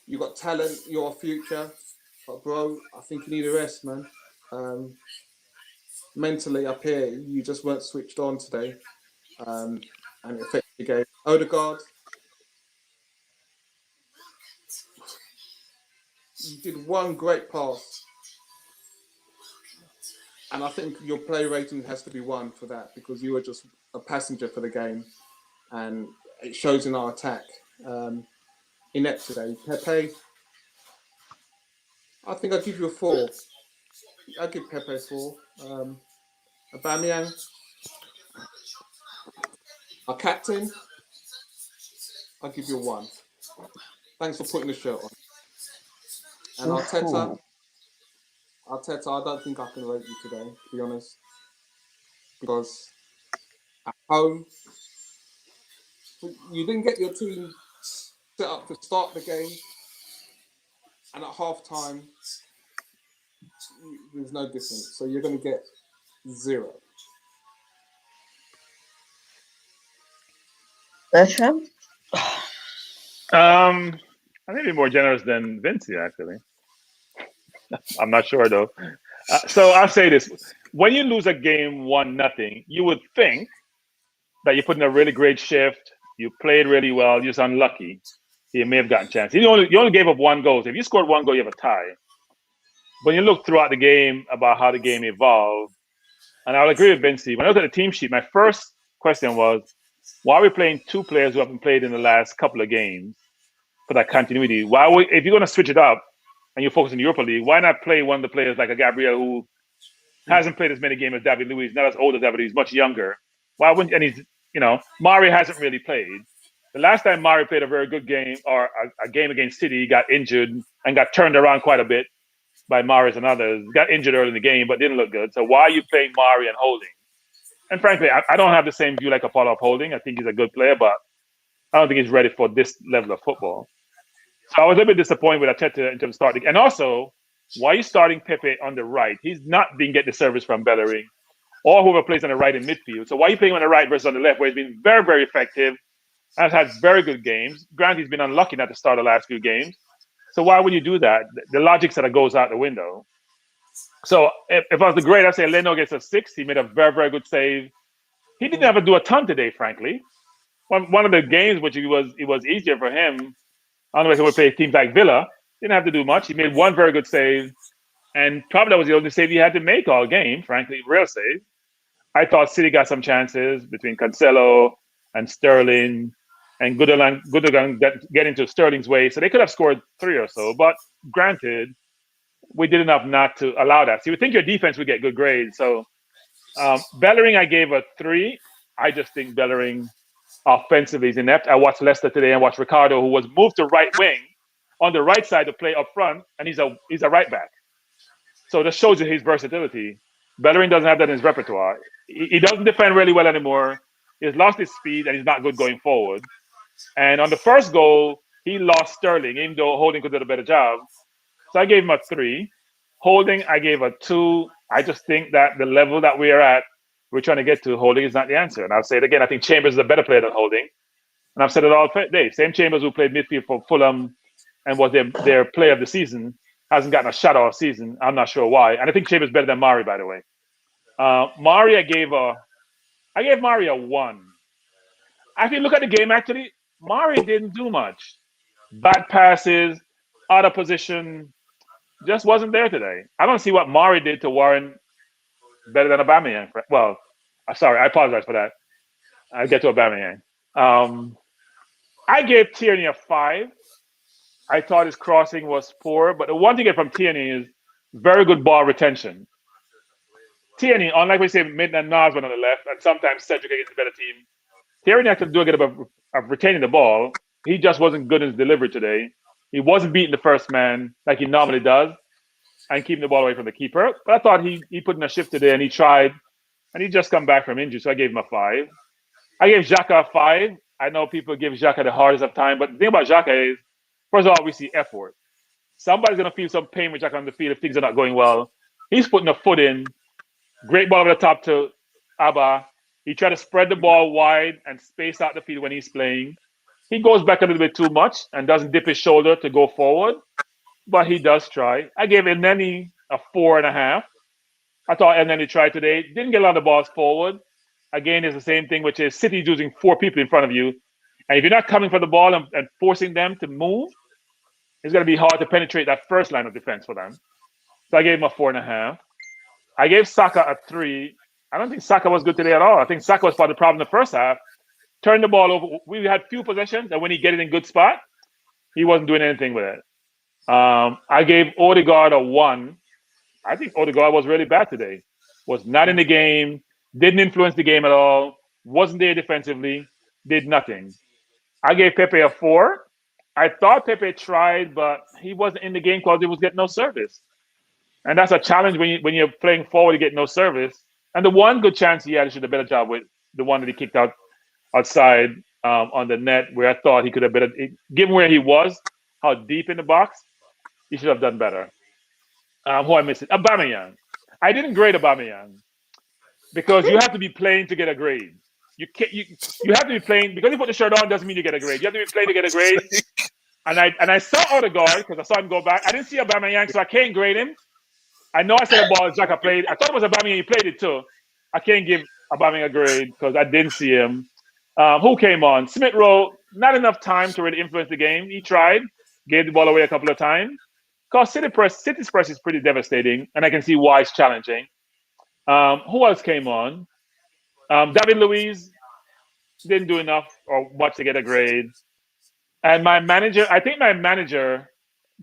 You got talent. You're a future, but bro, I think you need a rest, man. Mentally up here, you just weren't switched on today, and it affected the game. Odegaard, you did 1 great pass. And I think your play rating has to be 1 for that because you were just a passenger for the game. And it shows in our attack. Inept today. Pepe, I think I'll give you a 4. I'll give Pepe a 4. Aubameyang, our captain, I'll give you a 1. Thanks for putting the shirt on. And Arteta, I don't think I can rate you today, to be honest. Because at home, you didn't get your team set up to start the game. And at half-time, there's no difference. So you're going to get 0. Bertram? I may be more generous than Vinci, actually. I'm not sure though. So I'll say this: when you lose a game 1-0, you would think that you put in a really great shift, you played really well, you're just unlucky. You may have gotten a chance. You only gave up 1 goal. So if you scored 1 goal, you have a tie. When you look throughout the game about how the game evolved, and I'll agree with Vinci. When I looked at the team sheet, my first question was, why are we playing 2 players who haven't played in the last couple of games for that continuity? If you're going to switch it up and you focus on the Europa League, why not play one of the players like a Gabriel who hasn't played as many games as David Luiz, not as old as David, he's much younger. Why wouldn't, and he's, Mari hasn't really played. The last time Mari played a very good game or a game against City, he got injured and got turned around quite a bit by Maris and others. Got injured early in the game, but didn't look good. So why are you playing Mari and Holding? And frankly, I don't have the same view like Apollo of Holding. I think he's a good player, but I don't think he's ready for this level of football. So I was a bit disappointed with Arteta in terms of starting. And also, why are you starting Pepe on the right? He's not been getting the service from Bellerin or whoever plays on the right in midfield. So why are you playing on the right versus on the left, where he's been very, very effective, has had very good games? Granted, he's been unlucky not to start the last few games. So why would you do that? The logic sort of goes out the window. So if I was the grade, I'd say Leno gets a 6. He made a very, very good save. He didn't have to do a ton today, frankly. One of the games which it was easier for him, unless he would play teams like Villa, didn't have to do much. He made one very good save, and probably that was the only save he had to make all game, frankly, real save. I thought City got some chances between Cancelo and Sterling, and Gundogan get into Sterling's way. So they could have scored 3 or so, but granted, we did enough not to allow that. So you would think your defense would get good grades. So Bellerin, I gave a 3. I just think Bellerin offensively is inept. I watched Leicester today and watched Ricardo, who was moved to right wing on the right side to play up front, and he's a right back. So that shows you his versatility. Bellerin doesn't have that in his repertoire. He doesn't defend really well anymore. He's lost his speed, and he's not good going forward. And on the first goal, he lost Sterling, even though Holding could do a better job. So I gave him a 3. Holding, I gave a 2. I just think that the level that we're trying to get to, Holding is not the answer. And I'll say it again, I think Chambers is a better player than Holding. And I've said it all day. Same Chambers who played midfield for Fulham and was their player of the season, hasn't gotten a shot all season. I'm not sure why. And I think Chambers is better than Mari, by the way. Mari, I gave Mari a 1. If you look at the game, actually, Mari didn't do much. Bad passes, out of position, just wasn't there today. I don't see what Mari did to warrant better than Aubameyang. Well, sorry, I apologize for that. I'll get to Aubameyang. I gave Tierney a 5. I thought his crossing was poor, but the one thing I get from Tierney is very good ball retention. Tierney, unlike we say Midland Nas went on the left, and sometimes Cedric against a better team, Tierney had to do a good of retaining the ball. He just wasn't good in his delivery today. He wasn't beating the first man like he normally does and keeping the ball away from the keeper. But I thought he put in a shift today, and he tried, and he just come back from injury, so I gave him a 5. I gave Xhaka a 5. I know people give Xhaka the hardest of time, but the thing about Xhaka is, first of all, we see effort. Somebody's going to feel some pain with Xhaka on the field if things are not going well. He's putting a foot in. Great ball over the top to Abba. He tried to spread the ball wide and space out the field when he's playing. He goes back a little bit too much and doesn't dip his shoulder to go forward, but he does try. I gave Elneny a 4.5. I thought Elneny tried today. Didn't get a lot of balls forward. Again, it's the same thing, which is City using 4 people in front of you. And if you're not coming for the ball and forcing them to move, it's going to be hard to penetrate that first line of defense for them. So I gave him a 4.5. I gave Saka a 3. I don't think Saka was good today at all. I think Saka was part of the problem in the first half. Turned the ball over. We had few possessions, and when he get it in good spot, he wasn't doing anything with it. I gave Odegaard a 1. I think Odegaard was really bad today. Was not in the game, didn't influence the game at all, wasn't there defensively, did nothing. I gave Pepe a 4. I thought Pepe tried, but he wasn't in the game because he was getting no service. And that's a challenge when you're playing forward, you get no service. And the one good chance he had, he should have done a better job with, the one that he kicked outside on the net, where I thought he could have better, given where he was, how deep in the box, he should have done better. Who I missed? Aubameyang. I didn't grade Aubameyang because you have to be playing to get a grade. You can't. You have to be playing because you put the shirt on doesn't mean you get a grade. You have to be playing to get a grade. And I saw Odegaard because I saw him go back. I didn't see Aubameyang, so I can't grade him. I know I said the ball Xhaka played. I thought it was Aubameyang. He played it too. I can't give Aubameyang a grade because I didn't see him. Who came on? Smith Rowe. Not enough time to really influence the game. He tried, gave the ball away a couple of times. Because City's press is pretty devastating, and I can see why it's challenging. Who else came on? David Luiz didn't do enough or much to get a grade. And I think my manager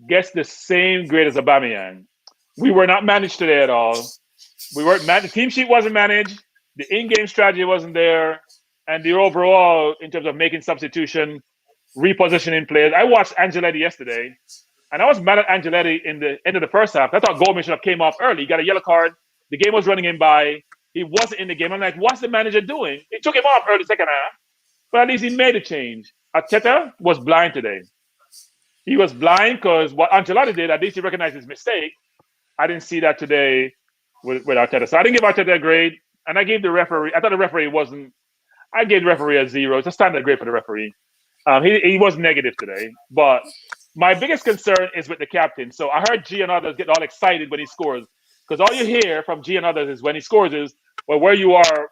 gets the same grade as Aubameyang. We were not managed today at all. The team sheet wasn't managed. The in-game strategy wasn't there. And the overall, in terms of making substitution, repositioning players. I watched Angeletti yesterday, and I was mad at Angeletti in the end of the first half. I thought Goldman should have came off early. He got a yellow card. The game was running him by. He wasn't in the game. I'm like, what's the manager doing? He took him off early second half, but at least he made a change. Arteta was blind today. He was blind because what Ancelotti did, at least he recognized his mistake. I didn't see that today with Arteta. So I didn't give Arteta a grade, and I gave the referee. I thought the referee wasn't. I gave the referee a 0. It's a standard grade for the referee. He was negative today. But my biggest concern is with the captain. So I heard G and others get all excited when he scores. Because all you hear from G and others is when he scores is, well, where you are,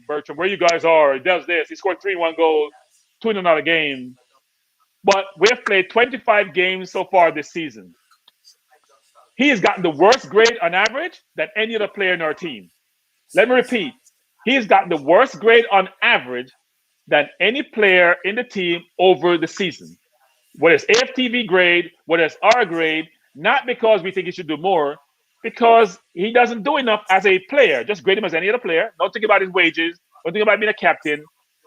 Bertram, where you guys are, he does this. He scored 3-1 goals, 2 in another game. But we have played 25 games so far this season. He has gotten the worst grade on average than any other player in our team. Let me repeat. He's gotten the worst grade on average than any player in the team over the season. Whether it's AFTV grade, whether it's our grade, not because we think he should do more, because he doesn't do enough as a player. Just grade him as any other player. Don't think about his wages. Don't think about being a captain.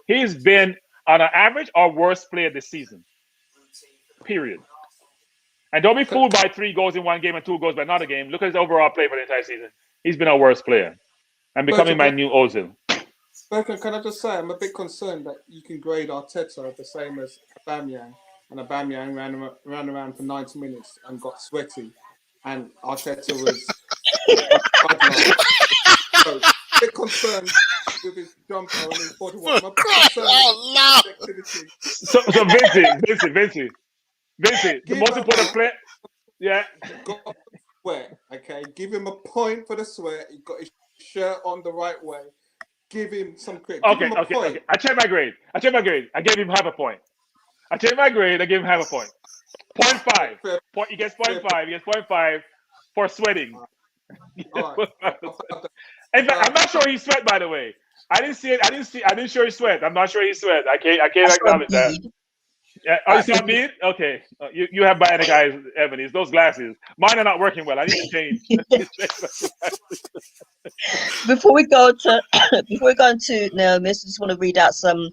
He's been on an average or worst player this season. Period. And don't be fooled by 3 goals in one game and 2 goals by another game. Look at his overall play for the entire season. He's been our worst player. And becoming my new Ozil. Bertrand, can I just say, I'm a bit concerned that you can grade Arteta the same as Aubameyang, and Aubameyang ran around for 90 minutes and got sweaty, and Arteta was so, a bit concerned with his jumper and his body work. I'm a bit concerned with his activity. So Vincent, the most important player, yeah. Got sweat, okay? Give him a point for the sweat. He got his shirt on the right way. Give him some credit. Okay. I checked my grade. I gave him half a point. I checked my grade. I gave him half a point. 0.5. He gets 0.5. He gets 0.5 for sweating. Right. In fact, I'm not sure he sweat. By the way, I didn't see it. I didn't sure he sweat. I'm not sure he sweat. I can't acknowledge that. Yeah. Oh, you saw me? Okay. You have bionic eyes, Ebony. It's those glasses. Mine are not working well. I need to change. Before we go into Naomi, I just want to read out some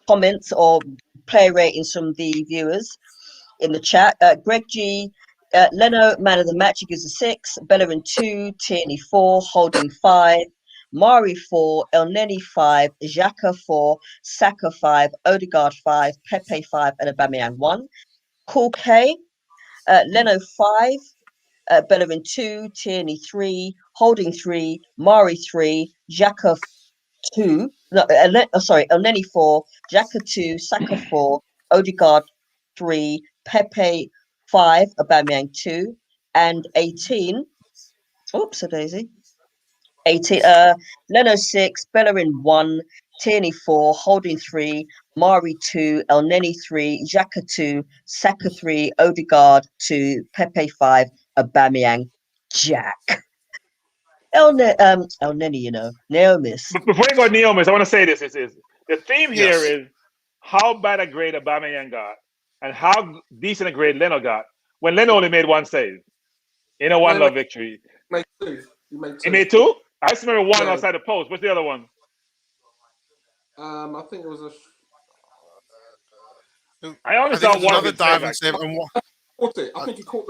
comments or player ratings from the viewers in the chat. Greg G, Leno, man of the match, he gives a 6. Bellerin 2, Tierney 4, Holding 5, Mari 4, El Neni 5, Xhaka 4, Saka 5, Odegaard 5, Pepe 5, and Aubameyang 1. Cool K, Leno 5, Bellerin 2, Tierney 3, Holding 3, Mari 3, Xhaka 2, El Neni 4, Xhaka 2, Saka 4, Odegaard 3, Pepe 5, Aubameyang 2, and 18. Oops, a daisy. 18. Leno 6, Bellerin 1, Tierney 4, Holding 3, Mari 2, El Neni 3, Xhaka 2, Saka 3, Odegaard 2, Pepe 5, Aubameyang Jack. El Neni, Naomis. Before you go Naomis, I want to say this. The theme here is how bad a grade Aubameyang got and how decent a grade Leno got when Leno only made 1 save in a 1-0 victory. He made 2? I just remember 1 outside the post. What's the other one? I think it was I only saw one another diving save. Caught it. I think he caught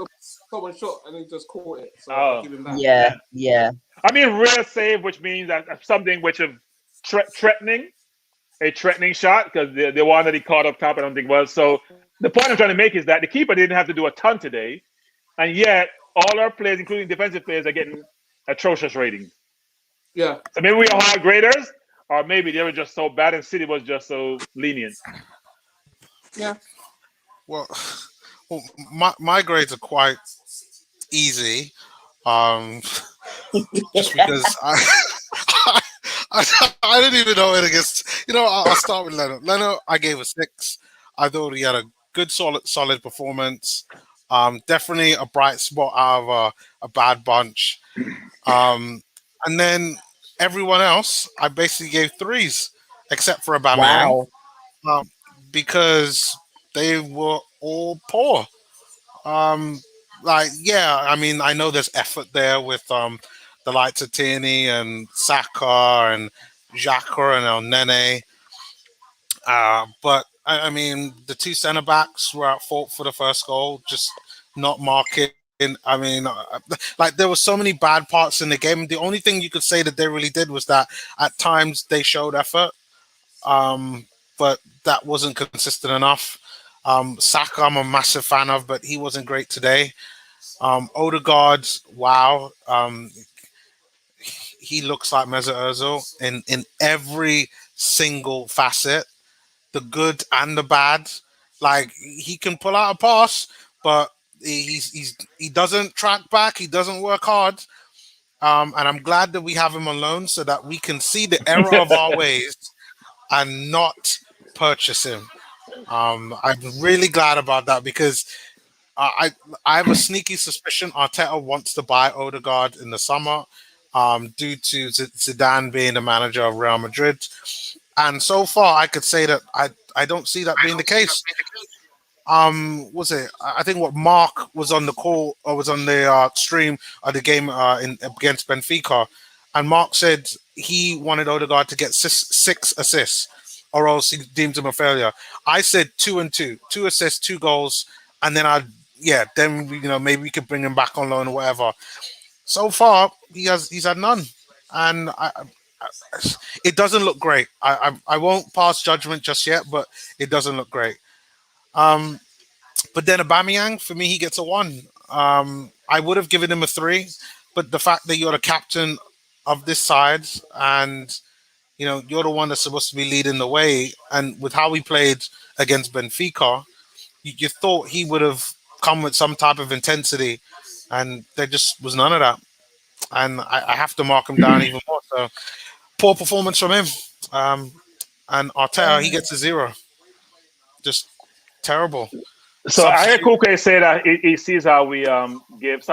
someone shot and he just caught it. So I'll give him that. Yeah. I mean, real save, which means that something which is threatening, a threatening shot, because the one that he caught up top, I don't think was. So the point I'm trying to make is that the keeper didn't have to do a ton today, and yet all our players, including defensive players, are getting atrocious ratings. Yeah. So maybe we are high graders, or maybe they were just so bad and City was just so lenient. Yeah. Well, well, my grades are quite easy. Um, just because I didn't even know it against. I'll start with Leno. Leno, I gave a 6. I thought he had a good, solid performance. Definitely a bright spot out of a bad bunch. And then everyone else, I basically gave 3s, except for Aubameyang, Wow. because they were all poor. Um, yeah, I mean, I know there's effort there with the likes of Tierney and Saka and Xhaka and El Nene. But I mean, the two centre backs were at fault for the first goal, just not marking. I mean, like there were so many bad parts in the game. The only thing you could say that they really did was that at times they showed effort, but that wasn't consistent enough. Saka, I'm a massive fan of, but he wasn't great today. Odegaard, wow, he looks like Mesut Ozil in every single facet, the good and the bad. Like he can pull out a pass, but he doesn't track back. He doesn't work hard. And I'm glad that we have him on loan so that we can see the error of our ways and not purchase him. I'm really glad about that because I have a sneaky suspicion Arteta wants to buy Odegaard in the summer, due to Zidane being the manager of Real Madrid. And so far, I could say that I don't see that being the case. Was it? I think what Mark was on the call or was on the stream of the game against Benfica, and Mark said he wanted Odegaard to get 6 assists, or else he deemed him a failure. I said 2 and 2, 2 assists, 2 goals, and then then maybe we could bring him back on loan or whatever. So far, he's had none, and it doesn't look great. I won't pass judgment just yet, but it doesn't look great. But then Aubameyang, for me, he gets a 1. I would have given him a 3, but the fact that you're the captain of this side and you're the one that's supposed to be leading the way, and with how we played against Benfica, you thought he would have come with some type of intensity, and there just was none of that. And I have to mark him down even more. So poor performance from him. And Arteta, he gets a 0. Just terrible. So I hear Kuke say that he sees how we give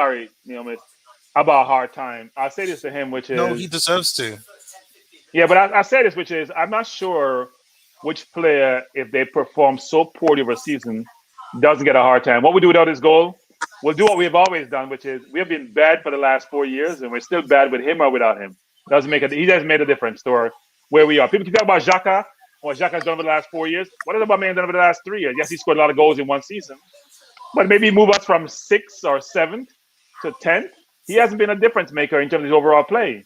about a hard time. I say this to him, which is no, he deserves to. Yeah, but I say this, which is I'm not sure which player, if they perform so poorly over a season, doesn't get a hard time. What we do without his goal, we'll do what we've always done, which is we have been bad for the last 4 years, and we're still bad with him or without him. He has made a difference to where we are. People can talk about Xhaka, what Xhaka's done over the last 4 years. What has Aubameyang done over the last 3 years? Yes, he scored a lot of goals in one season, but maybe move us from 6th or 7th to 10th. He hasn't been a difference maker in terms of his overall play.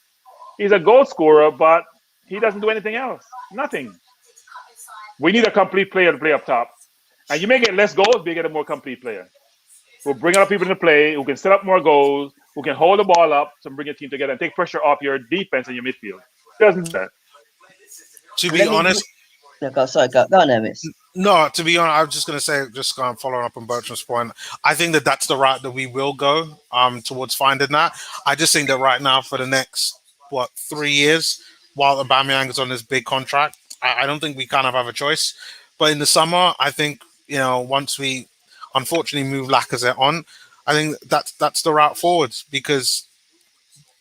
He's a goal scorer, but he doesn't do anything else. Nothing. We need a complete player to play up top. And you may get less goals, but you get a more complete player who will bring other people into play, who can set up more goals, who can hold the ball up to bring your team together and take pressure off your defense and your midfield. He doesn't do that. To be honest, go on, Emis. No, to be honest, I was just going to say, just following up on Bertram's point, I think that that's the route that we will go towards finding that. I just think that right now for the next, 3 years, while Aubameyang is on this big contract, I don't think we kind of have a choice. But in the summer, I think, once we unfortunately move Lacazette on, I think that's the route forward, because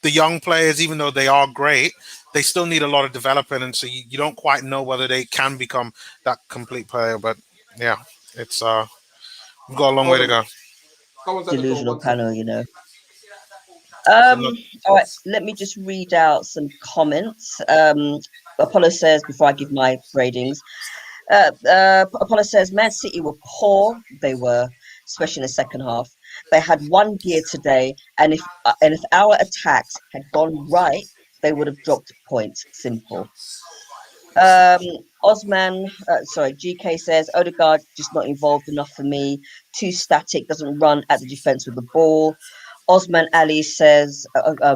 the young players, even though they are great, they still need a lot of development, and so you don't quite know whether they can become that complete player. But yeah, it's we've got a long way to go. Delusional panel, All right, let me just read out some comments. Apollo says, before I give my ratings, Apollo says, Man City were poor. They were, especially in the second half. They had one gear today, and if our attacks had gone right, they would have dropped points. Simple. GK says, Odegaard just not involved enough for me. Too static, doesn't run at the defense with the ball. Osman Ali says,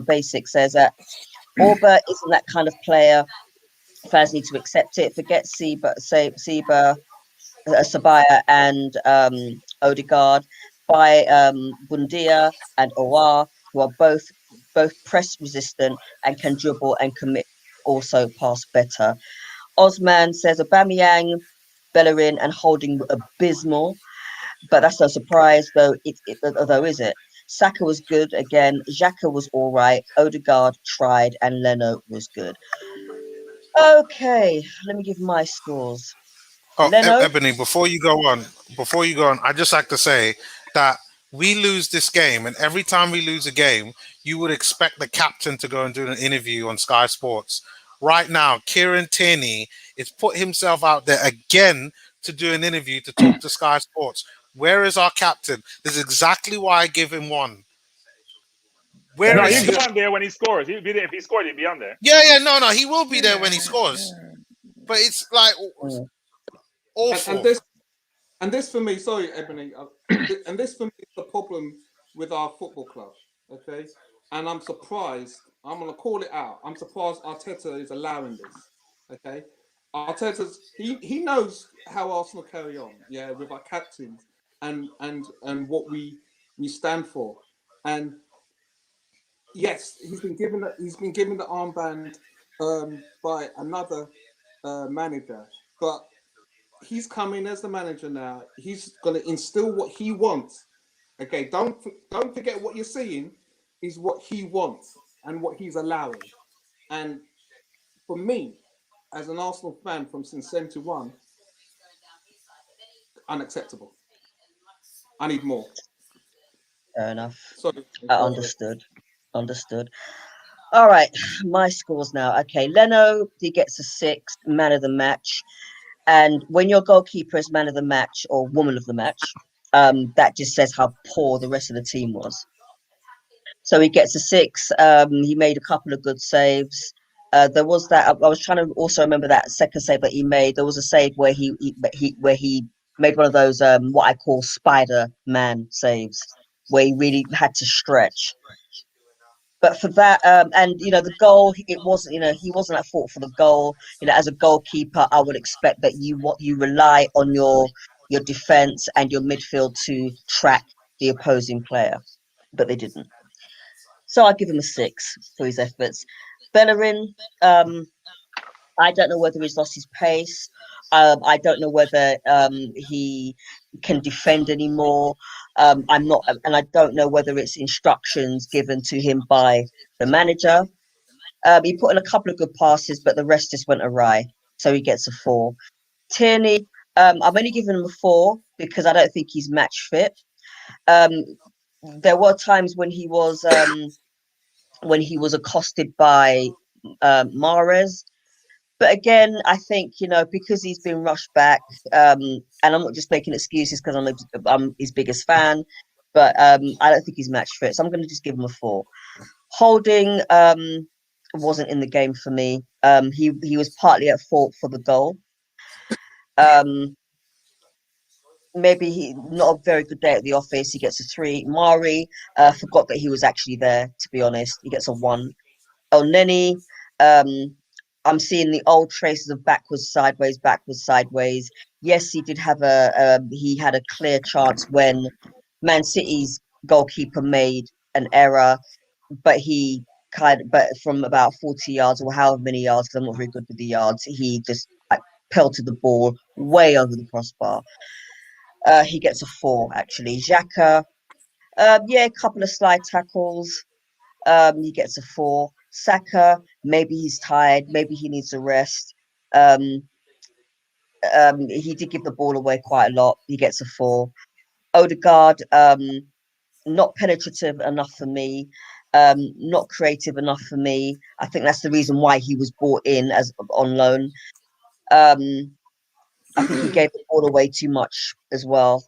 Basic says that Auba isn't that kind of player. Fans need to accept it. Forget Seba, Sabaya, and Odegaard. Buy Bundia and Oar, who are both press resistant and can dribble and commit, also pass better. Osman says Aubameyang, Bellerin, and Holding were abysmal, but that's no surprise, though. Though, is it? Saka was good again. Xhaka was all right. Odegaard tried, and Leno was good. Okay, let me give my scores. Oh, Leno, Ebony, before you go on, I just like to say that we lose this game, and every time we lose a game, you would expect the captain to go and do an interview on Sky Sports. Right now, Kieran Tierney is put himself out there again to do an interview to talk to Sky Sports. Where is our captain? This is exactly why I give him one. Where No, is he'll he? go on there when he scores. He'll be there. If he scored, he'll be on there. Yeah, no, he will be there when he scores. But it's like awful. And this for me, sorry, Ebony, and this for me is the problem with our football club. Okay, and I'm surprised. I'm gonna call it out. I'm surprised Arteta is allowing this. Okay, Arteta's he knows how Arsenal carry on. Yeah, with our captains and what we stand for. And yes, he's been given the armband by another manager, but he's coming as the manager now. He's going to instill what he wants. Okay, don't forget what you're seeing is what he wants and what he's allowing. And for me, as an Arsenal fan from since '71, unacceptable. I need more. fair enough. Sorry. Understood. All right, my scores now. Okay, Leno, he gets a 6, man of the match. And when your goalkeeper is man of the match or woman of the match, that just says how poor the rest of the team was. So he gets a 6. He made a couple of good saves. There was that. I was trying to also remember that second save that he made. There was a save where he made one of those what I call Spider-Man saves, where he really had to stretch. But for that, and the goal, it wasn't, he wasn't at fault for the goal. As a goalkeeper, I would expect that you rely on your defense and your midfield to track the opposing player, but they didn't. So I give him a 6 for his efforts. Bellerin, I don't know whether he's lost his pace. I don't know whether he can defend anymore. I'm not, and I don't know whether it's instructions given to him by the manager. He put in a couple of good passes, but the rest just went awry. So he gets a 4. Tierney, I'm only giving him a 4 because I don't think he's match fit. There were times when he was accosted by Mahrez. But again, I think, because he's been rushed back, and I'm not just making excuses because I'm his biggest fan, but I don't think he's match fit. So I'm going to just give him a 4. Holding wasn't in the game for me. He was partly at fault for the goal. Maybe he not a very good day at the office. He gets a 3. Mari forgot that he was actually there, to be honest. He gets a 1. Oh, Nenny, I'm seeing the old traces of backwards, sideways. Yes, he did have he had a clear chance when Man City's goalkeeper made an error, but but from about 40 yards or however many yards, because I'm not very good with the yards, he just pelted the ball way over the crossbar. He gets a 4, actually. Xhaka, a couple of slide tackles. He gets a 4. Saka, maybe he's tired, maybe he needs a rest. He did give the ball away quite a lot. He gets a 4. Odegaard, not penetrative enough for me, not creative enough for me. I think that's the reason why he was brought in as on loan. I think he gave the ball away too much as well.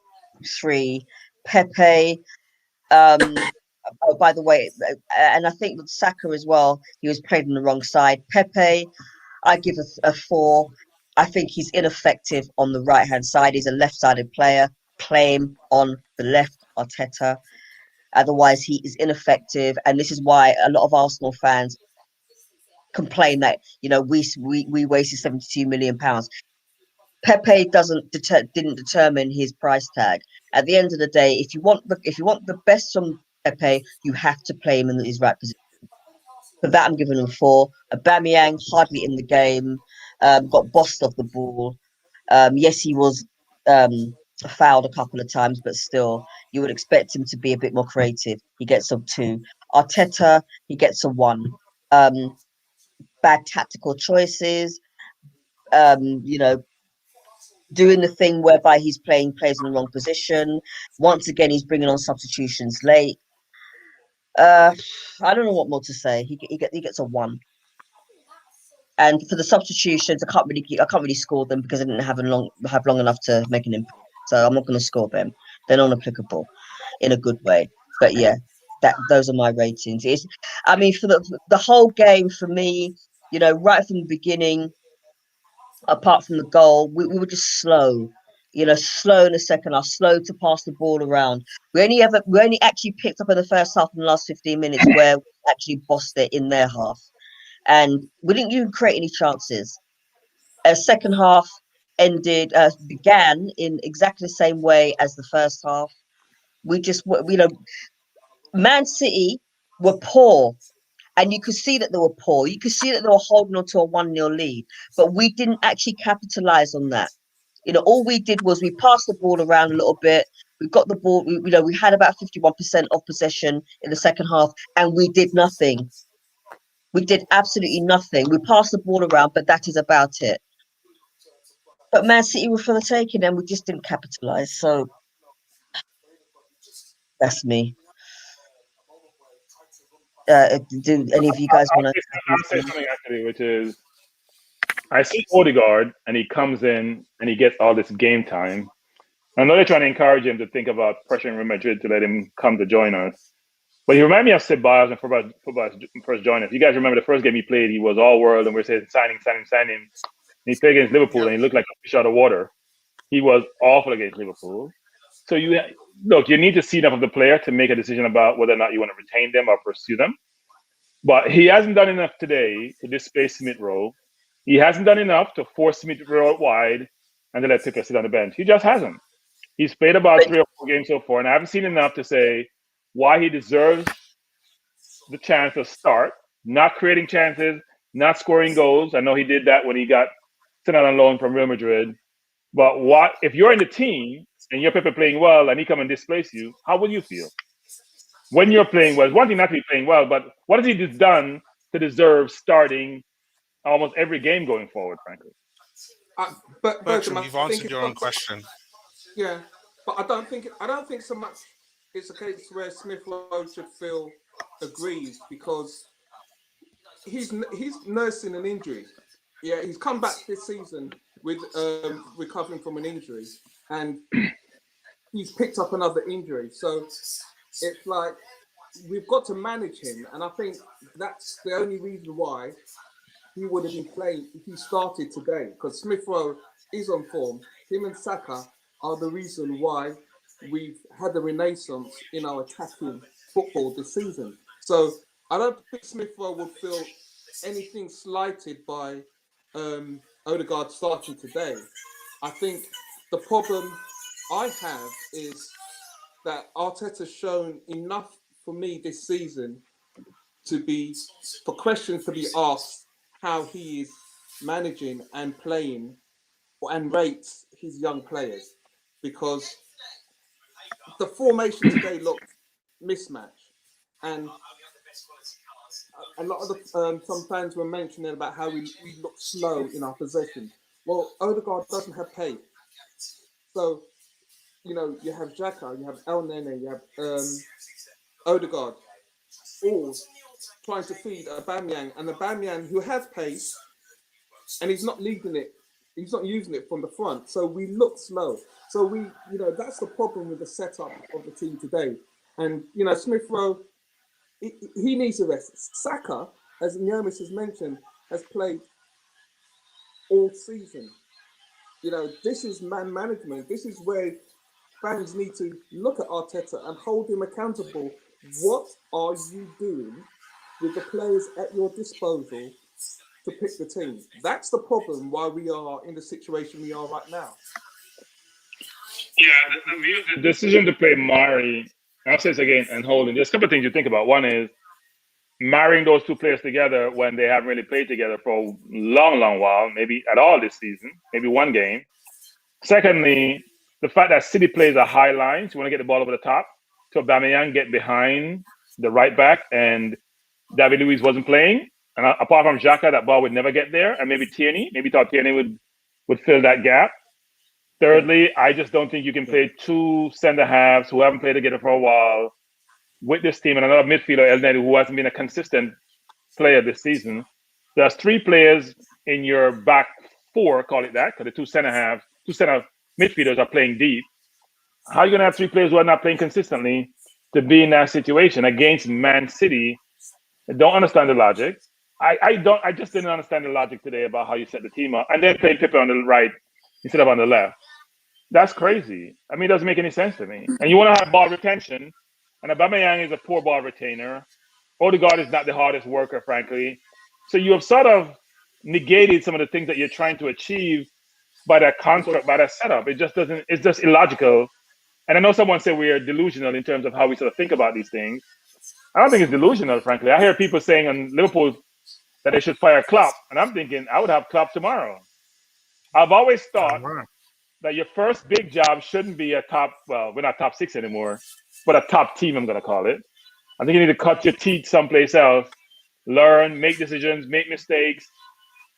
3. Pepe, oh, by the way, and I think with Saka as well, he was played on the wrong side. Pepe, I give a 4. I think he's ineffective on the right-hand side. He's a left-sided player. Play him on the left, Arteta. Otherwise, he is ineffective. And this is why a lot of Arsenal fans complain that we wasted 72 million pounds. Pepe didn't determine his price tag. At the end of the day, if you want the best from Pepe, you have to play him in his right position. For that, I'm giving him 4. Aubameyang hardly in the game, got bossed off the ball. Yes, he was fouled a couple of times, but still, you would expect him to be a bit more creative. He gets a 2. Arteta, he gets a 1. Bad tactical choices. Doing the thing whereby he's playing players in the wrong position. Once again, he's bringing on substitutions late. I don't know what more to say. He gets a 1. And for the substitutions, I can't really score them because I didn't have long enough to make an impact. So I'm not going to score them. They're not applicable in a good way. But yeah, those are my ratings. For the whole game for me, right from the beginning, apart from the goal, we were just slow. Slow in the second half, slow to pass the ball around. We only actually picked up in the first half in the last 15 minutes where we actually bossed it in their half. And we didn't even create any chances. Second half began in exactly the same way as the first half. Man City were poor, and you could see that they were poor. You could see that they were holding on to a 1-0 lead, but we didn't actually capitalize on that. All we did was we passed the ball around a little bit. We got the ball. We had about 51% of possession in the second half, and we did nothing. We did absolutely nothing. We passed the ball around, but that is about it. But Man City were for the taking, and we just didn't capitalize. So that's me. Do any of you guys want to? I'll say something actually, which is I see Odegaard and he comes in and he gets all this game time. I know they're trying to encourage him to think about pressuring Real Madrid to let him come to join us. But he reminded me of Ceballos when football first joined us. You guys remember the first game he played, he was all world and we're saying sign him. And he played against Liverpool and he looked like a fish out of water. He was awful against Liverpool. So you need to see enough of the player to make a decision about whether or not you want to retain them or pursue them. But he hasn't done enough today to displace Smith Rowe. He hasn't done enough to force Smith Rowe out wide and to let Pickett sit on the bench. He just hasn't. He's played about 3 or 4 games so far, and I haven't seen enough to say why he deserves the chance to start, not creating chances, not scoring goals. I know he did that when he got sent out on loan from Real Madrid. But if you're in the team and you're Pepe playing well and he come and displace you, how will you feel? When you're playing well, it's one thing not to be playing well, but what has he just done to deserve starting almost every game going forward, frankly? But Bertram, you've answered your own question. Yeah, but I don't think so much it's a case where Smith Rowe should feel aggrieved because he's nursing an injury. Yeah, he's come back this season with recovering from an injury, and he's picked up another injury. So it's like we've got to manage him, and I think that's the only reason why he would have been playing if he started today. Because Smith Rowe is on form. Him and Saka are the reason why we've had a renaissance in our attacking football this season. So I don't think Smith Rowe would feel anything slighted by Odegaard starting today. I think the problem I have is that Arteta's shown enough for me this season for questions to be asked how he is managing and playing and rates his young players, because the formation today looked mismatched, and a lot of some fans were mentioning about how we look slow in our possession. Well, Odegaard doesn't have pace, so you have Xhaka, you have El Nene, you have Odegaard, all trying to feed Aubameyang, and Aubameyang who has pace, and he's not leading it. He's not using it from the front, so we look slow. So that's the problem with the setup of the team today. And Smith Rowe, he needs a rest. Saka, as Nyomis has mentioned, has played all season. This is man management. This is where fans need to look at Arteta and hold him accountable. What are you doing with the players at your disposal to pick the team. That's the problem why we are in the situation we are right now. Yeah, the decision to play Mari, I'll say this again, and Holding. There's a couple of things you think about. One is marrying those two players together when they haven't really played together for a long, long while, maybe at all this season, maybe one game. Secondly, the fact that City plays a high line, so you want to get the ball over the top, so Aubameyang get behind the right back, and David Luiz wasn't playing. And apart from Xhaka, that ball would never get there. And maybe Tierney, maybe thought Tierney would fill that gap. Thirdly, I just don't think you can play two center halves who haven't played together for a while with this team and another midfielder, El Nedi, who hasn't been a consistent player this season. There's three players in your back four, call it that, because the two center midfielders are playing deep. How are you going to have three players who are not playing consistently to be in that situation against Man City? I don't understand the logic. I just didn't understand the logic today about how you set the team up. And then playing Pippen on the right instead of on the left. That's crazy. I mean, it doesn't make any sense to me. And you want to have ball retention, and Aubameyang is a poor ball retainer. Odegaard is not the hardest worker, frankly. So you have sort of negated some of the things that you're trying to achieve by that construct, by that setup. It just doesn't, it's just illogical. And I know someone said we are delusional in terms of how we sort of think about these things. I don't think it's delusional, frankly. I hear people saying on Liverpool that they should fire Klopp, and I'm thinking I would have Klopp tomorrow. I've always thought that your first big job shouldn't be a top, well, we're not top six anymore, but a top team, I'm going to call it. I think you need to cut your teeth someplace else, learn, make decisions, make mistakes,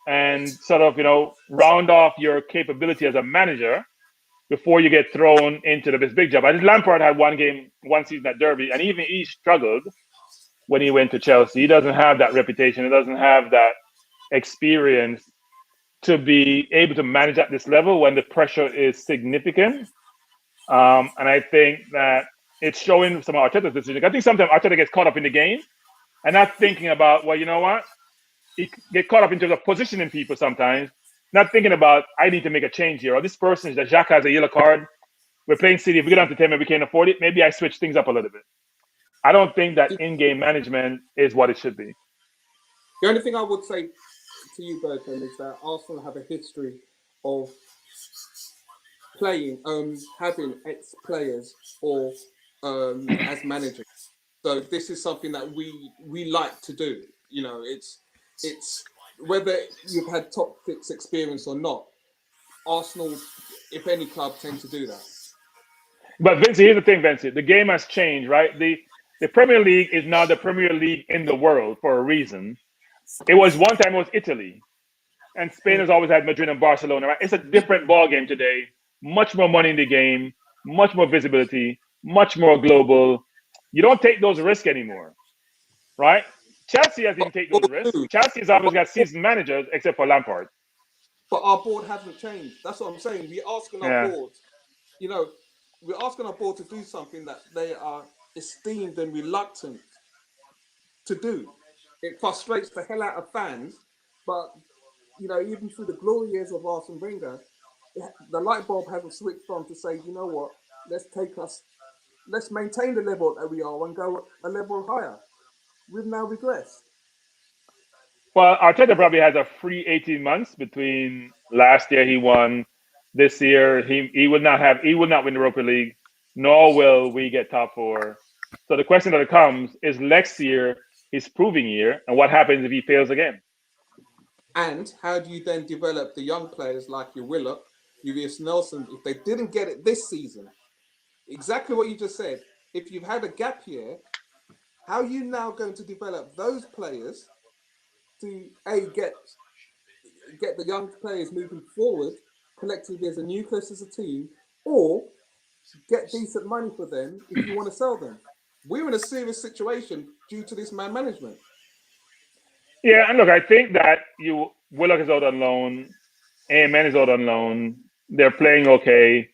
and sort of, round off your capability as a manager before you get thrown into this big job. I think Lampard had one season at Derby, and even he struggled when he went to Chelsea. He doesn't have that reputation. He doesn't have that experience to be able to manage at this level when the pressure is significant. And I think that it's showing some of Arteta's decisions. I think sometimes Arteta gets caught up in the game and not thinking about, well, you know what? He get caught up in terms of positioning people sometimes, not thinking about, I need to make a change here. Or this person is that Xhaka has a yellow card. We're playing City. If we get down to 10 and we can't afford it, maybe I switch things up a little bit. I don't think that in-game management is what it should be. The only thing I would say to you, Bertrand, is that Arsenal have a history of playing, having ex-players or as managers. So this is something that we like to do. It's whether you've had top six experience or not. Arsenal, if any club, tend to do that. But Vincey, here's the thing, Vincey. The game has changed, right? The Premier League is now the Premier League in the world for a reason. It was one time it was Italy, and Spain has always had Madrid and Barcelona. Right? It's a different ball game today. Much more money in the game, much more visibility, much more global. You don't take those risks anymore, right? Chelsea hasn't taken those risks. Chelsea has always got seasoned managers, except for Lampard. But our board hasn't changed. That's what I'm saying. We're asking our board, we're asking our board to do something that they are esteemed and reluctant to do. It frustrates the hell out of fans, but even through the glory years of Arsene Wenger, the light bulb hasn't switched on to say, you know what, let's maintain the level that we are and go a level higher. We've now regressed. Well, Arteta probably has a free 18 months between last year he won, this year he will not win the Europa League, nor will we get top four. So the question that comes is next year his proving year, and what happens if he fails again? And how do you then develop the young players like your Willock, your Reece Nelson, if they didn't get it this season? Exactly what you just said. If you've had a gap year, how are you now going to develop those players to get the young players moving forward collectively as a nucleus as a team, or get decent money for them if you want to sell them? We're in a serious situation due to this man management. Yeah, and look, I think that Willock is out on loan, AMN is out on loan. They're playing okay.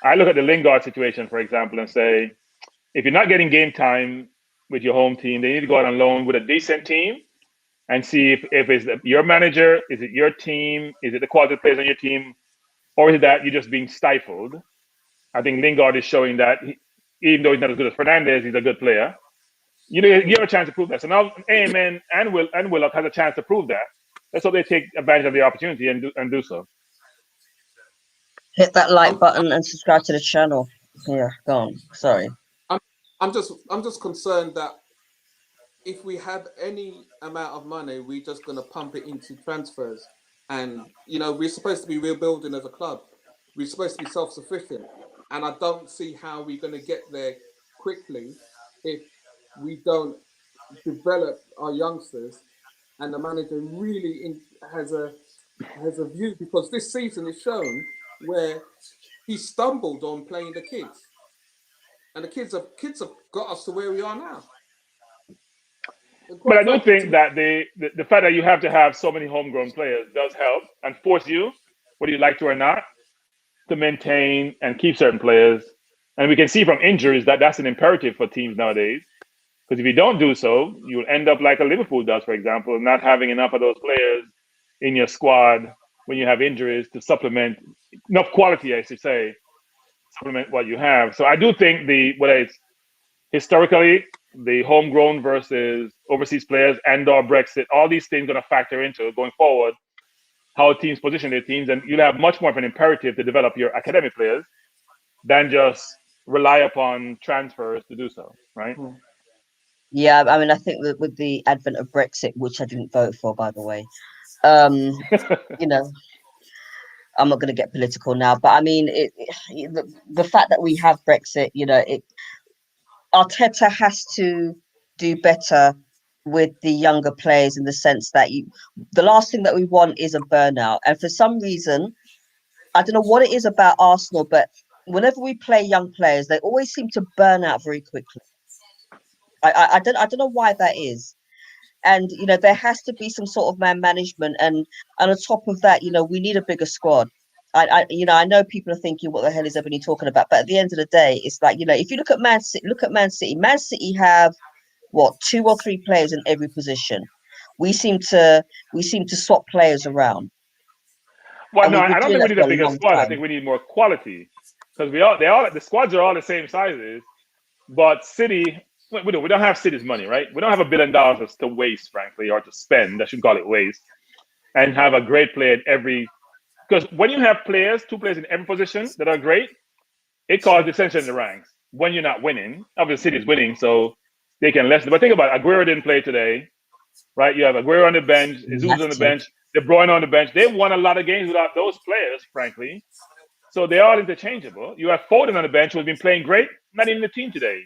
I look at the Lingard situation, for example, and say, if you're not getting game time with your home team, they need to go out on loan with a decent team and see if it's your manager, is it your team, is it the quality of players on your team, or is it that you're just being stifled? I think Lingard is showing that even though he's not as good as Fernandes, he's a good player. You have a chance to prove that. So now AMN and Willock has a chance to prove that. let's hope they take advantage of the opportunity and do so. Hit that like button and subscribe to the channel. Yeah, go on. Sorry. I'm just concerned that if we have any amount of money, we're just going to pump it into transfers. And, we're supposed to be rebuilding as a club. We're supposed to be self-sufficient. And I don't see how we're going to get there quickly if we don't develop our youngsters and the manager really has a view. Because this season is shown where he stumbled on playing the kids. And the kids have got us to where we are now. But I do think that the fact that you have to have so many homegrown players does help and force you, whether you like to or not, to maintain and keep certain players. And we can see from injuries that that's an imperative for teams nowadays. Because if you don't do so, you'll end up like a Liverpool does, for example, not having enough of those players in your squad when you have injuries to supplement enough quality, I should say, supplement what you have. So I do think whether it's historically the homegrown versus overseas players and/or Brexit, all these things are going to factor into going forward how teams position their teams, and you'll have much more of an imperative to develop your academic players than just rely upon transfers to do so, right? Yeah, I mean, I think that with the advent of Brexit, which I didn't vote for, by the way, I'm not going to get political now, but I mean, the fact that we have Brexit, Arteta has to do better with the younger players in the sense that the last thing that we want is a burnout. And for some reason, I don't know what it is about Arsenal, but whenever we play young players, they always seem to burn out very quickly. I don't know why that is. And there has to be some sort of man management, and on top of that, we need a bigger squad. I know people are thinking, what the hell is everybody talking about? But at the end of the day, it's like, if you look at Man City, Man City have what, 2 or 3 players in every position. We seem to swap players around. Well, no, I don't think we need a bigger squad. I think we need more quality, because the squads are all the same sizes, but City, we don't have City's money, right? We don't have $1 billion to waste, frankly, or to spend. I should call it waste, and have a great player in every. Because when you have 2 players in every position that are great, it causes dissension in the ranks. When you're not winning, obviously City's winning, so they can lessen. But think about it. Aguero didn't play today, right? You have Aguero on the bench, Jesus on the bench, De Bruyne on the bench. They won a lot of games without those players, frankly. So they are interchangeable. You have Foden on the bench, who's been playing great, not even the team today.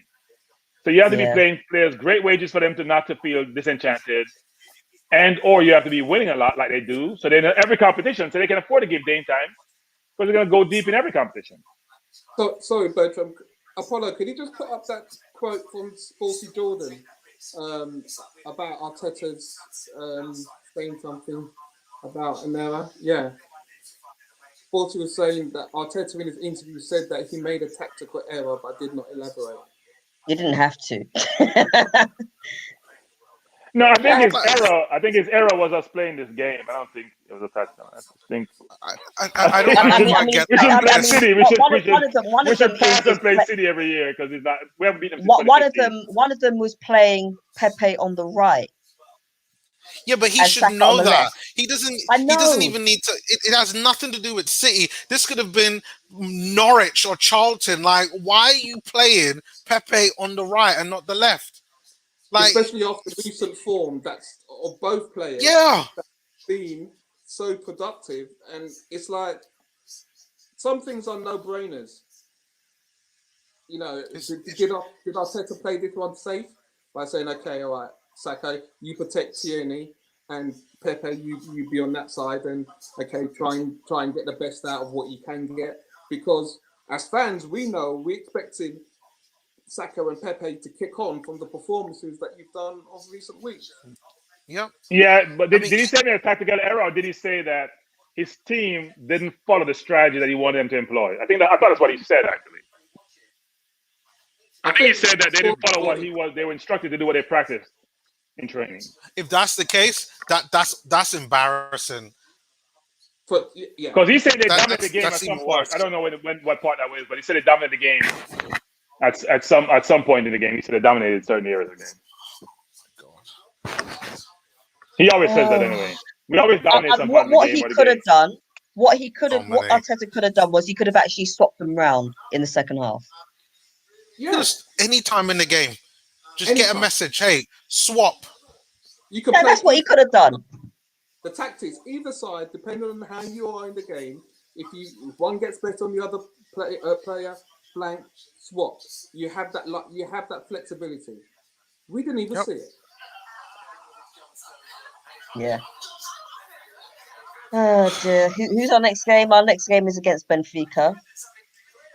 So you have to be playing players great wages for them to not to feel disenchanted. Or you have to be winning a lot like they do. So they know every competition, so they can afford to give game time, because they're going to go deep in every competition. So, sorry, Bertram. Apollo, could you just put up that quote from Sporty Jordan about Arteta's saying something about an error? Yeah. Sporty was saying that Arteta in his interview said that he made a tactical error but did not elaborate. You didn't have to. No, I think his error was us playing this game. I don't think it was a touchdown. I think I don't get we should play City. We should pass and play was City every year, because we haven't beaten them. One of them was playing Pepe on the right. Yeah, but he should know that. He doesn't. He doesn't even need to. It has nothing to do with City. This could have been Norwich or Charlton. Like, why are you playing Pepe on the right and not the left? Like, especially after recent form that's of both players. Yeah, that's been so productive, and it's like some things are no-brainers. Did Arteta play this one safe by saying, okay, all right, Saka, you protect Tierney, and Pepe, you be on that side, and okay, try and get the best out of what you can get, because as fans, we're expecting Saka and Pepe to kick on from the performances that you've done of recent weeks. Yeah. Yeah, but did he say a tactical error, or did he say that his team didn't follow the strategy that he wanted them to employ? I thought that's what he said, actually. I think he said that they didn't follow what they were instructed to do, what they practiced in training. If that's the case, that's embarrassing. Because he said they dominated the game at some point. I don't know what part that was, but he said they dominated the game at some point in the game. He said they dominated certain areas of the game. He always says that anyway. We always dominate some part of the What game he or the could have game. done, what Dominate. Arteta could have done was he could have actually swapped them round in the second half. Yeah, Just any time in the game, just get a Anytime. message. Hey, swap. You can Yeah, play that's what he could have done. the tactics either side, depending on how you are in the game. If one gets better on the other player, flank, swap. You have that flexibility. We didn't even Yep. see it. Yeah. Oh dear. Who's our next game? Our next game is against Benfica.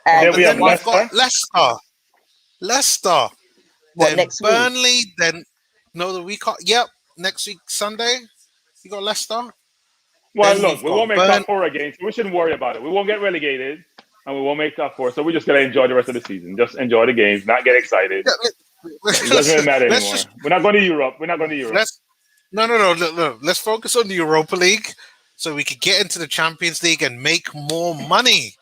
And then But we have then we've Leicester. got Leicester, What, then next week? Burnley, then no, the week. Yep, next week Sunday, you got Leicester. Well, Then look, we've we got won't make Burn. top four again, so we shouldn't worry about it. We won't get relegated, and we won't make top four, so we're just gonna enjoy the rest of the season. Just enjoy the games, not get excited. It doesn't really matter Let's anymore. just We're not going to Europe. We're not going to Europe. no. Look, let's focus on the Europa League so we could get into the Champions League and make more money.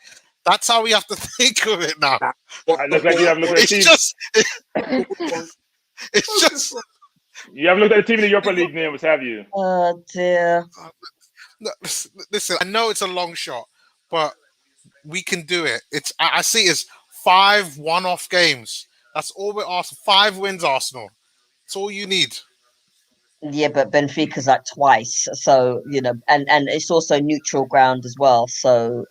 That's how we have to think of it now. It looks like you haven't looked at the team. It's just. You haven't looked at the team in the Europa League names, have you? Oh dear. No, listen, I know it's a long shot, but we can do it. I see it as 5 one-off games. That's all we're asking. 5 wins, Arsenal. That's all you need. Yeah, but Benfica's like twice, so and it's also neutral ground as well. So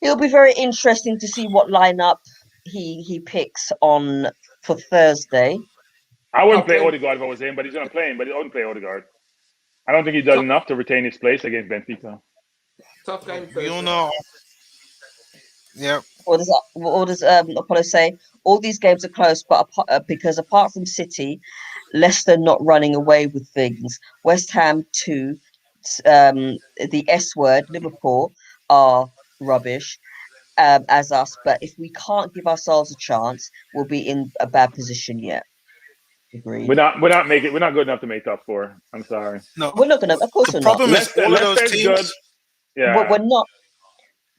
it'll be very interesting to see what lineup he picks on for Thursday. I wouldn't play Okay. Odegaard if I was him, but he's going to play him. But he wouldn't play Odegaard. I don't think he does enough to retain his place against Benfica. Tough game We all Thursday. know. Yeah. What does Apollo say? All these games are close, but because apart from City, Leicester not running away with things. West Ham 2, the S word, Liverpool are rubbish, as us. But if we can't give ourselves a chance, we'll be in a bad position yet. Agreed. We're not good enough to make top four. I'm sorry. No. We're not gonna. Of course, The we're not. problem is all of those Leicester's teams. good. Yeah. We're not.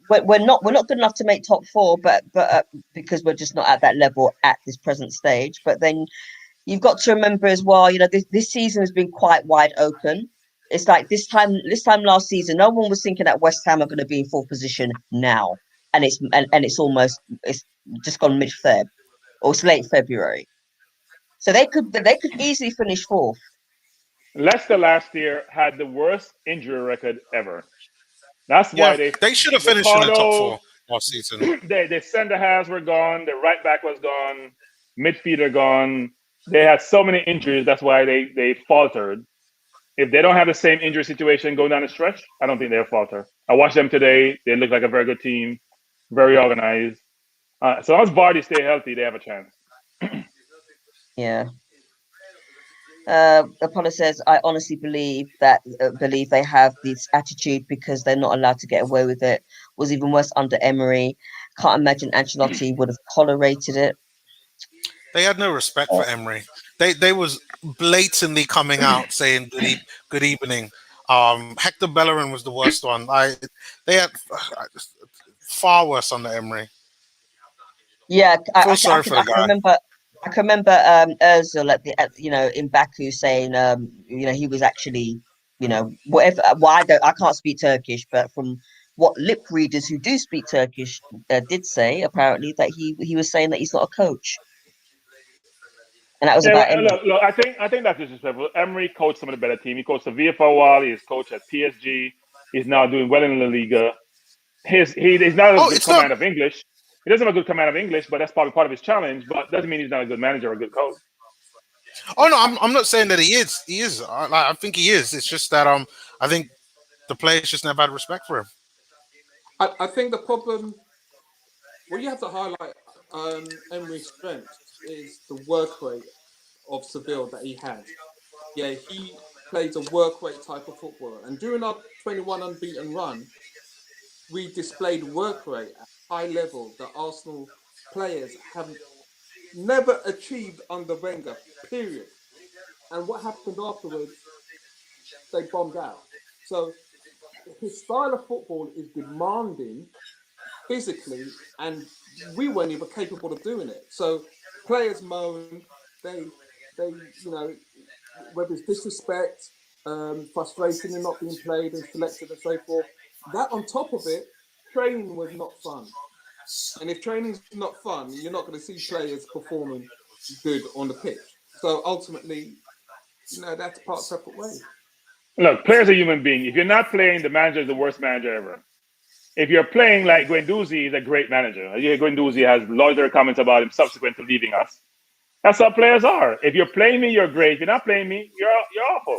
We're not good enough to make top four, but because we're just not at that level at this present stage. But then you've got to remember as well, this season has been quite wide open. It's like this time last season, no one was thinking that West Ham are going to be in fourth position now, and it's just gone mid-Feb or it's late February, so they could easily finish fourth. Leicester last year had the worst injury record ever. That's why they should have finished in the top 4 last season. Their centre halves were gone. Their right back was gone. Midfielder gone. They had so many injuries. That's why they faltered. If they don't have the same injury situation going down the stretch, I don't think they'll falter. I watched them today. They look like a very good team, very organized. So as Vardy stay healthy, they have a chance. Yeah. Apollo says, I honestly believe they have this attitude because they're not allowed to get away with it. Was even worse under Emery. Can't imagine Ancelotti would have tolerated it. They had no respect for Emery. They was blatantly coming out saying good evening. Hector Bellerin was the worst one. They had far worse under Emery. Yeah, I can remember Özil in Baku saying he was actually whatever. I can't speak Turkish, but from what lip readers who do speak Turkish did say, apparently that he was saying that he's not a coach. And that was about Emery. Look, I think that's disrespectful. Emery coached some of the better team. He coached Sevilla for a while. He's coached at PSG. He's now doing well in La Liga. He's not a good command of English. He doesn't have a good command of English, but that's probably part of his challenge. But doesn't mean he's not a good manager or a good coach. Oh no, I'm not saying that he is. He is. I think he is. It's just that I think the players just never had respect for him. I think the problem, what you have to highlight Emery's strength is the work rate of Seville that he has. Yeah, he plays a work rate type of football. And during our 21 unbeaten run, we displayed work rate at high level that Arsenal players have never achieved under Wenger, period. And what happened afterwards, they bombed out. So his style of football is demanding physically, and we weren't even capable of doing it. So players moan, they whether it's disrespect, frustration in not being played and selected and so forth. That on top of it, training was not fun. And if training's not fun, you're not going to see players performing good on the pitch. So ultimately, that's part separate ways. Look, players are human beings. If you're not playing, the manager is the worst manager ever. If you're playing, like Guendouzi is a great manager. Guendouzi has loads of comments about him subsequent to leaving us. That's how players are. If you're playing me, you're great. If you're not playing me, you're awful.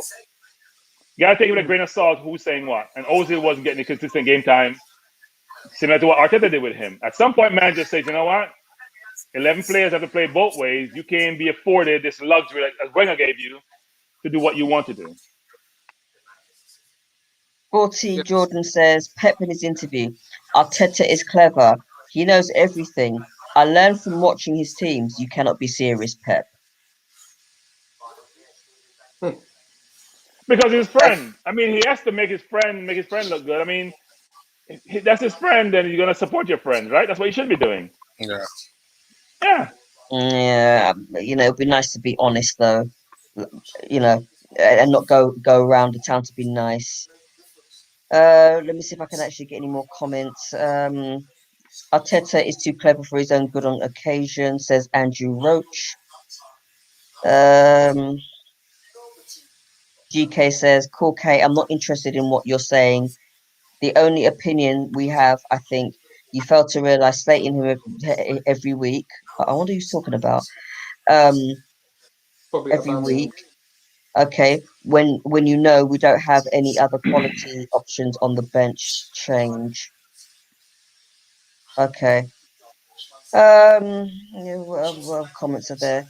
You gotta take it with a grain of salt who's saying what. And Ozil wasn't getting a consistent game time, similar to what Arteta did with him. At some point, manager says, you know what? 11 players have to play both ways. You can't be afforded this luxury that Wenger gave you to do what you want to do. 40 Jordan says, Pep in his interview, Arteta is clever. He knows everything. I learned from watching his teams. You cannot be serious, Pep. Because his friend. I mean, he has to make his friend look good. I mean, if that's his friend, then you're gonna support your friend, right? That's what you should be doing. Yeah. Yeah, it'd be nice to be honest though, and not go around the town to be nice. Let me see if I can actually get any more comments. Arteta is too clever for his own good on occasion, says Andrew Roach. GK says, Cool K, I'm not interested in what you're saying. The only opinion we have, I think, you fail to realise slating him every week. I wonder who he's talking about. Probably Every Aubameyang. week. Okay. When we don't have any other quality options on the bench, change. Okay. What comments are there?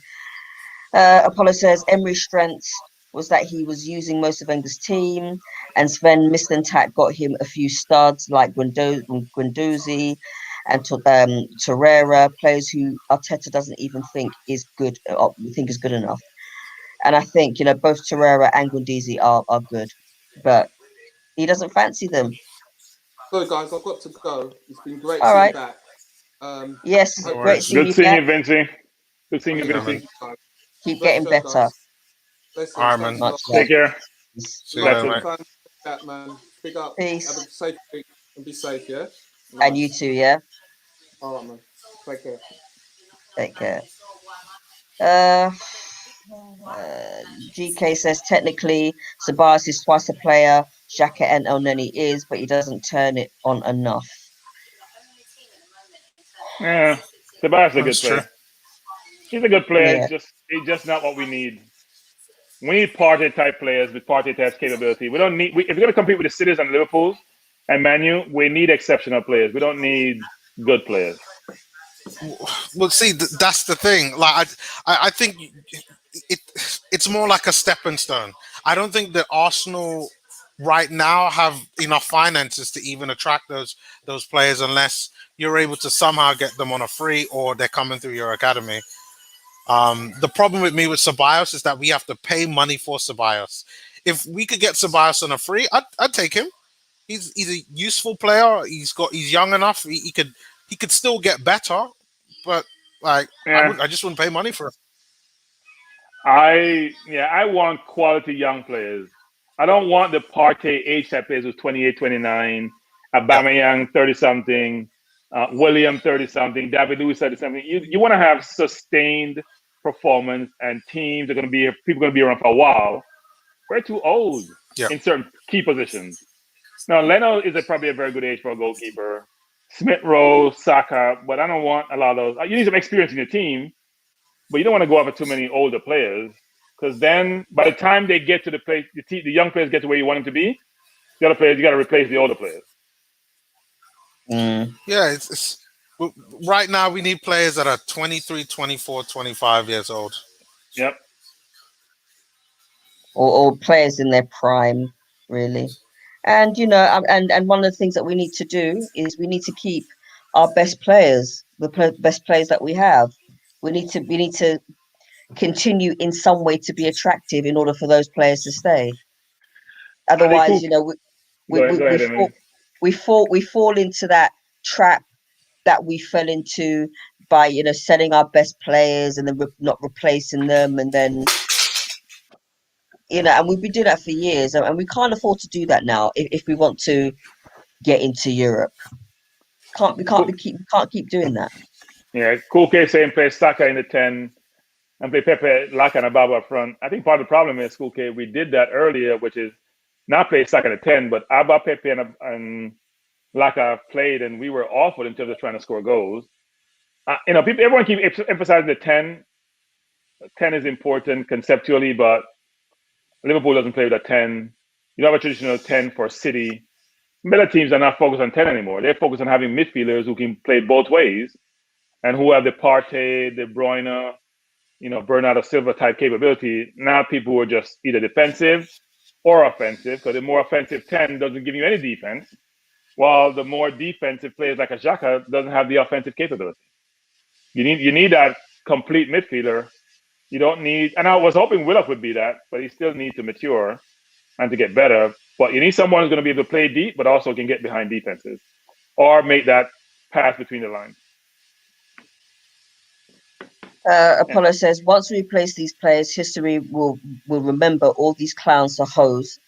Apollo says Emery's strength was that he was using most of Wenger's team, and Sven Mislintat got him a few studs like Guendouzi and Torreira, players who Arteta doesn't even think is good enough. And I think both Torreira and Guendouzi are good, but he doesn't fancy them. So guys, I've got to go. It's been great All seeing right. you back. Yes, No great worries. seeing Good you seeing back. you, Vincey. Good seeing you, Yeah, Vincey. Keep Great getting show, better. guys. Listen, All right, thanks man. a Much lot. Take care. See you Love later, to mate. fans. That man. Big up. Peace. Have a safe week and be safe. Yeah. And you too, yeah. All right, man. Take care. Take care. GK says technically Sabas is twice a player, Xhaka and El Neni is, but he doesn't turn it on enough. Yeah, Tobias is a good That's true. player. He's a good player. Yeah. It's just not what we need. We need Partey type players with Partey type capability. We don't need. If we're going to compete with the Cities and Liverpools and Man U, we need exceptional players. We don't need good players. Well, see, that's the thing. Like, I think it's more like a stepping stone. I don't think that Arsenal right now have enough finances to even attract those players unless you're able to somehow get them on a free or they're coming through your academy. The problem with me with Ceballos is that we have to pay money for Ceballos. If we could get Ceballos on a free, I'd take him. He's a useful player. He's young enough. He could still get better, but like Yeah. I just wouldn't pay money for him. I want quality young players. I don't want the Partey age type players who's 28, 29, Aubameyang 30 something, William 30 something, David Luiz 30 something. You want to have sustained performance and teams are going to be people going to be around for a while. We're too old in certain key positions. Now Leno is probably a very good age for a goalkeeper. Smith Rowe, Saka, but I don't want a lot of those. You need some experience in your team. But you don't want to go over too many older players because then by the time they get to the place, the young players get to where you want them to be, the other players, you got to replace the older players. Yeah, it's right now we need players that are 23, 24, 25 years old. Yep. Or players in their prime, really. And and one of the things that we need to do is we need to keep our best players, best players that we have. We need to continue in some way to be attractive in order for those players to stay. Otherwise, Go ahead, Emily. we fall into that trap that we fell into by selling our best players and then not replacing them, and then and we've been doing that for years, and we can't afford to do that now if we want to get into Europe. We can't keep doing that. Yeah, Kuke saying play Saka in the 10 and play Pepe, Laka, and Ababa up front. I think part of the problem is, Kuke, we did that earlier, which is not play Saka in the 10, but Abba, Pepe, and Laka played, and we were awful in terms of trying to score goals. Everyone keeps emphasizing the 10. 10 is important conceptually, but Liverpool doesn't play with a 10. You don't have a traditional 10 for City. Better teams are not focused on 10 anymore. They're focused on having midfielders who can play both ways and who have the Partey, the Bruyne, Bernardo Silva type capability. Now people who are just either defensive or offensive, because the more offensive 10 doesn't give you any defense, while the more defensive players like a Xhaka doesn't have the offensive capability. You need that complete midfielder. You don't need, and I was hoping Willock would be that, but he still needs to mature and to get better. But you need someone who's going to be able to play deep, but also can get behind defenses or make that pass between the lines. Apollo says, once we replace these players, history will remember all these clowns are hoes.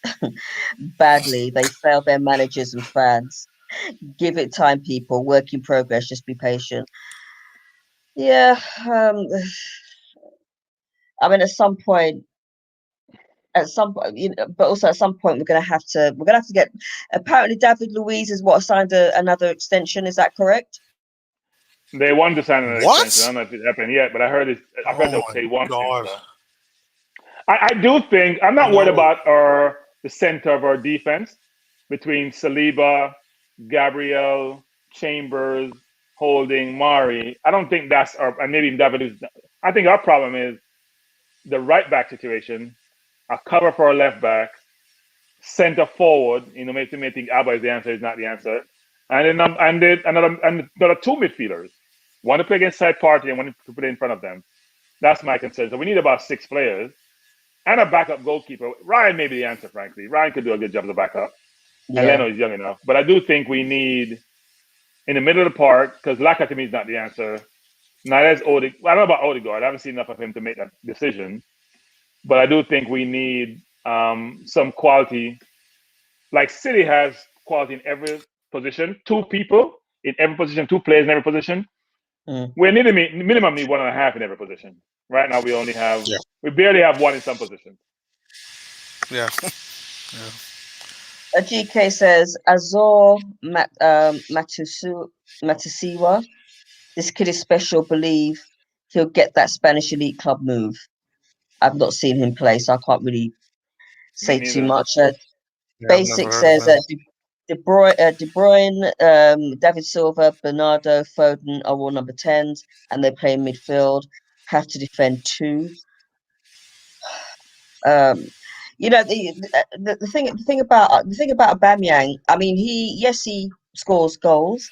Badly, they fail their managers and fans. Give it time, people. Work in progress. Just be patient. Yeah. I mean, at some point, but also at some point, we're gonna have to get. Apparently, David Luiz is signed another extension. Is that correct? They wanted to sign an extension. I don't know if it happened yet, but I heard they want to. I do think I'm not worried about the center of our defense between Saliba, Gabriel, Chambers, Holding, Mari. I don't think that's and maybe David is. I think our problem is the right back situation, a cover for our left back, center forward. Maybe think Abba is the answer, is not the answer, and then another two midfielders. One to play against side Partey and one to put in front of them. That's my concern. So we need about 6 players and a backup goalkeeper. Ryan may be the answer, frankly. Ryan could do a good job as a backup. Yeah. And Leno is young enough. But I do think we need, in the middle of the park, because Laka to me is not the answer. Not as Odegaard. I don't know about Odegaard. I haven't seen enough of him to make that decision. But I do think we need some quality. Like City has quality in every position. 2 people in every position, 2 players in every position. We need minimum need 1.5 in every position. Right now, we only have we barely have 1 in some positions. Yeah. A GK says Azor Matusiwa. This kid is special. Believe he'll get that Spanish elite club move. I've not seen him play, so I can't really say too much. Basic says De Bruyne, David Silva, Bernardo, Foden are all number 10s, and they play in midfield. Have to defend 2. The thing about Aubameyang, I mean, he scores goals,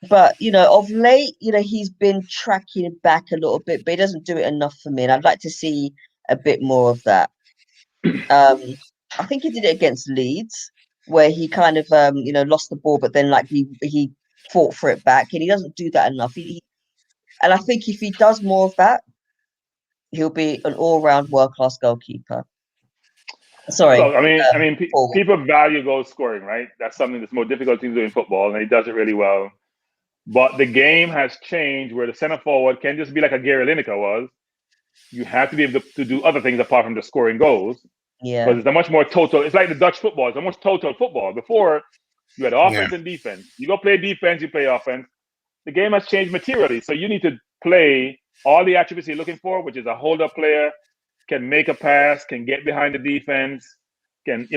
but of late, he's been tracking back a little bit, but he doesn't do it enough for me, and I'd like to see a bit more of that. I think he did it against Leeds, where he kind of lost the ball, but then he fought for it back, and he doesn't do that enough. And I think if he does more of that, he'll be an all-round world-class goalkeeper. Sorry. Look, people value goal scoring, right? That's something that's more difficult to do in football, and he does it really well. But the game has changed where the center forward can't just be like a Gary Lineker was. You have to be able to do other things apart from just scoring goals. Yeah. Because it's a much more total. It's like the Dutch football. It's a much total football. Before, you had offense and defense. You go play defense, you play offense. The game has changed materially. So you need to play all the attributes you're looking for, which is a hold-up player, can make a pass, can get behind the defense, can,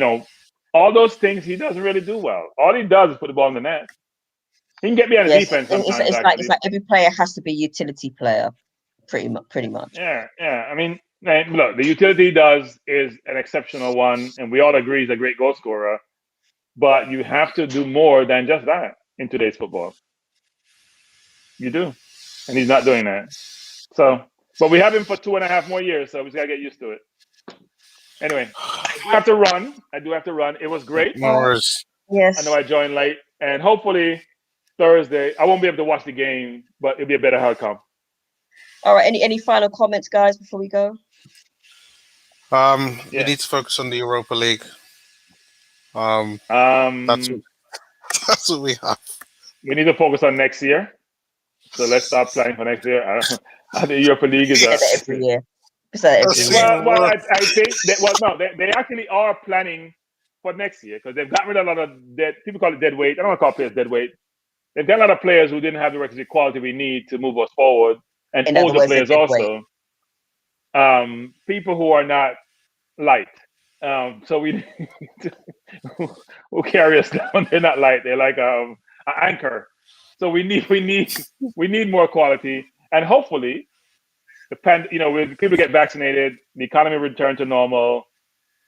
all those things he doesn't really do well. All he does is put the ball in the net. He can get behind the defense sometimes. It's like every player has to be a utility player, pretty much. Yeah. I mean, look, the utility is an exceptional one, and we all agree he's a great goal scorer. But you have to do more than just that in today's football. You do, and he's not doing that. So, but we have him for 2.5 more years, so we just gotta get used to it. Anyway, I do have to run. It was great. Yes. Yes. I know I joined late, and hopefully Thursday I won't be able to watch the game, but it'll be a better outcome. All right. Any final comments, guys, before we go? We need to focus on the Europa League. That's what, that's what we have. We need to focus on next year. So let's start planning for next year. The Europa League is every year. Well, I think that, they actually are planning for next year because they've gotten rid of a lot of dead. People call it dead weight. I don't want to call players dead weight. They've got a lot of players who didn't have the requisite quality we need to move us forward, and older players also. People who are not light. So we who carry us down. They're not light. They're like an anchor. So we need more quality, and hopefully, when people get vaccinated, the economy return to normal.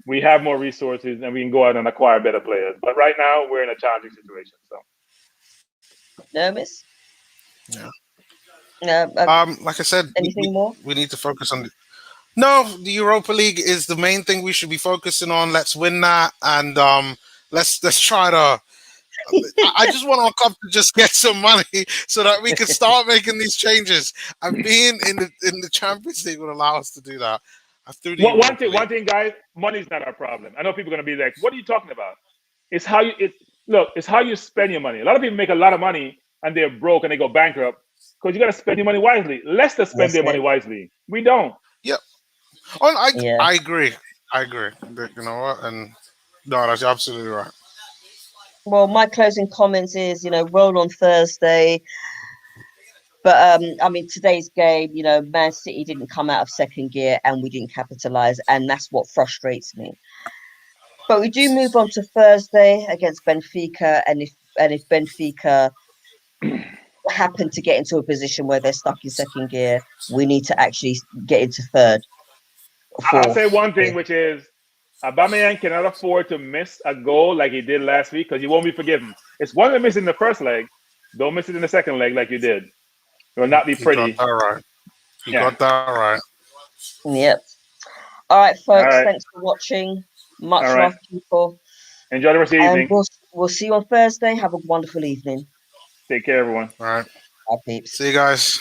We have more resources, and we can go out and acquire better players. But right now, we're in a challenging situation. So. Nervous? Yeah. Like I said, anything more? We need to focus on. No, the Europa League is the main thing we should be focusing on. Let's win that, and let's try to. I just want our club to just get some money so that we can start making these changes. And being in the Champions League would allow us to do that. One thing, guys, money's not our problem. I know people are going to be like, "What are you talking about?" It's how you spend your money. A lot of people make a lot of money and they're broke and they go bankrupt because you got to spend your money wisely. Leicester spend their money wisely. We don't. Yep. I agree. You know what? And no, that's absolutely right. Well, my closing comments is, roll on Thursday. But today's game, Man City didn't come out of second gear and we didn't capitalize, and that's what frustrates me. But we do move on to Thursday against Benfica, and if Benfica happen to get into a position where they're stuck in second gear, we need to actually get into third. I'll say one thing, which is Aubameyang cannot afford to miss a goal like he did last week because he won't be forgiven. It's one to miss in the first leg. Don't miss it in the second leg like you did. It will not be pretty. You got that right. You got that right. Yep. All right, folks. Thanks for watching. Much love, people. Enjoy the rest of the evening. We'll see you on Thursday. Have a wonderful evening. Take care, everyone. All right. Bye, peeps. See you guys.